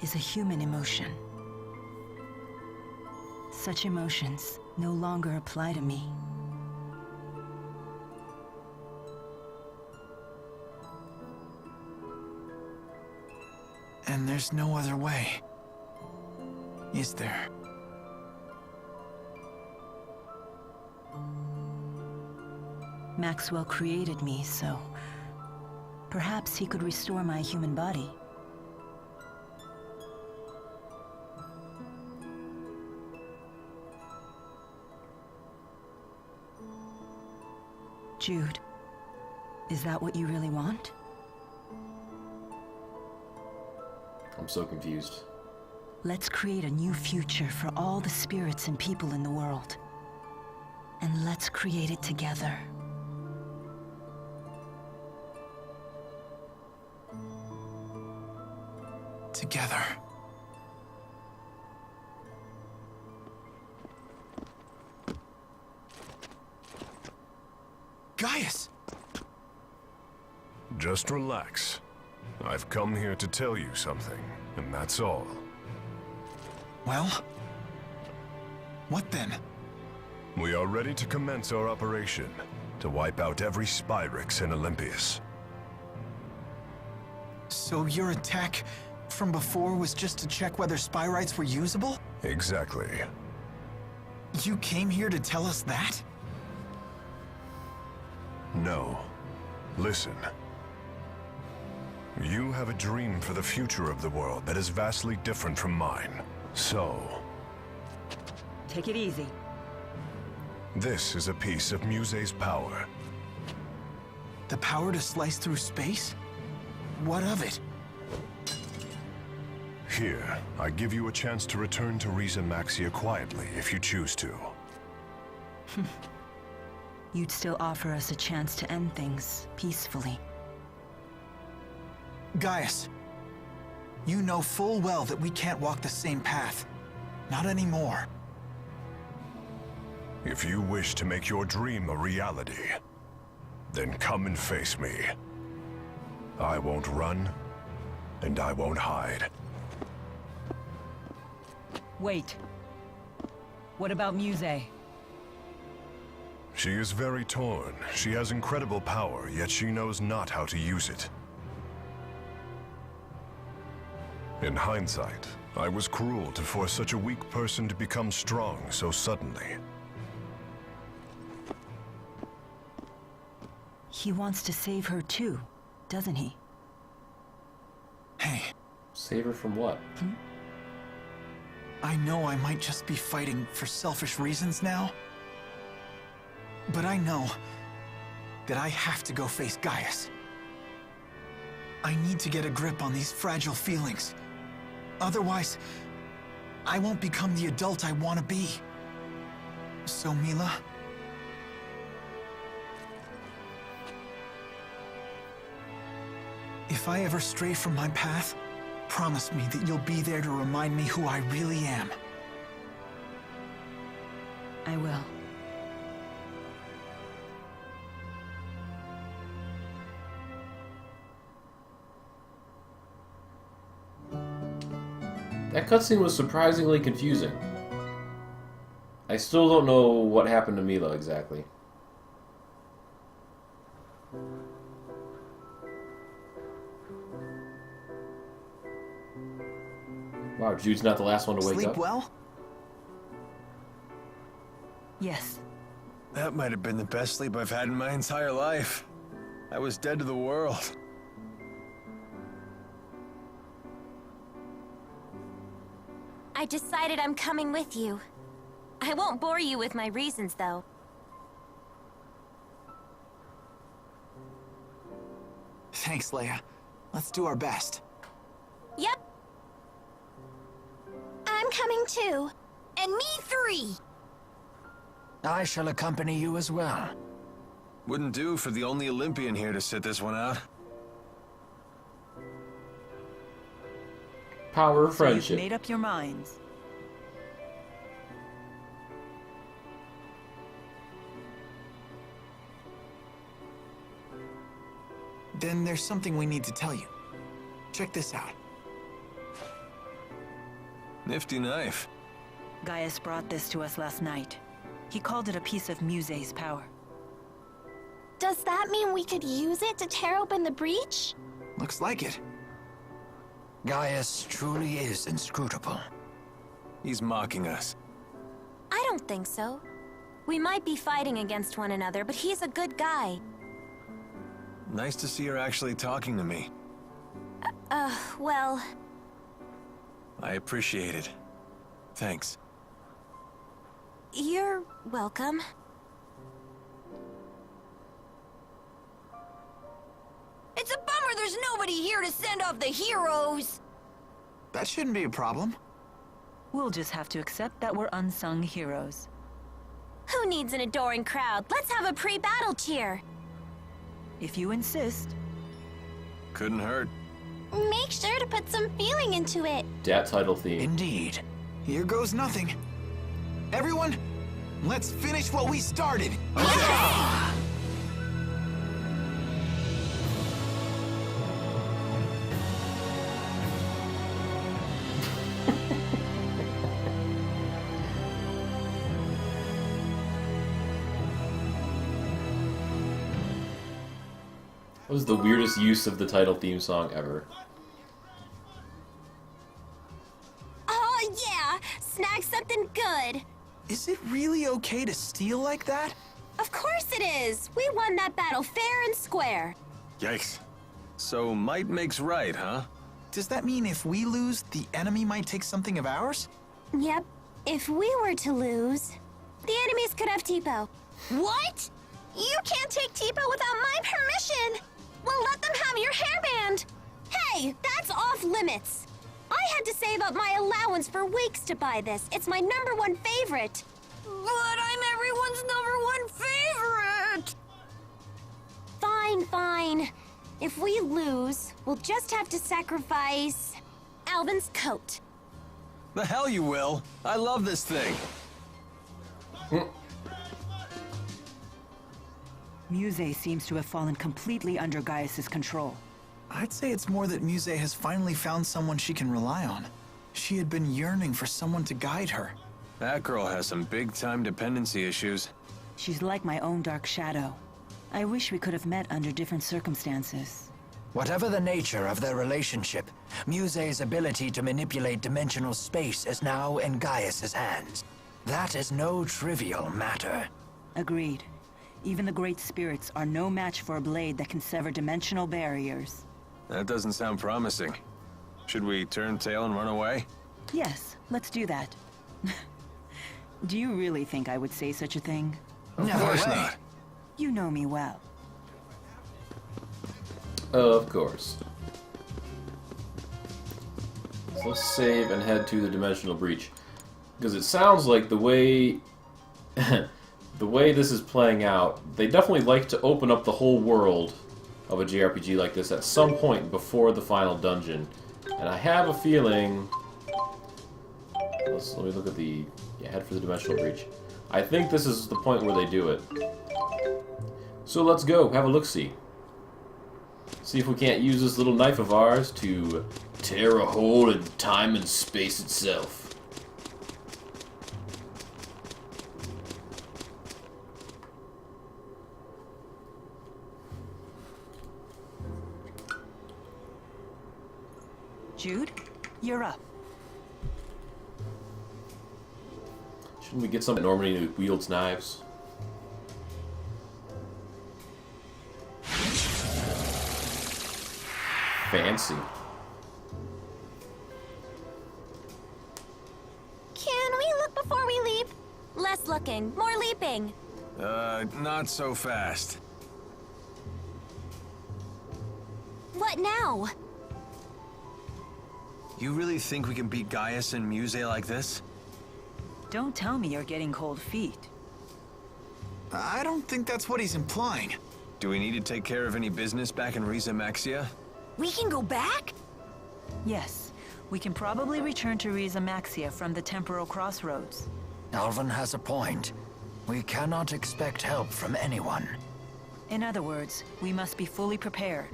is a human emotion. Such emotions no longer apply to me. And there's no other way, is there? Maxwell created me, so perhaps he could restore my human body. Jude, is that what you really want? I'm so confused. Let's create a new future for all the spirits and people in the world. And let's create it together. Together. Gaius! Just relax. I've come here to tell you something, and that's all. Well? What then? We are ready to commence our operation, to wipe out every Spyrix in Olympias. So your attack from before was just to check whether Spyrites were usable? Exactly. You came here to tell us that? No. Listen. You have a dream for the future of the world that is vastly different from mine. So, Take it easy. this is a piece of Muse's power. The power to slice through space? What of it? Here, I give you a chance to return to Riza Maxia quietly if you choose to. You'd still offer us a chance to end things peacefully. Gaius, you know full well that we can't walk the same path. Not anymore. If you wish to make your dream a reality, then come and face me. I won't run, and I won't hide. Wait. What about Muse? She is very torn. She has incredible power, yet she knows not how to use it. In hindsight, I was cruel to force such a weak person to become strong so suddenly. He wants to save her too, doesn't he? Hey. Save her from what? I know I might just be fighting for selfish reasons now, but I know that I have to go face Gaius. I need to get a grip on these fragile feelings. Otherwise, I won't become the adult I want to be. So, Mila? If I ever stray from my path, promise me that you'll be there to remind me who I really am. I will. That cutscene was surprisingly confusing. I still don't know what happened to Mila exactly. Wow, Jude's not the last one to wake Sleep up. well? Yes. That might have been the best sleep I've had in my entire life. I was dead to the world. I decided I'm coming with you. I won't bore you with my reasons, though. Thanks, Leia. Let's do our best. Yep. I'm coming too. And me 3. I shall accompany you as well. Wouldn't do for the only Olympian here to sit this one out. Power of So you've friendship. made up your minds. Then there's something we need to tell you. Check this out. Nifty knife. Gaius brought this to us last night. He called it a piece of Muse's power. Does that mean we could use it to tear open the breach? Looks like it. Gaius truly is inscrutable. He's mocking us. I don't think so. We might be fighting against one another, but he's a good guy. Nice to see her actually talking to me. Well... I appreciate it. Thanks. You're welcome. It's a bummer there's nobody here to send off the heroes. That shouldn't be a problem. We'll just have to accept that we're unsung heroes. Who needs an adoring crowd? Let's have a pre-battle cheer. If you insist. Couldn't hurt. Make sure to put some feeling into it. Dat title theme. Indeed. Here goes nothing. Everyone, let's finish what we started. That was the weirdest use of the title theme song ever. Oh yeah! Snag something good! Is it really okay to steal like that? Of course it is! We won that battle fair and square. Yikes. So might makes right, huh? Does that mean if we lose, the enemy might take something of ours? Yep. If we were to lose, the enemies could have Tipo. What? You can't take Tipo without my permission. Well, let them have your hairband. Hey, that's off limits! I had to save up my allowance for weeks to buy this. It's my #1 favorite. But I'm everyone's #1 favorite. Fine, fine. If we lose, we'll just have to sacrifice Alvin's coat. The hell you will. I love this thing. Muse seems to have fallen completely under Gaius's control. I'd say it's more that Muse has finally found someone she can rely on. She had been yearning for someone to guide her. That girl has some big-time dependency issues. She's like my own dark shadow. I wish we could have met under different circumstances. Whatever the nature of their relationship, Muse's ability to manipulate dimensional space is now in Gaius's hands. That is no trivial matter. Agreed. Even the great spirits are no match for a blade that can sever dimensional barriers. That doesn't sound promising. Should we turn tail and run away? Yes, let's do that. Do you really think I would say such a thing? Of course not. You know me well. Of course. So let's save and head to the dimensional breach. Because it sounds like the way the way this is playing out, they definitely like to open up the whole world of a JRPG like this at some point before the final dungeon. And I have a feeling... Let me look at the... Yeah, head for the dimensional breach. I think this is the point where they do it. So let's go, have a look-see. See if we can't use this little knife of ours to tear a hole in time and space itself. Jude, you're up. Shouldn't we get some Normandy who wields knives? Fancy. Can we look before we leap? Less looking, more leaping. Not so fast. What now? You really think we can beat Gaius and Muse like this? Don't tell me you're getting cold feet. I don't think that's what he's implying. Do we need to take care of any business back in Riza Maxia? We can go back? Yes, we can probably return to Riza Maxia from the temporal crossroads. Alvin has a point. We cannot expect help from anyone. In other words, we must be fully prepared.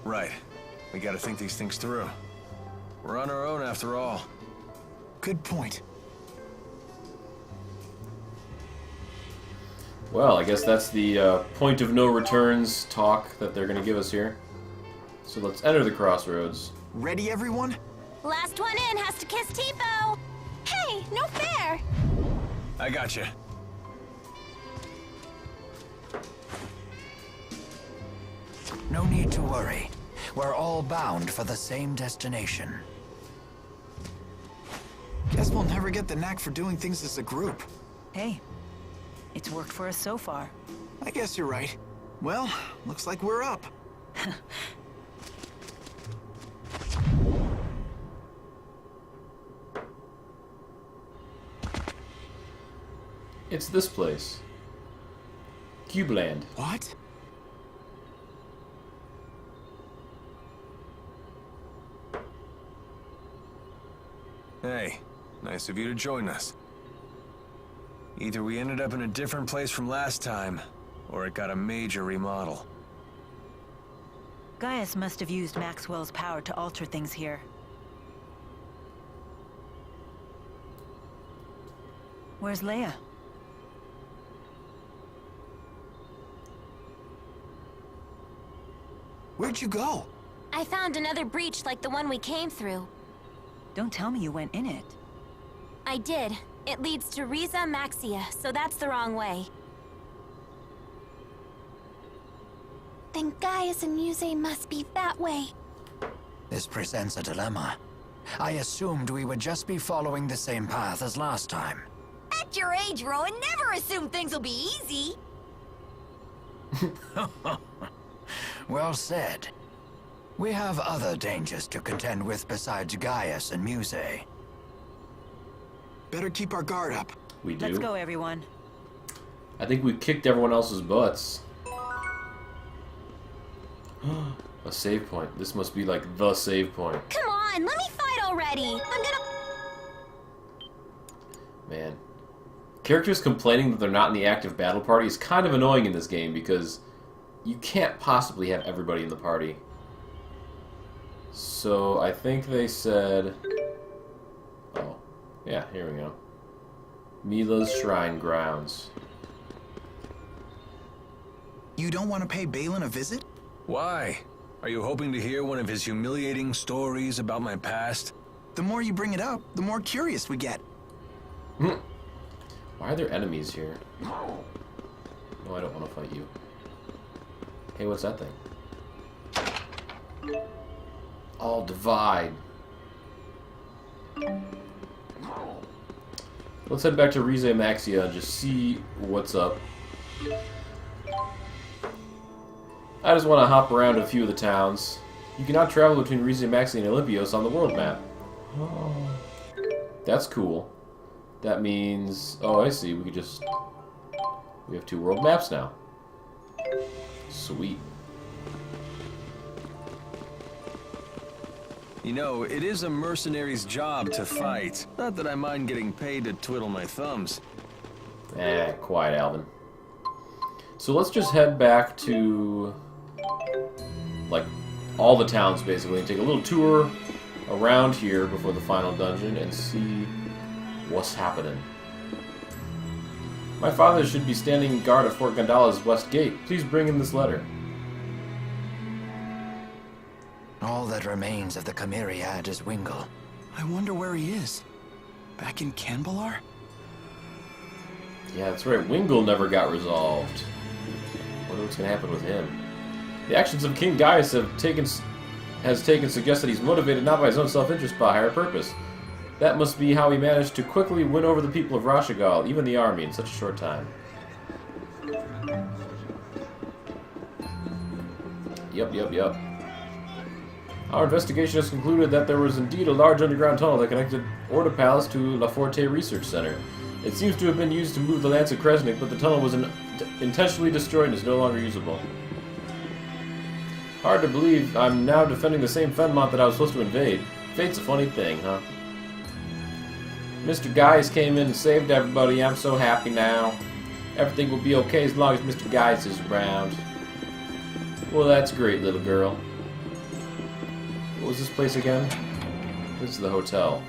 Right. We gotta think these things through. We're on our own after all. Good point. Well, I guess that's the point of no returns talk that they're going to give us here. So let's enter the crossroads. Ready, everyone? Last one in has to kiss Tipo. Hey, no fair. I gotcha. No need to worry. We're all bound for the same destination. Guess we'll never get the knack for doing things as a group. Hey, it's worked for us so far. I guess you're right. Well, looks like we're up. It's this place. Cubeland. What? Hey, nice of you to join us. Either we ended up in a different place from last time, or it got a major remodel. Gaius must have used Maxwell's power to alter things here. Where's Leia? Where'd you go? I found another breach like the one we came through. Don't tell me you went in it. I did. It leads to Riza Maxia, so that's the wrong way. Then Gaius and Muse must be that way. This presents a dilemma. I assumed we would just be following the same path as last time. At your age, Rowan, never assume things will be easy. Well said. We have other dangers to contend with besides Gaius and Muse. Better keep our guard up. We do. Let's go, everyone. I think we kicked everyone else's butts. A save point. This must be like the save point. Come on, let me fight already. I'm gonna... Man. Characters complaining that they're not in the active battle party is kind of annoying in this game because you can't possibly have everybody in the party. So I think they said... Oh. Yeah, here we go. Mila's Shrine Grounds. You don't want to pay Balin a visit? Why? Are you hoping to hear one of his humiliating stories about my past? The more you bring it up, the more curious we get. Why are there enemies here? No, I don't want to fight you. Hey, what's that thing? All divide. Let's head back to Riza Maxia and just see what's up. I just want to hop around a few of the towns. You cannot travel between Riza Maxia and Olympios on the world map. Oh. That's cool. That means... Oh, I see. We could just... We have 2 world maps now. Sweet. You know, it is a mercenary's job to fight. Not that I mind getting paid to twiddle my thumbs. Quiet, Alvin. So let's just head back to... like, all the towns, basically, and take a little tour around here before the final dungeon and see what's happening. My father should be standing guard at Fort Gandala's west gate. Please bring him this letter. All that remains of the Chimeriad is Wingle. I wonder where he is. Back in Canbalar? Yeah, that's right. Wingle never got resolved. Wonder what's going to happen with him. The actions of King Gaius suggest that he's motivated not by his own self-interest, but a higher purpose. That must be how he managed to quickly win over the people of Rashagal, even the army, in such a short time. Yep. Our investigation has concluded that there was indeed a large underground tunnel that connected Orda Palace to La Forte Research Center. It seems to have been used to move the Lance of Kresnik, but the tunnel was intentionally destroyed and is no longer usable. Hard to believe I'm now defending the same Fenmont that I was supposed to invade. Fate's a funny thing, huh? Mr. Gaius came in and saved everybody. I'm so happy now. Everything will be okay as long as Mr. Gaius is around. Well, that's great, little girl. What was this place again? This is the hotel.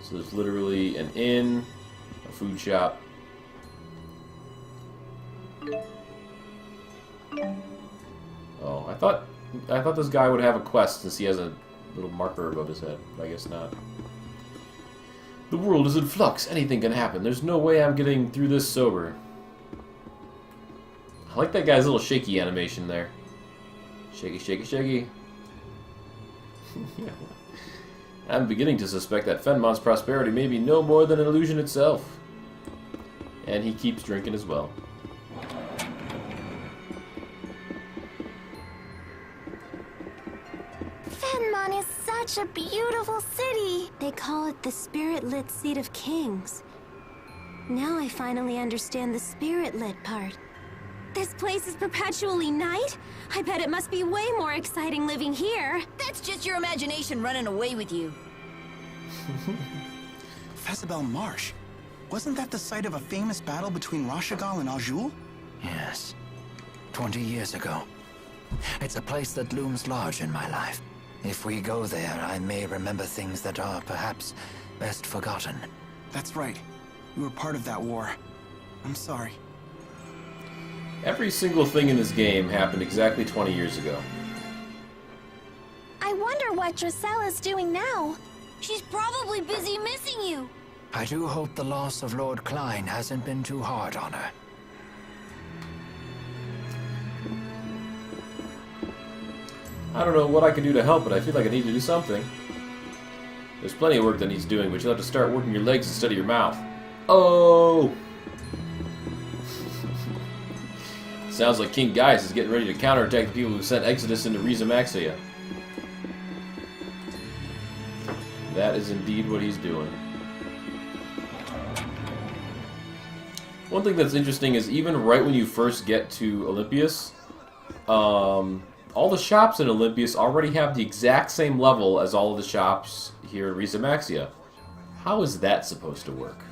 So there's literally an inn, a food shop. Oh, I thought this guy would have a quest since he has a little marker above his head, but I guess not. The world is in flux. Anything can happen. There's no way I'm getting through this sober. I like that guy's little shaky animation there. Shaky, shaky, shaky. Yeah. I'm beginning to suspect that Fenmont's prosperity may be no more than an illusion itself. And he keeps drinking as well. Fenmont is such a beautiful city. They call it the spirit-lit seat of kings. Now I finally understand the spirit-lit part. This place is perpetually night? I bet it must be way more exciting living here. That's just your imagination running away with you. Fezabel Marsh. Wasn't that the site of a famous battle between Rashagal and Azul? Yes. 20 years ago. It's a place that looms large in my life. If we go there, I may remember things that are perhaps best forgotten. That's right. You were part of that war. I'm sorry. Every single thing in this game happened exactly 20 years ago. I wonder what Drusella's doing now. She's probably busy missing you. I do hope the loss of Lord Klein hasn't been too hard on her. I don't know what I can do to help, but I feel like I need to do something. There's plenty of work that needs doing, but you'll have to start working your legs instead of your mouth. Oh! Sounds like King Gaius is getting ready to counterattack the people who sent Exodus into Riza Maxia. That is indeed what he's doing. One thing that's interesting is even right when you first get to Olympias, all the shops in Olympias already have the exact same level as all of the shops here in Riza Maxia. How is that supposed to work?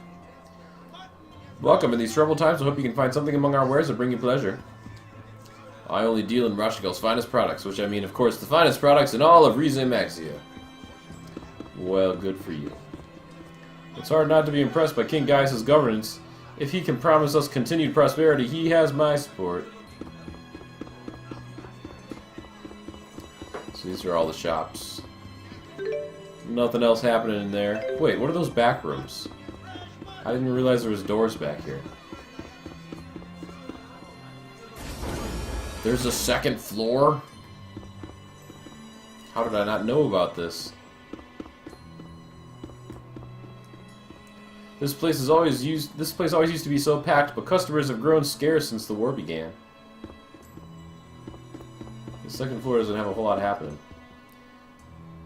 Welcome in these troubled times. I hope you can find something among our wares that bring you pleasure. I only deal in Rashagal's finest products, which I mean, of course, the finest products in all of Riza Maxia. Well, good for you. It's hard not to be impressed by King Gaius' governance. If he can promise us continued prosperity, he has my support. So these are all the shops. Nothing else happening in there. Wait, what are those back rooms? I didn't realize there was doors back here. There's a second floor? How did I not know about this? This place always used to be so packed, but customers have grown scarce since the war began. The second floor doesn't have a whole lot happening.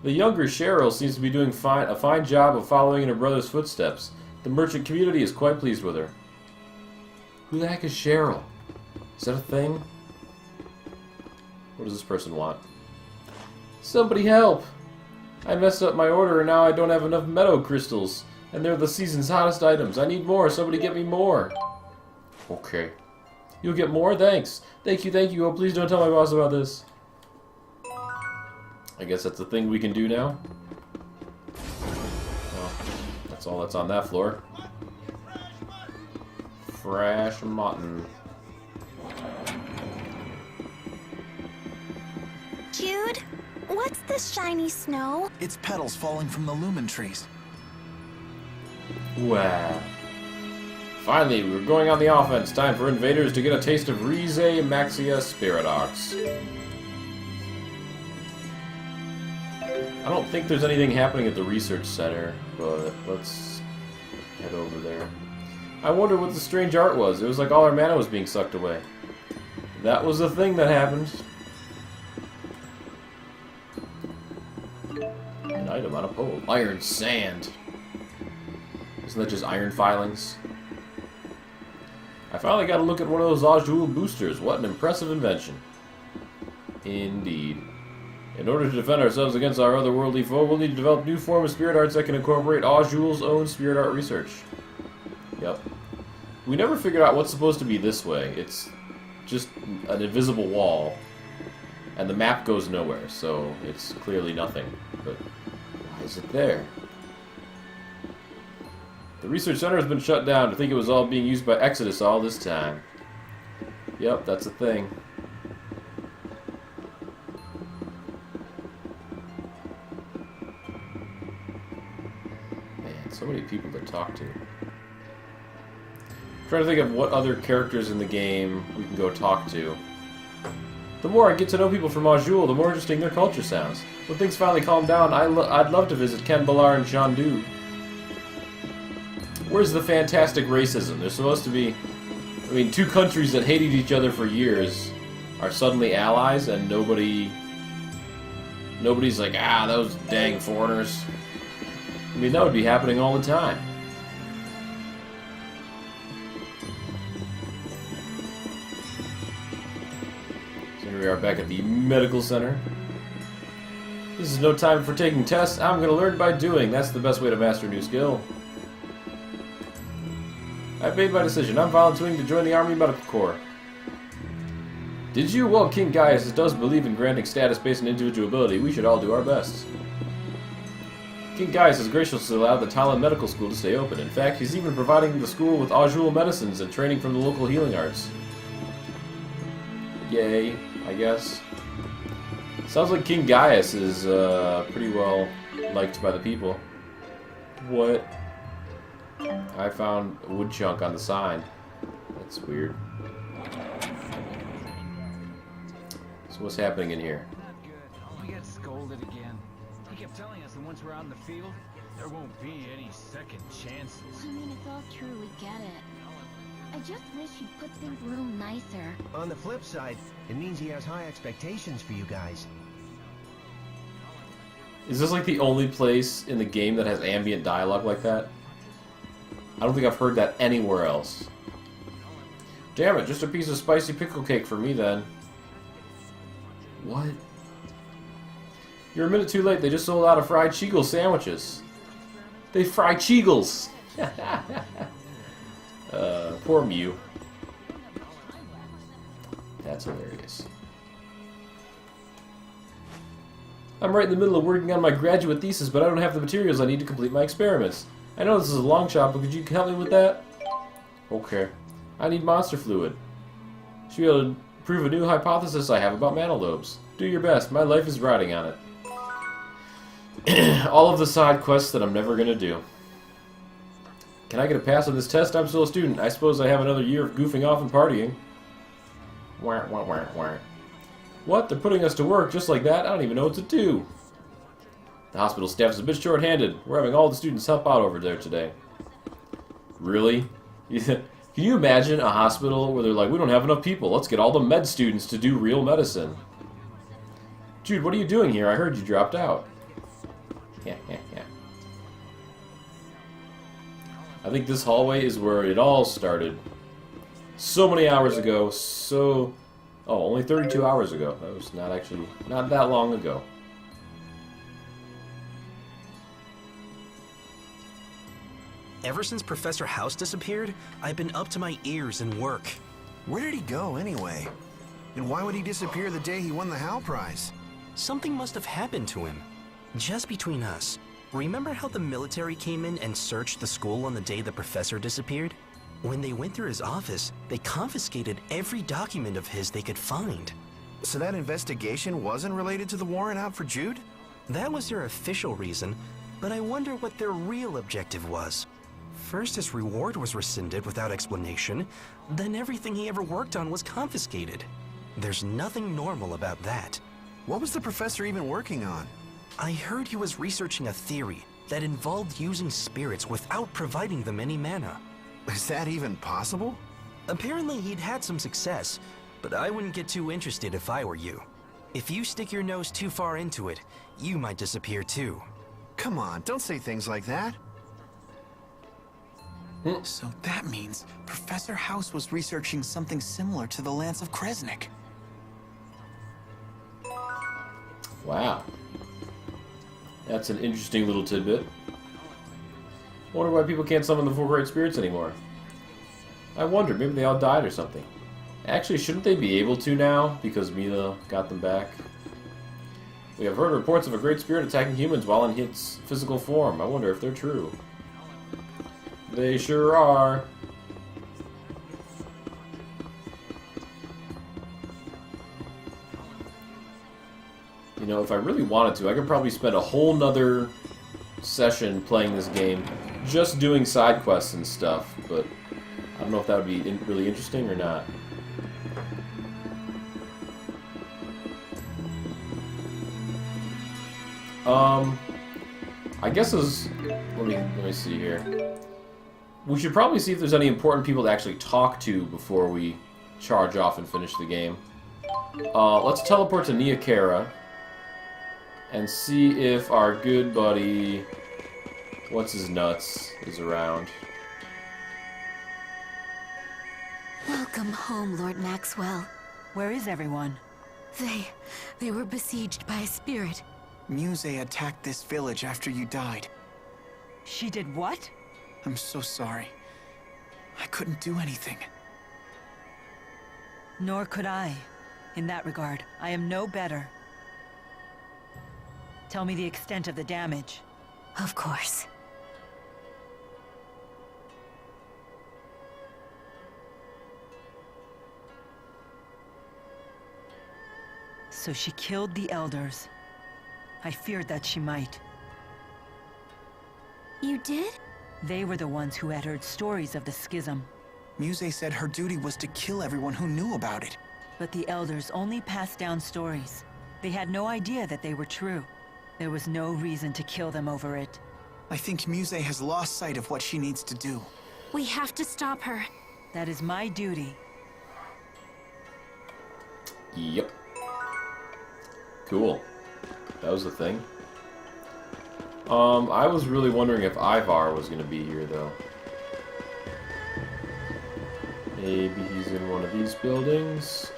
The younger Cheryl seems to be doing a fine job of following in her brother's footsteps. The merchant community is quite pleased with her. Who the heck is Cheryl? Is that a thing? What does this person want? Somebody help! I messed up my order and now I don't have enough meadow crystals. And they're the season's hottest items. I need more. Somebody get me more. Okay. You'll get more? Thanks. Thank you, thank you. Oh, please don't tell my boss about this. I guess that's the thing we can do now. Well, that's all that's on that floor. Fresh mutton. Jude, what's this shiny snow? It's petals falling from the lumen trees. Wow. Finally, we're going on the offense. Time for invaders to get a taste of Maxia Spiradox. I don't think there's anything happening at the research center, but let's head over there. I wonder what the strange art was. It was like all our mana was being sucked away. That was the thing that happened. An item on a pole. Iron sand. Isn't that just iron filings? I finally got a look at one of those Azul boosters. What an impressive invention. Indeed. In order to defend ourselves against our otherworldly foe, we'll need to develop a new form of spirit arts that can incorporate Azul's own spirit art research. Yep. We never figured out what's supposed to be this way. It's just an invisible wall. And the map goes nowhere, so it's clearly nothing. But why is it there? The research center has been shut down. To think it was all being used by Exodus all this time. Yep, that's a thing. Man, so many people to talk to. I'm trying to think of what other characters in the game we can go talk to. The more I get to know people from Azul, the more interesting their culture sounds. When things finally calm down, I'd love to visit Ken Balar and Shandu. Where's the fantastic racism? There's supposed to be... I mean, two countries that hated each other for years are suddenly allies, and nobody's like, ah, those dang foreigners. I mean, that would be happening all the time. So here we are back at the medical center. This is no time for taking tests. I'm going to learn by doing. That's the best way to master a new skill. I've made my decision. I'm volunteering to join the Army Medical Corps. Did you? Well, King Gaius does believe in granting status based on individual ability. We should all do our best. King Gaius has graciously allowed the Talon Medical School to stay open. In fact, he's even providing the school with Azul medicines and training from the local healing arts. Yay, I guess. Sounds like King Gaius is pretty well liked by the people. What? I found a wood chunk on the sign. That's weird. So what's happening in here? Not good. We got scolded again. He kept telling us that once we're out in the field, there won't be any second chances. I mean, it's all true, we get it. I just wish he'd put things a little nicer. On the flip side, it means he has high expectations for you guys. Is this like the only place in the game that has ambient dialogue like that? I don't think I've heard that anywhere else. Damn it, just a piece of spicy pickle cake for me then. What? You're a minute too late. They just sold out of fried Cheegle sandwiches. They fry Cheegles. Poor Mew. That's hilarious. I'm right in the middle of working on my graduate thesis, but I don't have the materials I need to complete my experiments. I know this is a long shot, but could you help me with that? Okay. I need monster fluid. Should be able to prove a new hypothesis I have about mana lobes. Do your best. My life is riding on it. All of the side quests that I'm never going to do. Can I get a pass on this test? I'm still a student. I suppose I have another year of goofing off and partying. Wah, wah, wah, wah. What? They're putting us to work just like that? I don't even know what to do. The hospital staff is a bit short-handed. We're having all the students help out over there today. Really? Can you imagine a hospital where they're like, we don't have enough people. Let's get all the med students to do real medicine. Jude, what are you doing here? I heard you dropped out. Yeah. I think this hallway is where it all started. So many hours ago. Oh, only 32 hours ago. That was not that long ago. Ever since Professor House disappeared, I've been up to my ears in work. Where did he go, anyway? And why would he disappear the day he won the Hal Prize? Something must have happened to him. Just between us, remember how the military came in and searched the school on the day the professor disappeared? When they went through his office, they confiscated every document of his they could find. So that investigation wasn't related to the warrant out for Jude? That was their official reason, but I wonder what their real objective was. First his reward was rescinded without explanation, then everything he ever worked on was confiscated. There's nothing normal about that. What was the professor even working on? I heard he was researching a theory that involved using spirits without providing them any mana. Is that even possible? Apparently he'd had some success, but I wouldn't get too interested if I were you. If you stick your nose too far into it, you might disappear too. Come on, don't say things like that. So that means Professor House was researching something similar to the Lance of Kresnik. Wow. That's an interesting little tidbit. Wonder why people can't summon the four great spirits anymore. I wonder, maybe they all died or something. Actually, shouldn't they be able to now, because Mila got them back? We have heard reports of a great spirit attacking humans while in its physical form. I wonder if they're true. They sure are. You know, if I really wanted to, I could probably spend a whole nother session playing this game just doing side quests and stuff, but I don't know if that would be really interesting or not. I guess as let me see here. We should probably see if there's any important people to actually talk to before we charge off and finish the game. Let's teleport to Niakara and see if our good buddy, what's his nuts, is around. Welcome home, Lord Maxwell. Where is everyone? They were besieged by a spirit. Muse attacked this village after you died. She did what? I'm so sorry. I couldn't do anything. Nor could I. In that regard, I am no better. Tell me the extent of the damage. Of course. So she killed the elders. I feared that she might. You did? They were the ones who had heard stories of the schism. Muse said her duty was to kill everyone who knew about it. But the elders only passed down stories. They had no idea that they were true. There was no reason to kill them over it. I think Muse has lost sight of what she needs to do. We have to stop her. That is my duty. Yep. Cool. That was the thing. I was really wondering if Ivar was going to be here, though. Maybe he's in one of these buildings.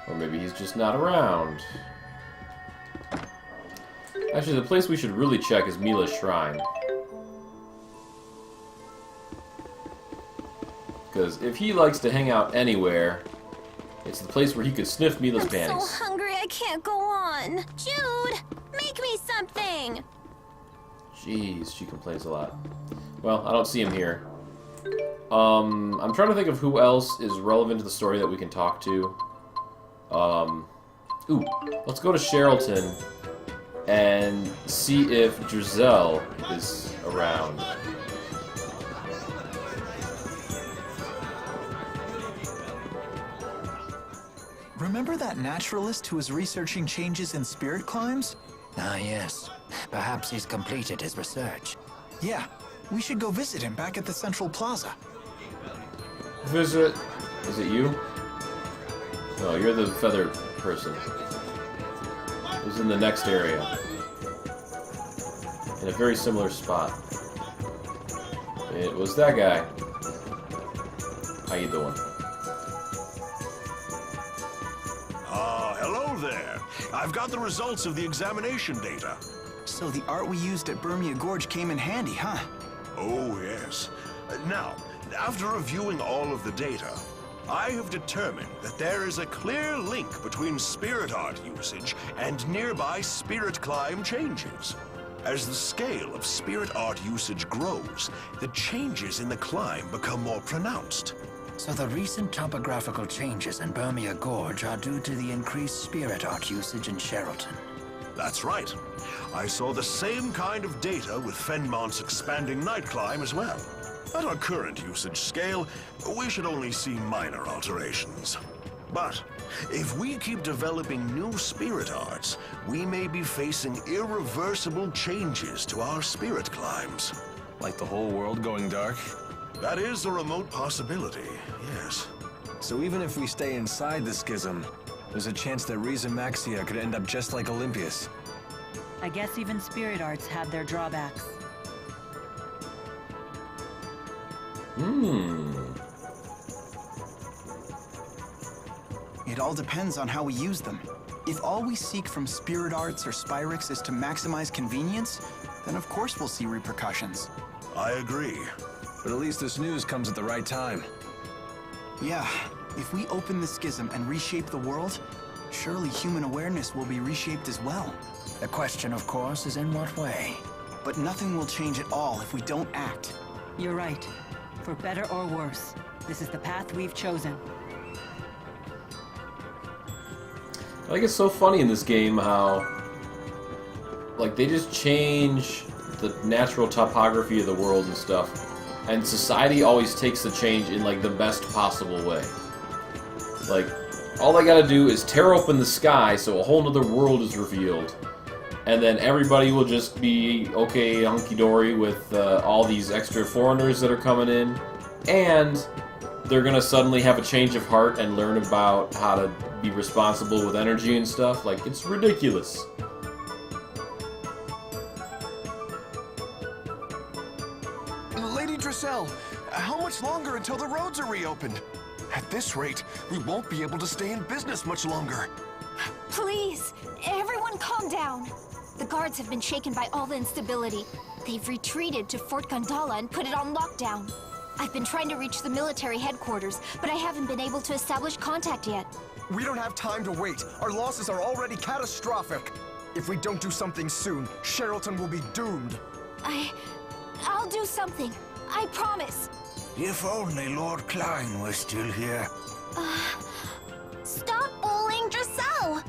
Or maybe he's just not around. Actually, the place we should really check is Mila's Shrine. Because if he likes to hang out anywhere, it's the place where he could sniff Mila's panties. I'm so hungry I can't go on. Jude, make me something. Jeez, she complains a lot. Well, I don't see him here. I'm trying to think of who else is relevant to the story that we can talk to. Ooh, let's go to Sherrilton and see if Giselle is around. Remember that naturalist who was researching changes in spirit climbs? Ah, yes. Perhaps he's completed his research. Yeah, we should go visit him back at the Central Plaza. Visit? Is it you? No, you're the feather person. It was in the next area. In a very similar spot. It was that guy. How you doing? Hello there. I've got the results of the examination data. So the art we used at Burmia Gorge came in handy, huh? Oh, yes. Now, after reviewing all of the data, I have determined that there is a clear link between spirit art usage and nearby spirit climb changes. As the scale of spirit art usage grows, the changes in the climb become more pronounced. So the recent topographical changes in Burmia Gorge are due to the increased spirit art usage in Sherrilton. That's right. I saw the same kind of data with Fenmont's expanding night climb as well. At our current usage scale, we should only see minor alterations. But if we keep developing new spirit arts, we may be facing irreversible changes to our spirit climbs. Like the whole world going dark? That is a remote possibility, yes. So even if we stay inside the schism, there's a chance that Riza Maxia could end up just like Olympias. I guess even spirit arts have their drawbacks. It all depends on how we use them. If all we seek from spirit arts or Spyrix is to maximize convenience, then of course we'll see repercussions. I agree. But at least this news comes at the right time. Yeah, if we open the schism and reshape the world, surely human awareness will be reshaped as well. The question, of course, is in what way? But nothing will change at all if we don't act. You're right. For better or worse, this is the path we've chosen. I think it's so funny in this game how, like, they just change the natural topography of the world and stuff, and society always takes the change in, like, the best possible way. Like, all they gotta do is tear open the sky so a whole nother world is revealed, and then everybody will just be okay, hunky-dory with all these extra foreigners that are coming in, and they're gonna suddenly have a change of heart and learn about how to be responsible with energy and stuff. Like, it's ridiculous. Lady Drissel, how much longer until the roads are reopened? At this rate, we won't be able to stay in business much longer. Please, everyone calm down. The guards have been shaken by all the instability. They've retreated to Fort Gondola and put it on lockdown. I've been trying to reach the military headquarters, but I haven't been able to establish contact yet. We don't have time to wait. Our losses are already catastrophic. If we don't do something soon, Sherrilton will be doomed. I'll do something. I promise. If only Lord Klein were still here. Stop bullying Drissel!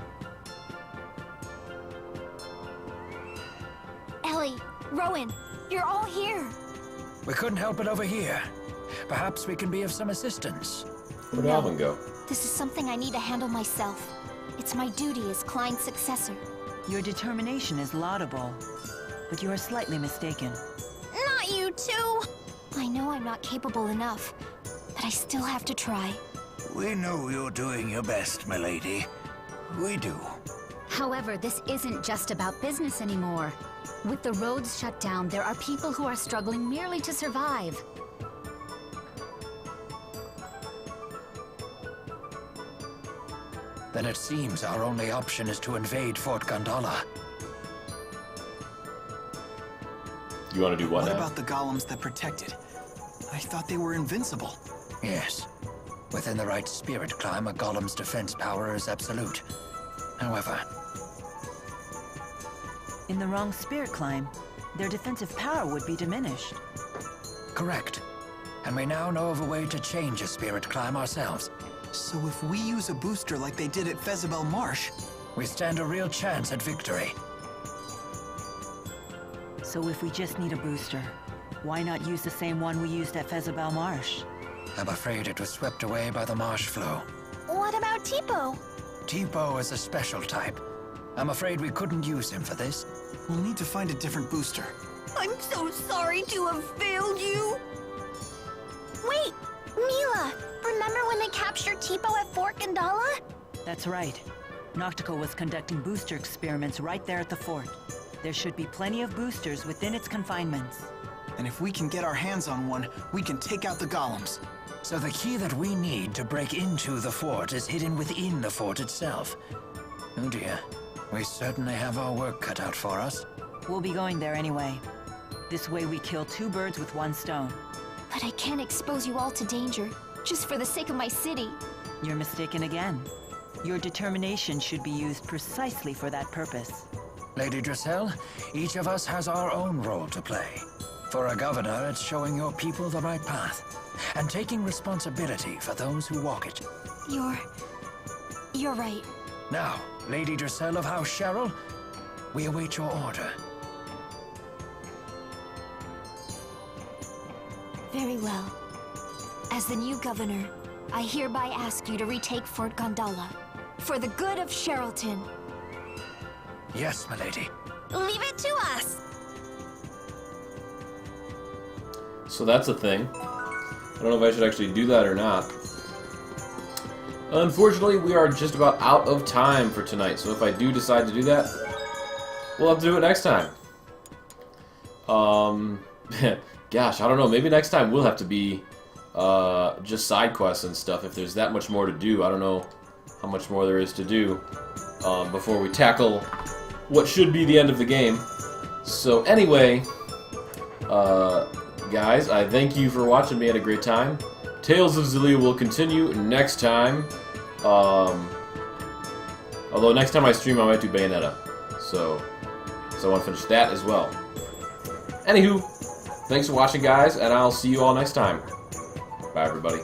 Ellie, Rowan, you're all here. We couldn't help it over here. Perhaps we can be of some assistance. Where'd Alvin go? This is something I need to handle myself. It's my duty as Klein's successor. Your determination is laudable, but you are slightly mistaken. Not you too! I know I'm not capable enough, but I still have to try. We know you're doing your best, milady. We do. However, this isn't just about business anymore. With the roads shut down, there are people who are struggling merely to survive. Then it seems our only option is to invade Fort Gondola. You want to do what now? What about the golems that protect it? I thought they were invincible. Yes. Within the right spirit climb, a golem's defense power is absolute. However, in the wrong spirit climb, their defensive power would be diminished. correct. And we now know of a way to change a spirit climb ourselves. So if we use a booster like they did at Fezabel Marsh, we stand a real chance at victory. So if we just need a booster, why not use the same one we used at Fezabel Marsh? I'm afraid it was swept away by the marsh flow. What about Tipo? Tipo is a special type. I'm afraid we couldn't use him for this. We'll need to find a different booster. I'm so sorry to have failed you. Wait, Mila, remember when they captured Tipo at Fort Gondola? That's right. Noctical was conducting booster experiments right there at the fort. There should be plenty of boosters within its confinements. And if we can get our hands on one, we can take out the golems. So the key that we need to break into the fort is hidden within the fort itself. Oh dear. We certainly have our work cut out for us. We'll be going there anyway. This way we kill two birds with one stone. But I can't expose you all to danger, just for the sake of my city. You're mistaken again. Your determination should be used precisely for that purpose. Lady Drissel, each of us has our own role to play. For a governor, it's showing your people the right path, and taking responsibility for those who walk it. You're right. Now, Lady Drissel of House Cheryl, We await your order. Very well. As the new governor, I hereby ask you to retake Fort Gondola. For the good of Sherrilton. Yes, milady. Leave it to us. So that's a thing. I don't know if I should actually do that or not. Unfortunately, we are just about out of time for tonight, so if I do decide to do that, we'll have to do it next time. Gosh, I don't know. Maybe next time we'll have to be just side quests and stuff if there's that much more to do. I don't know how much more there is to do before we tackle what should be the end of the game. So anyway, guys, I thank you for watching. We had a great time. Tales of Xillia will continue next time. Although next time I stream, I might do Bayonetta. So I want to finish that as well. Anywho, thanks for watching, guys, and I'll see you all next time. Bye, everybody.